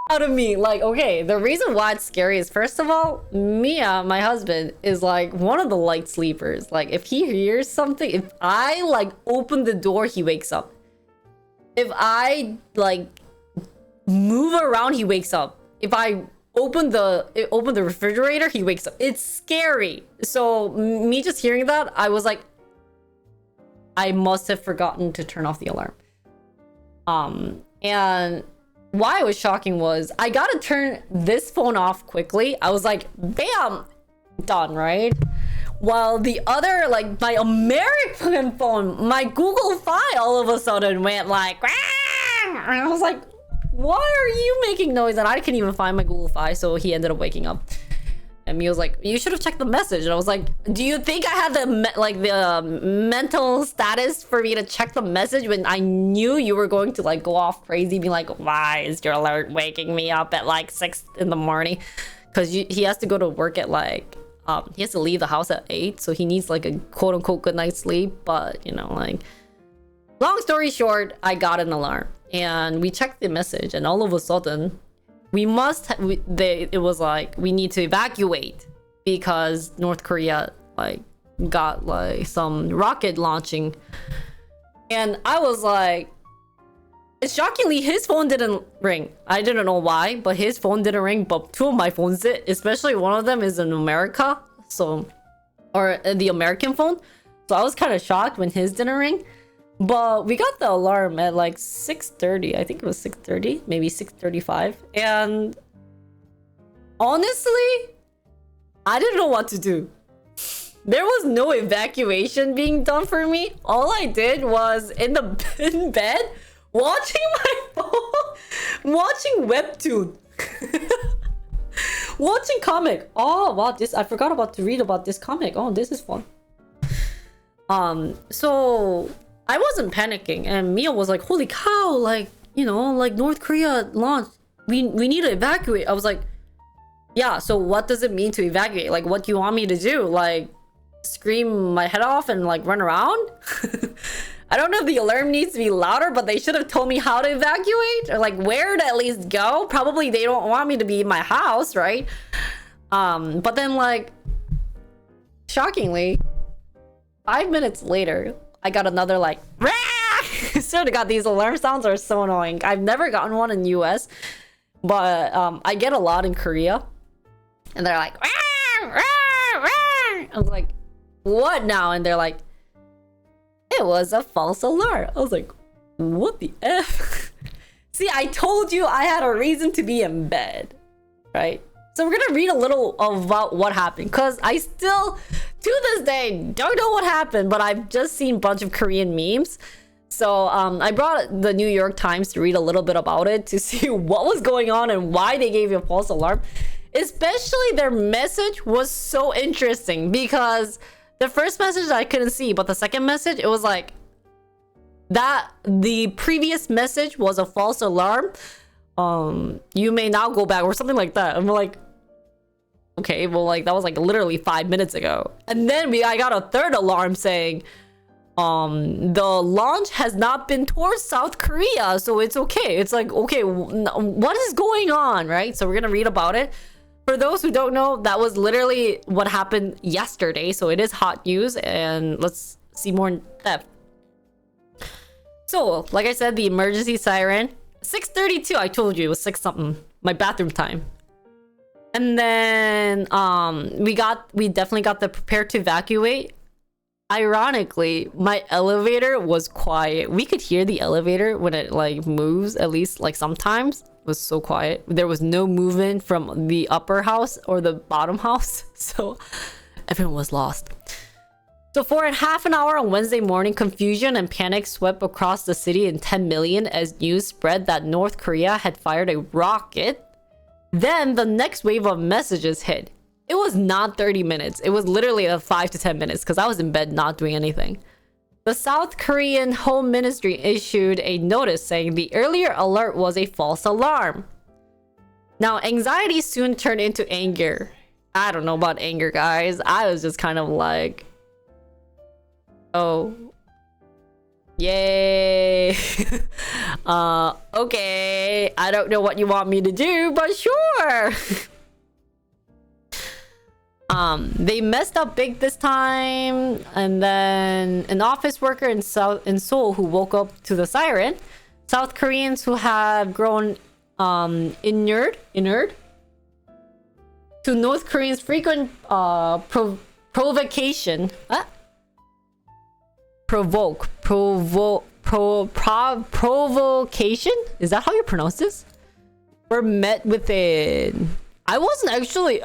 out of me. Like, okay, the reason why it's scary is, first of all, Mia, my husband, is like one of the light sleepers. Like, if he hears something, if I like open the door, he wakes up. If I like move around, he wakes up. If I open the refrigerator, he wakes up. It's scary. So me just hearing that, I was like, I must have forgotten to turn off the alarm. And why it was shocking was I gotta turn this phone off quickly. I was like, bam, done, right? While the other, like my American phone, my Google Fi all of a sudden went like, and I was like, why are you making noise? And I couldn't even find my Google Fi, so he ended up waking up. And he was like, you should have checked the message. And I was like, do you think I had the mental status for me to check the message when I knew you were going to like go off crazy, being like, why is your alert waking me up at like 6 in the morning? Because he has to go to work at like, he has to leave the house at 8, so he needs like a quote unquote good night's sleep. But you know, like, long story short, I got an alarm and we checked the message, and all of a sudden, it was like, we need to evacuate because North Korea like got like some rocket launching. And I was like, shockingly, his phone didn't ring. I didn't know why, but his phone didn't ring, but two of my phones did, especially one of them is in America, so, or the American phone. So I was kind of shocked when his didn't ring. But we got the alarm at like 6:30. I think it was 6:30, maybe 6:35. And honestly, I didn't know what to do. There was no evacuation being done for me. All I did was in bed watching my phone, watching webtoon, watching comic. Oh wow, I forgot about to read about this comic. Oh, this is fun. So I wasn't panicking, and Mia was like, holy cow, like, you know, like North Korea launched, we need to evacuate. I was like, yeah, so what does it mean to evacuate? Like, what do you want me to do? Like, scream my head off and like run around? I don't know if the alarm needs to be louder, but they should have told me how to evacuate, or like where to at least go. Probably they don't want me to be in my house, right? But then like, shockingly, 5 minutes later, I got another like, I swear to God, these alarm sounds are so annoying. I've never gotten one in the US, but I get a lot in Korea. And they're like, I was like, what now? And they're like, it was a false alarm. I was like, what the F? See, I told you I had a reason to be in bed, right? So we're gonna read a little about what happened, because I still, to this day, don't know what happened, but I've just seen a bunch of Korean memes. So I brought the New York Times to read a little bit about it to see what was going on and why they gave you a false alarm. Especially their message was so interesting, because the first message I couldn't see, but the second message, it was like that the previous message was a false alarm. You may now go back or something like that. And we're like, okay, well, like that was like literally 5 minutes ago. And then I got a third alarm saying the launch has not been towards South Korea, so it's okay. It's like, okay, what is going on, right? So we're gonna read about it. For those who don't know, that was literally what happened yesterday, so it is hot news, and let's see more in depth. So, like I said, the emergency siren, 6:32. I told you it was 6 something. My bathroom time. And then we definitely got the prepare to evacuate. Ironically, my elevator was quiet. We could hear the elevator when it like moves, at least like sometimes. It was so quiet. There was no movement from the upper house or the bottom house. So everyone was lost. So for half an hour on Wednesday morning, confusion and panic swept across the city in 10 million as news spread that North Korea had fired a rocket. Then the next wave of messages hit. It was not 30 minutes. It was literally 5 to 10 minutes because I was in bed not doing anything. The South Korean Home Ministry issued a notice saying the earlier alert was a false alarm. Now, anxiety soon turned into anger. I don't know about anger, guys. I was just kind of like, oh, yay. Okay. I don't know what you want me to do, but sure. They messed up big this time, and then an office worker in Seoul who woke up to the siren. South Koreans who have grown inured to North Koreans' frequent provocation. Provocation? Is that how you pronounce this? Were met with a... I wasn't actually...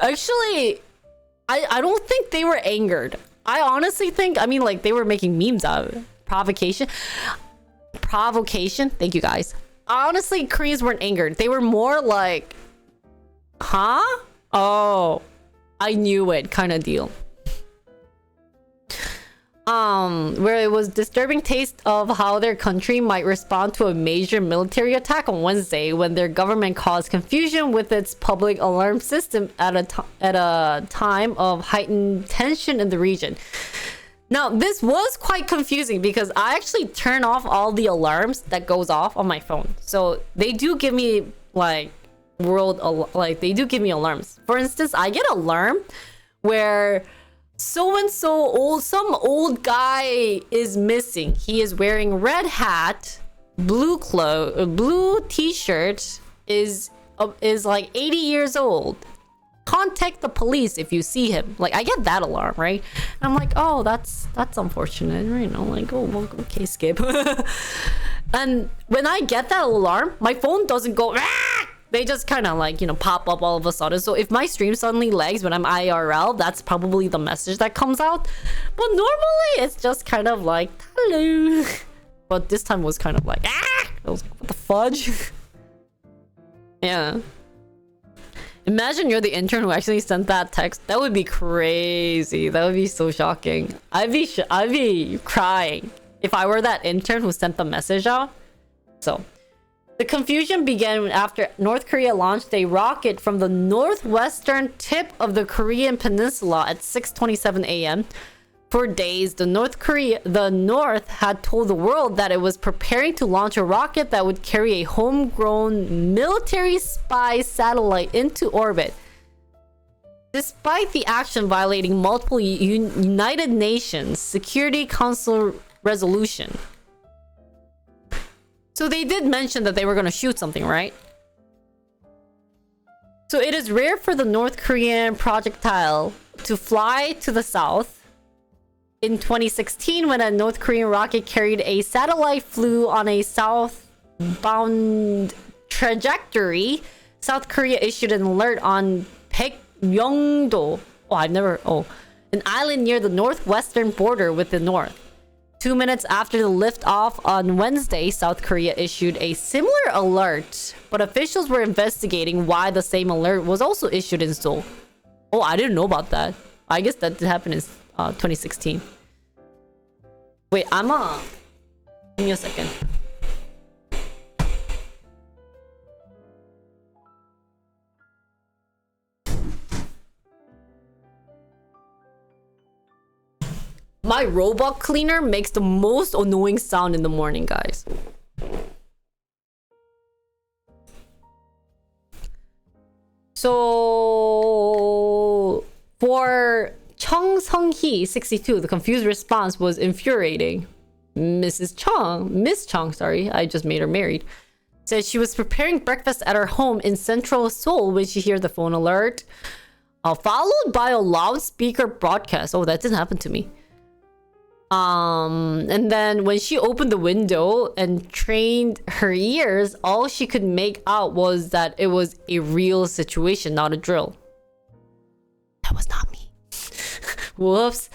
I don't think they were angered. I honestly think, I mean, like, they were making memes out of it. Provocation. Thank you, guys. Honestly, Koreans weren't angered. They were more like, huh? Oh, I knew it kind of deal. Where it was disturbing taste of how their country might respond to a major military attack on Wednesday when their government caused confusion with its public alarm system at a time of heightened tension in the region. Now, this was quite confusing because I actually turn off all the alarms that goes off on my phone. So they do give me like they do give me alarms. For instance, I get an alarm where some old guy is missing. He is wearing red hat, blue t-shirt, is like 80 years old. Contact the police if you see him. Like, I get that alarm, right? And I'm like, oh, that's unfortunate, you know, like, oh, well, okay, skip. And when I get that alarm, my phone doesn't go, ah! They just kind of like, you know, pop up all of a sudden. So if my stream suddenly lags when I'm IRL, that's probably the message that comes out. But normally it's just kind of like, hello. But this time was kind of like, ah! I was like, what the fudge? Yeah. Imagine you're the intern who actually sent that text. That would be crazy. That would be so shocking. I'd be crying if I were that intern who sent the message out. So the confusion began after North Korea launched a rocket from the northwestern tip of the Korean peninsula at 6:27 a.m. For days, the North had told the world that it was preparing to launch a rocket that would carry a homegrown military spy satellite into orbit. Despite the action violating multiple United Nations Security Council resolution. So they did mention that they were going to shoot something, right? So it is rare for the North Korean projectile to fly to the south. In 2016, when a North Korean rocket carried a satellite flew on a south bound trajectory, South Korea issued an alert on Baekmyung-do. An island near the northwestern border with the north. 2 minutes after the liftoff on Wednesday, South Korea issued a similar alert, but officials were investigating why the same alert was also issued in Seoul. Oh, I didn't know about that. I guess that did happen in 2016. Wait, give me a second. My robot cleaner makes the most annoying sound in the morning, guys. So for Chung Sung-hee, 62, the confused response was infuriating. Miss Chung, sorry, I just made her married, said she was preparing breakfast at her home in central Seoul when she heard the phone alert, followed by a loudspeaker broadcast. Oh, that didn't happen to me. And then when she opened the window and trained her ears, all she could make out was that it was a real situation, not a drill. That was not me. Whoops.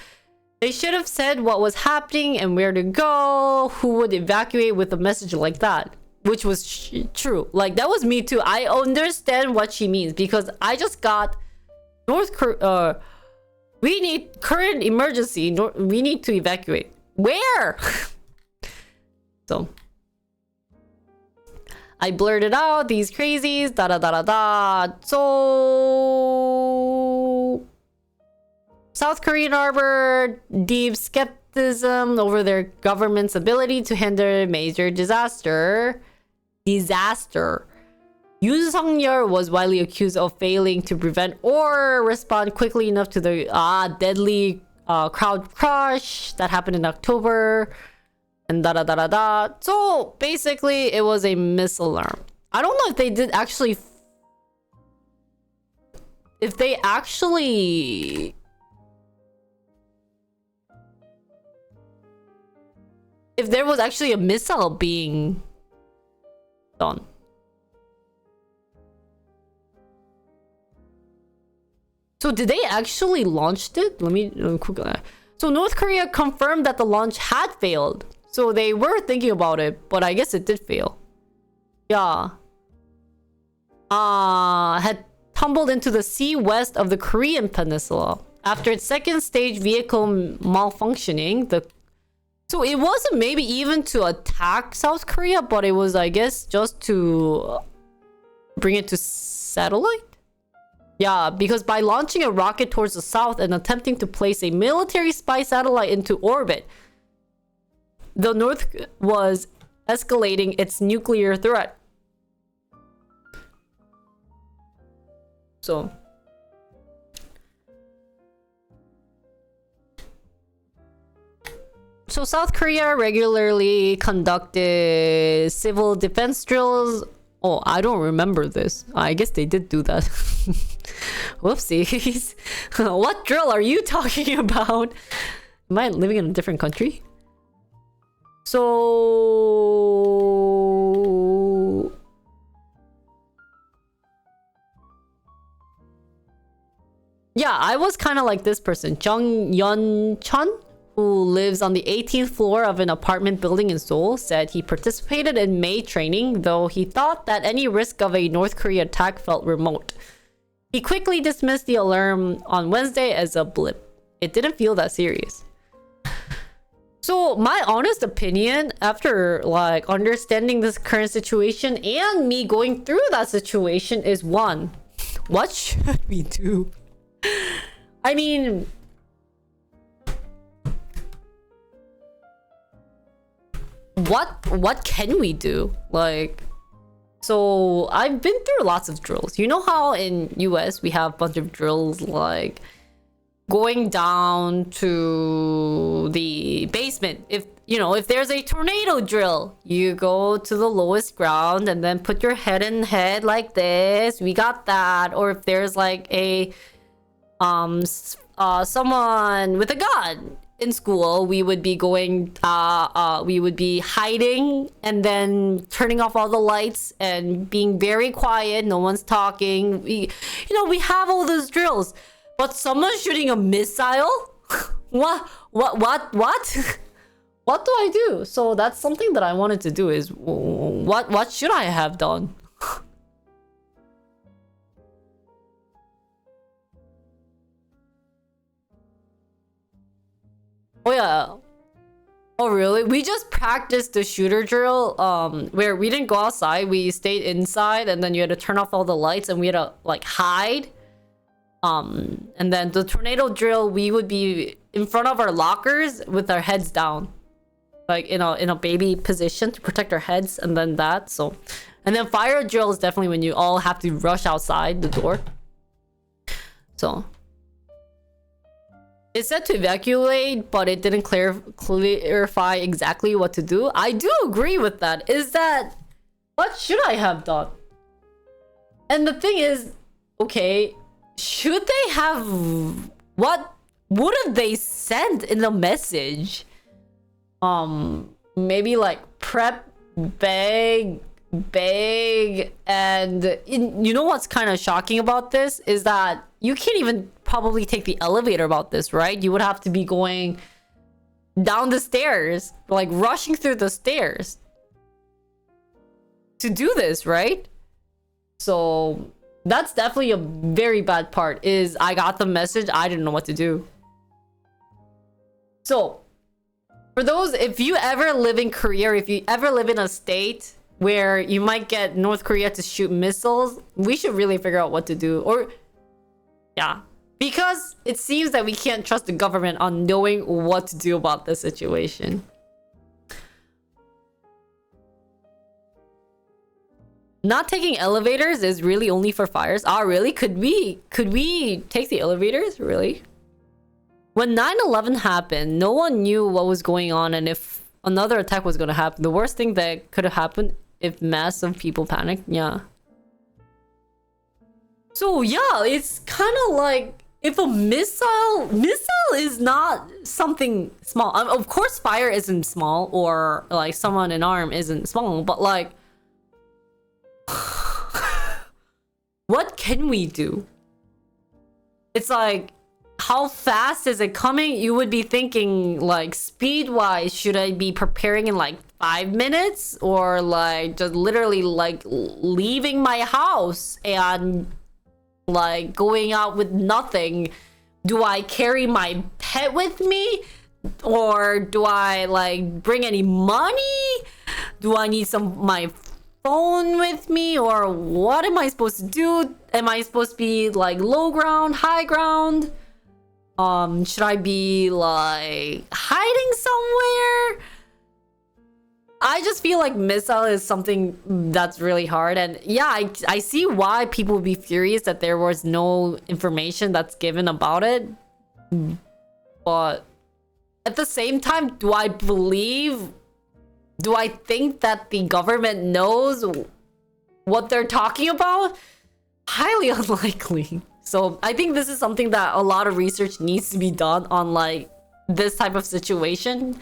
They should have said what was happening and where to go, who would evacuate with a message like that, which was true. Like, that was me too. I understand what she means because I just got North Korea. We need current emergency. We need to evacuate. Where? So I blurted out these crazies. Da da da da da. So South Korean harbored deep skepticism over their government's ability to handle major disaster. Yoon Sung-yeol was widely accused of failing to prevent or respond quickly enough to the deadly crowd crush that happened in October. And da da da da da. So basically, it was a misalarm. I don't know if they did actually. If there was actually a missile being done. So did they actually launch it? Let me quickly. So North Korea confirmed that the launch had failed. So they were thinking about it, but I guess it did fail. Yeah. Had tumbled into the sea west of the Korean peninsula after its second stage vehicle malfunctioning. So it wasn't maybe even to attack South Korea, but it was, I guess, just to bring it to satellite. Yeah, because by launching a rocket towards the south and attempting to place a military spy satellite into orbit, the North was escalating its nuclear threat. So South Korea regularly conducted civil defense drills. Oh, I don't remember this. I guess they did do that. Whoopsies. What drill are you talking about? Am I living in a different country? So yeah, I was kind of like this person, Jung Yeon-chun, who lives on the 18th floor of an apartment building in Seoul, said he participated in May training, though he thought that any risk of a North Korea attack felt remote. He quickly dismissed the alarm on Wednesday as a blip. It didn't feel that serious. So my honest opinion, after like understanding this current situation and me going through that situation, is one, what should we do? I mean, what can we do? Like, so I've been through lots of drills. You know how in US we have a bunch of drills, like going down to the basement. If there's a tornado drill, you go to the lowest ground and then put your head in head like this. We got that. Or if there's like a someone with a gun, in school, we would be going, we would be hiding and then turning off all the lights and being very quiet. No one's talking. We have all those drills. But someone shooting a missile? What? What do I do? So that's something that I wanted to do is, what should I have done? Oh yeah. Oh really? We just practiced the shooter drill, where we didn't go outside, we stayed inside, and then you had to turn off all the lights and we had to like hide. And then the tornado drill, we would be in front of our lockers with our heads down. Like in a baby position to protect our heads, and then that. So, and then fire drill is definitely when you all have to rush outside the door. So it said to evacuate, but it didn't clarify exactly what to do. I do agree with that. Is that what should I have done? And the thing is, okay, should they have, what would have they sent in the message? Maybe like prep bag, and you know what's kind of shocking about this is that you can't even probably take the elevator about this, right? You would have to be going down the stairs, like rushing through the stairs to do this, right? So that's definitely a very bad part. Is I got the message, I didn't know what to do. So for those, if you ever live in Korea, or if you ever live in a state where you might get North Korea to shoot missiles, we should really figure out what to do. Or yeah, because it seems that we can't trust the government on knowing what to do about this situation. Not taking elevators is really only for fires. Ah, really? Could we take the elevators? Really? When 9/11 happened, no one knew what was going on and if another attack was going to happen. The worst thing that could have happened if massive people panicked. Yeah. So yeah, it's kind of like if a missile is not something small. Of course, fire isn't small, or like someone in arm isn't small, but like, what can we do? It's like, how fast is it coming? You would be thinking like speed wise, should I be preparing in like 5 minutes, or like just literally like leaving my house and like going out with nothing? Do I carry my pet with me, or do I like bring any money? Do I need my phone with me, or what am I supposed to do? Am I supposed to be like low ground, high ground? Should I be like hiding somewhere? I just feel like missile is something that's really hard, and yeah, I see why people would be furious that there was no information that's given about it. But at the same time, do I think that the government knows what they're talking about? Highly unlikely. So I think this is something that a lot of research needs to be done on like this type of situation.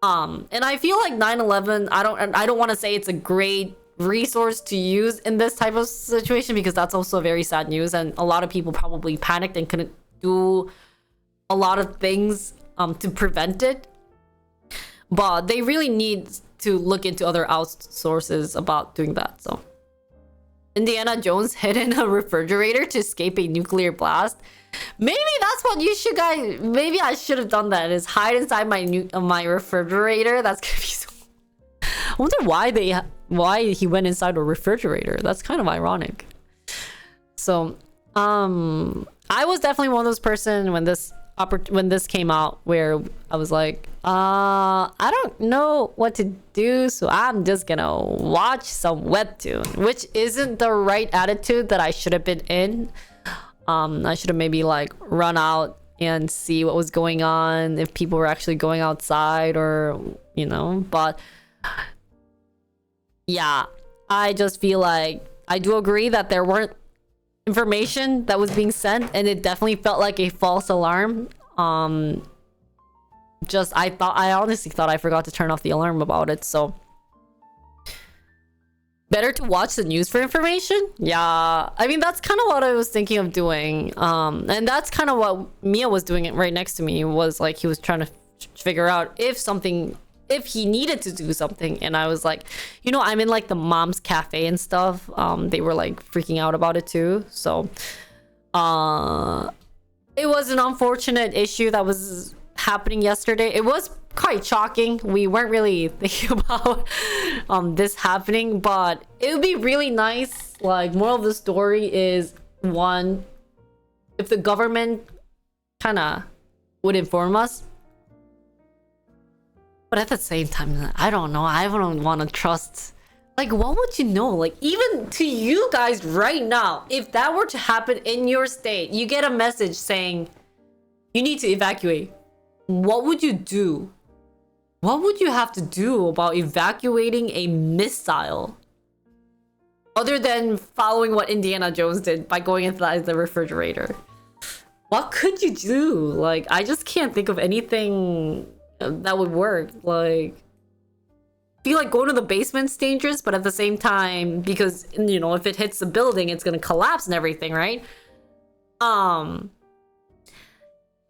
And I feel like 9/11, I don't want to say it's a great resource to use in this type of situation, because that's also very sad news, and a lot of people probably panicked and couldn't do a lot of things to prevent it. But they really need to look into other outsources about doing that. So Indiana Jones hid in a refrigerator to escape a nuclear blast. Maybe that's what you should guys. Maybe I should have done that. Is hide inside my refrigerator. That's gonna be so. I wonder why he went inside a refrigerator. That's kind of ironic. So, I was definitely one of those person when this came out, where I was like, I don't know what to do, so I'm just gonna watch some webtoon, which isn't the right attitude that I should have been in. I should have maybe like run out and see what was going on, if people were actually going outside, or but yeah, I just feel like I do agree that there weren't information that was being sent, and it definitely felt like a false alarm. Just I honestly thought I forgot to turn off the alarm about it, so better to watch the news for information. Yeah, I mean that's kind of what I was thinking of doing, and that's kind of what Mia was doing. It right next to me was like he was trying to figure out if he needed to do something, and I was like, you know, I'm in like the mom's cafe and stuff. They were like freaking out about it too, so it was an unfortunate issue that was happening yesterday. It was quite shocking. We weren't really thinking about this happening, but it would be really nice. Like, moral of the story is, one, if the government kind of would inform us. But at the same time, I don't know. I don't want to trust. Like, what would you know? Like, even to you guys right now, if that were to happen in your state, you get a message saying you need to evacuate. What would you do? What would you have to do about evacuating a missile? Other than following what Indiana Jones did by going inside the refrigerator. What could you do? Like, I just can't think of anything that would work. Like, I feel like going to the basement's dangerous, but at the same time, because, you know, if it hits the building, it's gonna collapse and everything, right?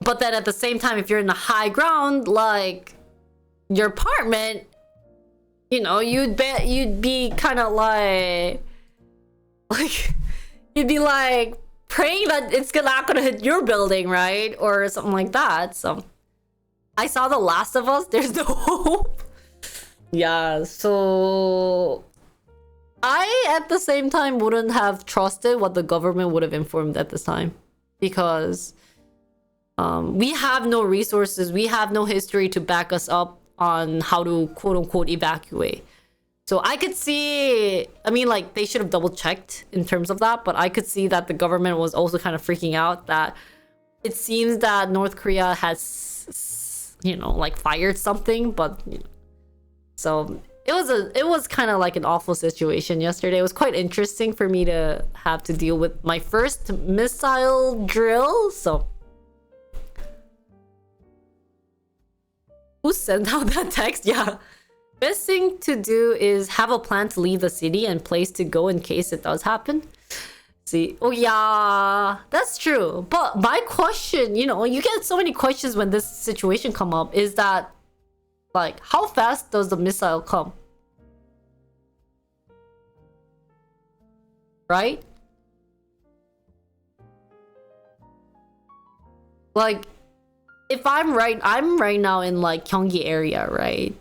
But then at the same time, if you're in the high ground, like your apartment, you know, you'd be kind of like you'd be like praying that it's not gonna hit your building, right? Or something like that. So I saw The Last of Us. There's no hope. Yeah, so I at the same time wouldn't have trusted what the government would have informed at this time, because we have no resources, we have no history to back us up on how to quote unquote evacuate. So I could see, I mean, like, they should have double checked in terms of that, but I could see that the government was also kind of freaking out that it seems that North Korea has, you know, like fired something, but you know, so it was kind of like an awful situation yesterday. It was quite interesting for me to have to deal with my first missile drill. So who sent out that text? Yeah. Best thing to do is have a plan to leave the city and place to go in case it does happen. See, oh yeah, that's true. But my question, you know, you get so many questions when this situation come up, is that, like, how fast does the missile come? Right? Like, if I'm right now in like Gyeonggi area, right?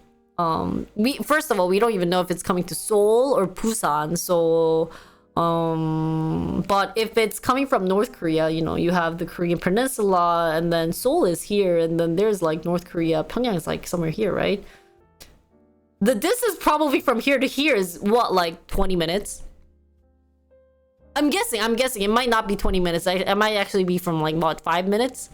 We first of all, we don't even know if it's coming to Seoul or Busan. So but if it's coming from North Korea, you know, you have the Korean Peninsula, and then Seoul is here, and then there's like North Korea. Pyongyang is like somewhere here, right? The distance probably from here to here is what, like 20 minutes? I'm guessing it might not be 20 minutes. It might actually be from like what, 5 minutes?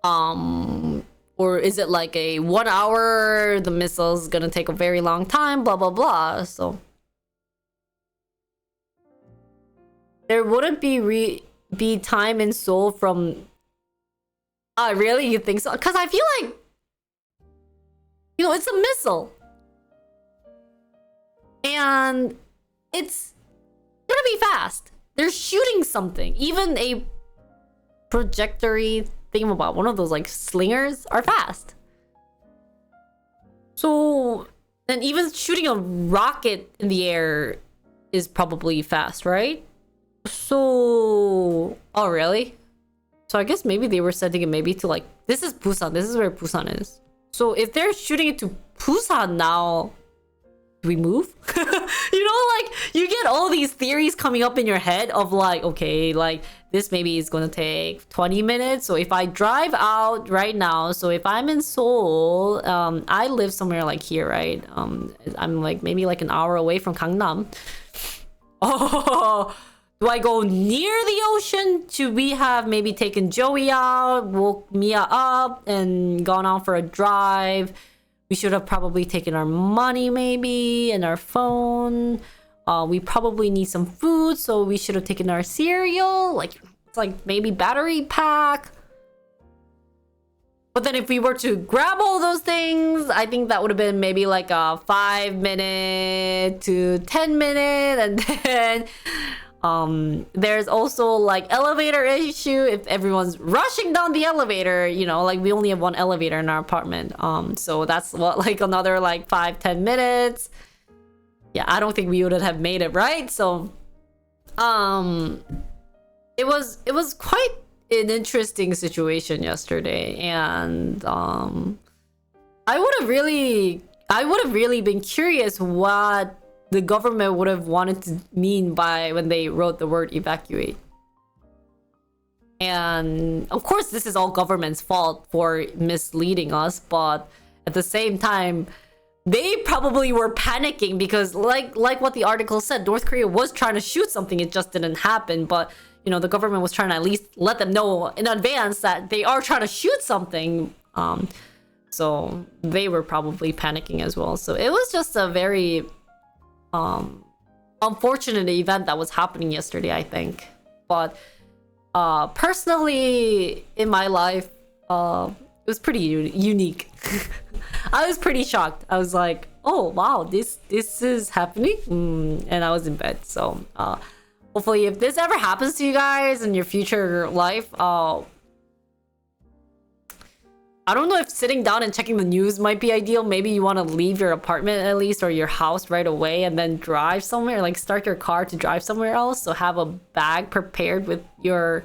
Or is it like a 1 hour, the missile's gonna take a very long time, blah blah blah. So there wouldn't be time in Seoul from really, you think so? Because I feel like, you know, it's a missile and it's gonna be fast. They're shooting something. Even a trajectory thingamabob, one of those like slingers, are fast. So, and even shooting a rocket in the air is probably fast, right? So, oh really? So I guess maybe they were sending it maybe to like, this is Busan, this is where Busan is. So if they're shooting it to Busan now, do we move? You know, like, you get all these theories coming up in your head of like, okay, like this maybe is gonna take 20 minutes. So if I drive out right now, so if I'm in Seoul, I live somewhere like here, right? I'm like maybe like an hour away from Gangnam. Oh, do I go near the ocean? Should we have maybe taken Joey out, woke Mia up, and gone out for a drive? We should have probably taken our money maybe and our phone. We probably need some food, so we should have taken our cereal. Like, it's like maybe battery pack. But then if we were to grab all those things, I think that would have been maybe like a 5 minute to 10 minute, and then there's also like elevator issue if everyone's rushing down the elevator, you know, like we only have one elevator in our apartment. So that's what, like another like 5-10 minutes. Yeah, I don't think we would have made it, right? So it was quite an interesting situation yesterday, and I would have really been curious what the government would have wanted to mean by when they wrote the word evacuate. And of course this is all government's fault for misleading us, but at the same time they probably were panicking because like what the article said, North Korea was trying to shoot something, it just didn't happen. But you know, the government was trying to at least let them know in advance that they are trying to shoot something. So they were probably panicking as well. So it was just a very unfortunate event that was happening yesterday, I think. But personally in my life, it was pretty unique. I was pretty shocked. I was like, oh wow, this is happening. And I was in bed. So hopefully if this ever happens to you guys in your future life, I don't know if sitting down and checking the news might be ideal. Maybe you want to leave your apartment at least, or your house right away, and then drive somewhere, like start your car to drive somewhere else. So have a bag prepared with your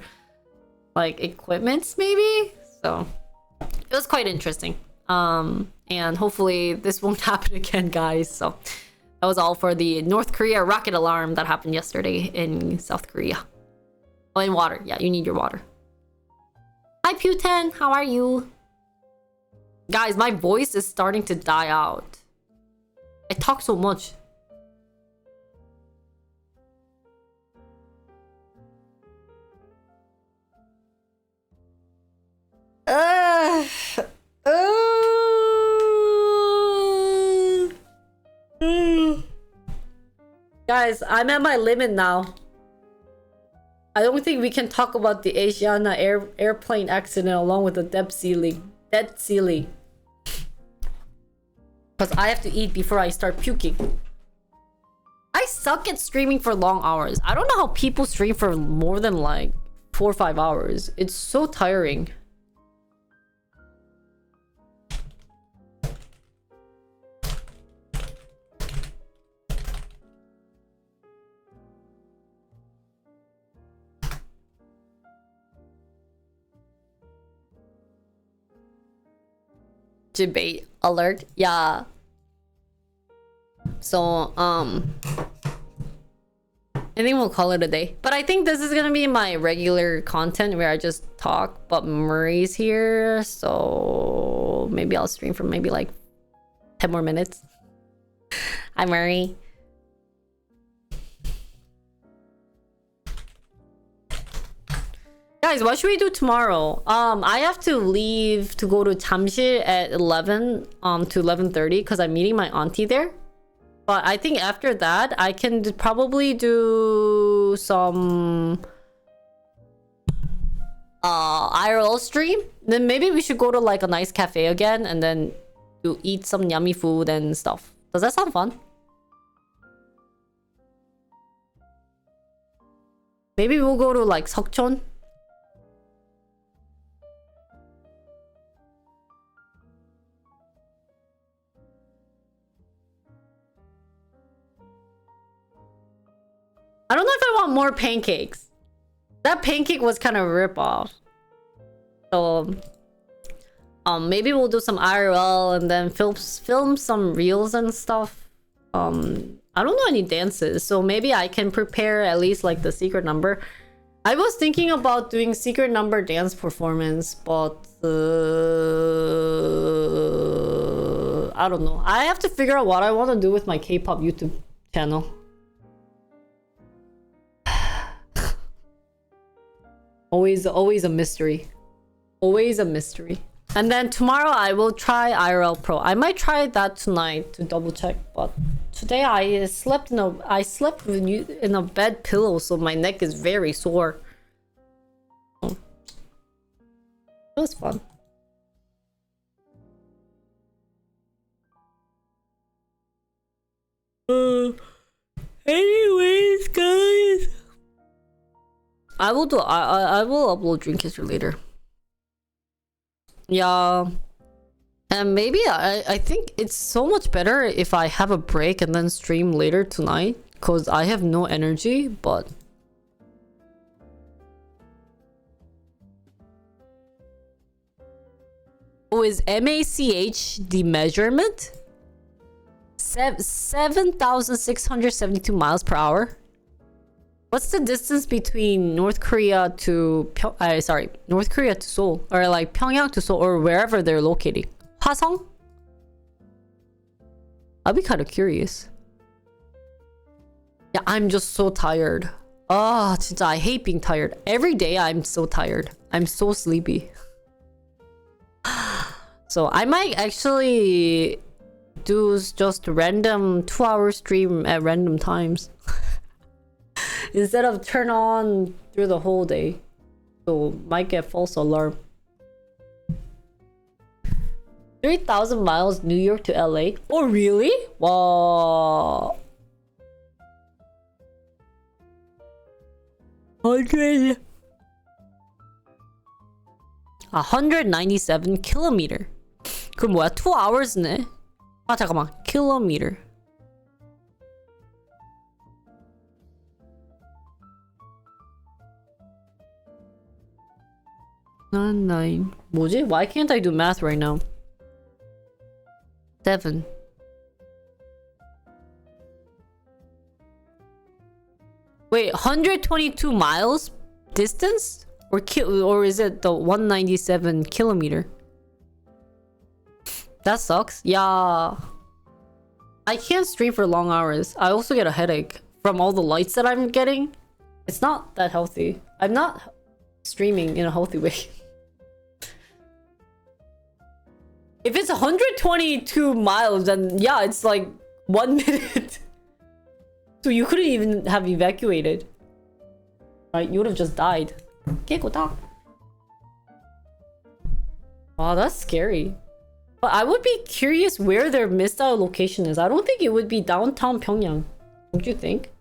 like equipments maybe. So it was quite interesting. And hopefully this won't happen again, guys. So that was all for the North Korea rocket alarm that happened yesterday in South Korea. Oh, and water. Yeah, you need your water. Hi, Putin. How are you? Guys, my voice is starting to die out. I talk so much. Guys, I'm at my limit now. I don't think we can talk about the Asiana airplane accident along with the dead ceiling. Because I have to eat before I start puking. I suck at streaming for long hours. I don't know how people stream for more than like 4 or 5 hours. It's so tiring. Debate alert. Yeah. So I think we'll call it a day. But I think this is gonna be my regular content where I just talk, but Murray's here, so maybe I'll stream for maybe like 10 more minutes. Hi, Murray. Guys, what should we do tomorrow? I have to leave to go to Jamsil at 11 to 11:30 because I'm meeting my auntie there. But I think after that, I can probably do some IRL stream. Then maybe we should go to like a nice cafe again and then eat some yummy food and stuff. Does that sound fun? Maybe we'll go to like Seokcheon. I don't know if I want more pancakes. That pancake was kind of a rip-off. So maybe we'll do some IRL and then film some reels and stuff. I don't know any dances, so maybe I can prepare at least like the secret number. I was thinking about doing secret number dance performance, but I don't know. I have to figure out what I want to do with my K-pop YouTube channel. Always a mystery. Always a mystery. And then tomorrow I will try IRL Pro. I might try that tonight to double check, but today I slept in a bed pillow, so my neck is very sore. It was fun. I will do. I will upload Dream History later. Yeah. And maybe I think it's so much better if I have a break and then stream later tonight, because I have no energy. But oh, is MACH the measurement? 7,672 miles per hour. What's the distance between North Korea to North Korea to Seoul, or like Pyongyang to Seoul, or wherever they're located? Hwasong? I'll be kind of curious. Yeah, I'm just so tired. Ah, 진짜 I hate being tired. Every day I'm so tired. I'm so sleepy. So I might actually do just random 2-hour stream at random times. Instead of turn on through the whole day. So might get false alarm. 3,000 miles New York to LA. Oh really? Wow. 197 kilometer. 그럼 뭐야? 2 hours네. 아 잠깐만. kilometer. Nine. 뭐지? Why can't I do math right now? 7. Wait, 122 miles distance? Or is it the 197 kilometer? That sucks. Yeah. I can't stream for long hours. I also get a headache from all the lights that I'm getting. It's not that healthy. I'm not streaming in a healthy way. If it's 122 miles, then yeah, it's like 1 minute. So you couldn't even have evacuated. Right? You would have just died. Wow, that's scary. But I would be curious where their missile location is. I don't think it would be downtown Pyongyang. Don't you think?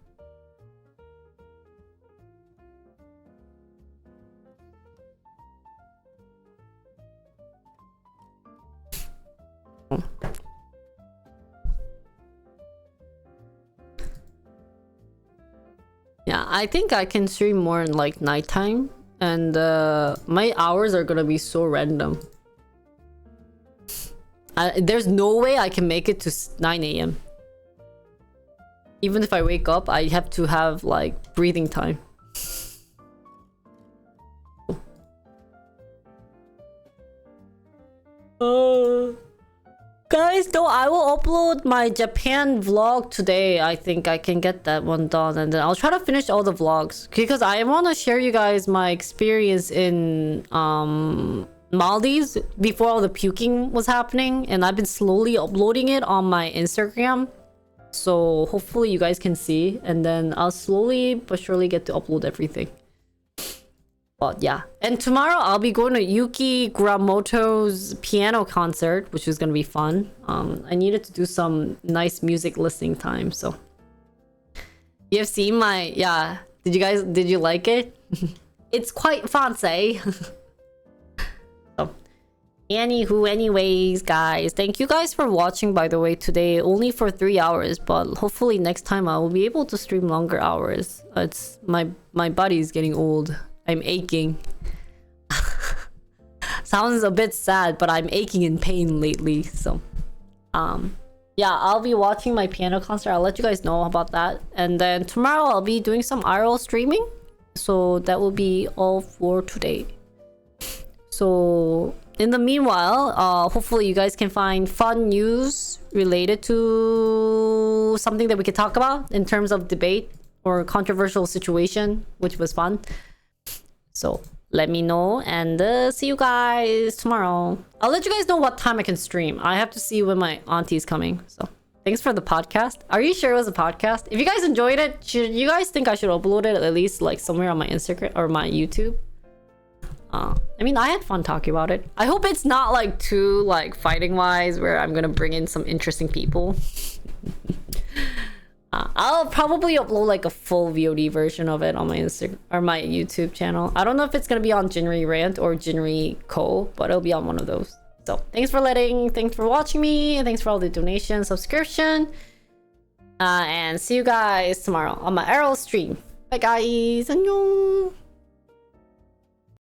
Yeah, I think I can stream more in like nighttime, and my hours are gonna be so random. There's no way I can make it to 9 a.m. Even if I wake up, I have to have like breathing time. Guys, though, I will upload my Japan vlog today. I think I can get that one done, and then I'll try to finish all the vlogs because I want to share you guys my experience in Maldives before all the puking was happening, and I've been slowly uploading it on my Instagram, so hopefully you guys can see, and then I'll slowly but surely get to upload everything. But yeah, and tomorrow I'll be going to Yuki Kuramoto's piano concert, which is gonna be fun. I needed to do some nice music listening time, so you have seen my did you like it? It's quite fancy. So anywho, anyways, guys, thank you guys for watching, by the way. Today only for 3 hours, but hopefully next time I will be able to stream longer hours. It's my body is getting old. I'm aching. Sounds a bit sad, but I'm aching in pain lately. So yeah, I'll be watching my piano concert. I'll let you guys know about that. And then tomorrow I'll be doing some IRL streaming. So that will be all for today. So in the meanwhile, hopefully you guys can find fun news related to something that we could talk about in terms of debate or controversial situation, which was fun. So let me know, and see you guys tomorrow. I'll let you guys know what time I can stream. I have to see when my auntie's coming. So thanks for the podcast. Are you sure it was a podcast? If you guys enjoyed it, should you guys think I should upload it at least like somewhere on my Instagram or my YouTube? I mean, I had fun talking about it. I hope it's not like too like fighting wise, where I'm gonna bring in some interesting people. I'll probably upload like a full VOD version of it on my Instagram or my YouTube channel. I don't know if it's gonna be on Jinri Rant or Jinri Co, but it'll be on one of those. So thanks for watching me, and thanks for all the donations, subscription, and see you guys tomorrow on my Arrow stream. Bye guys, annyeong.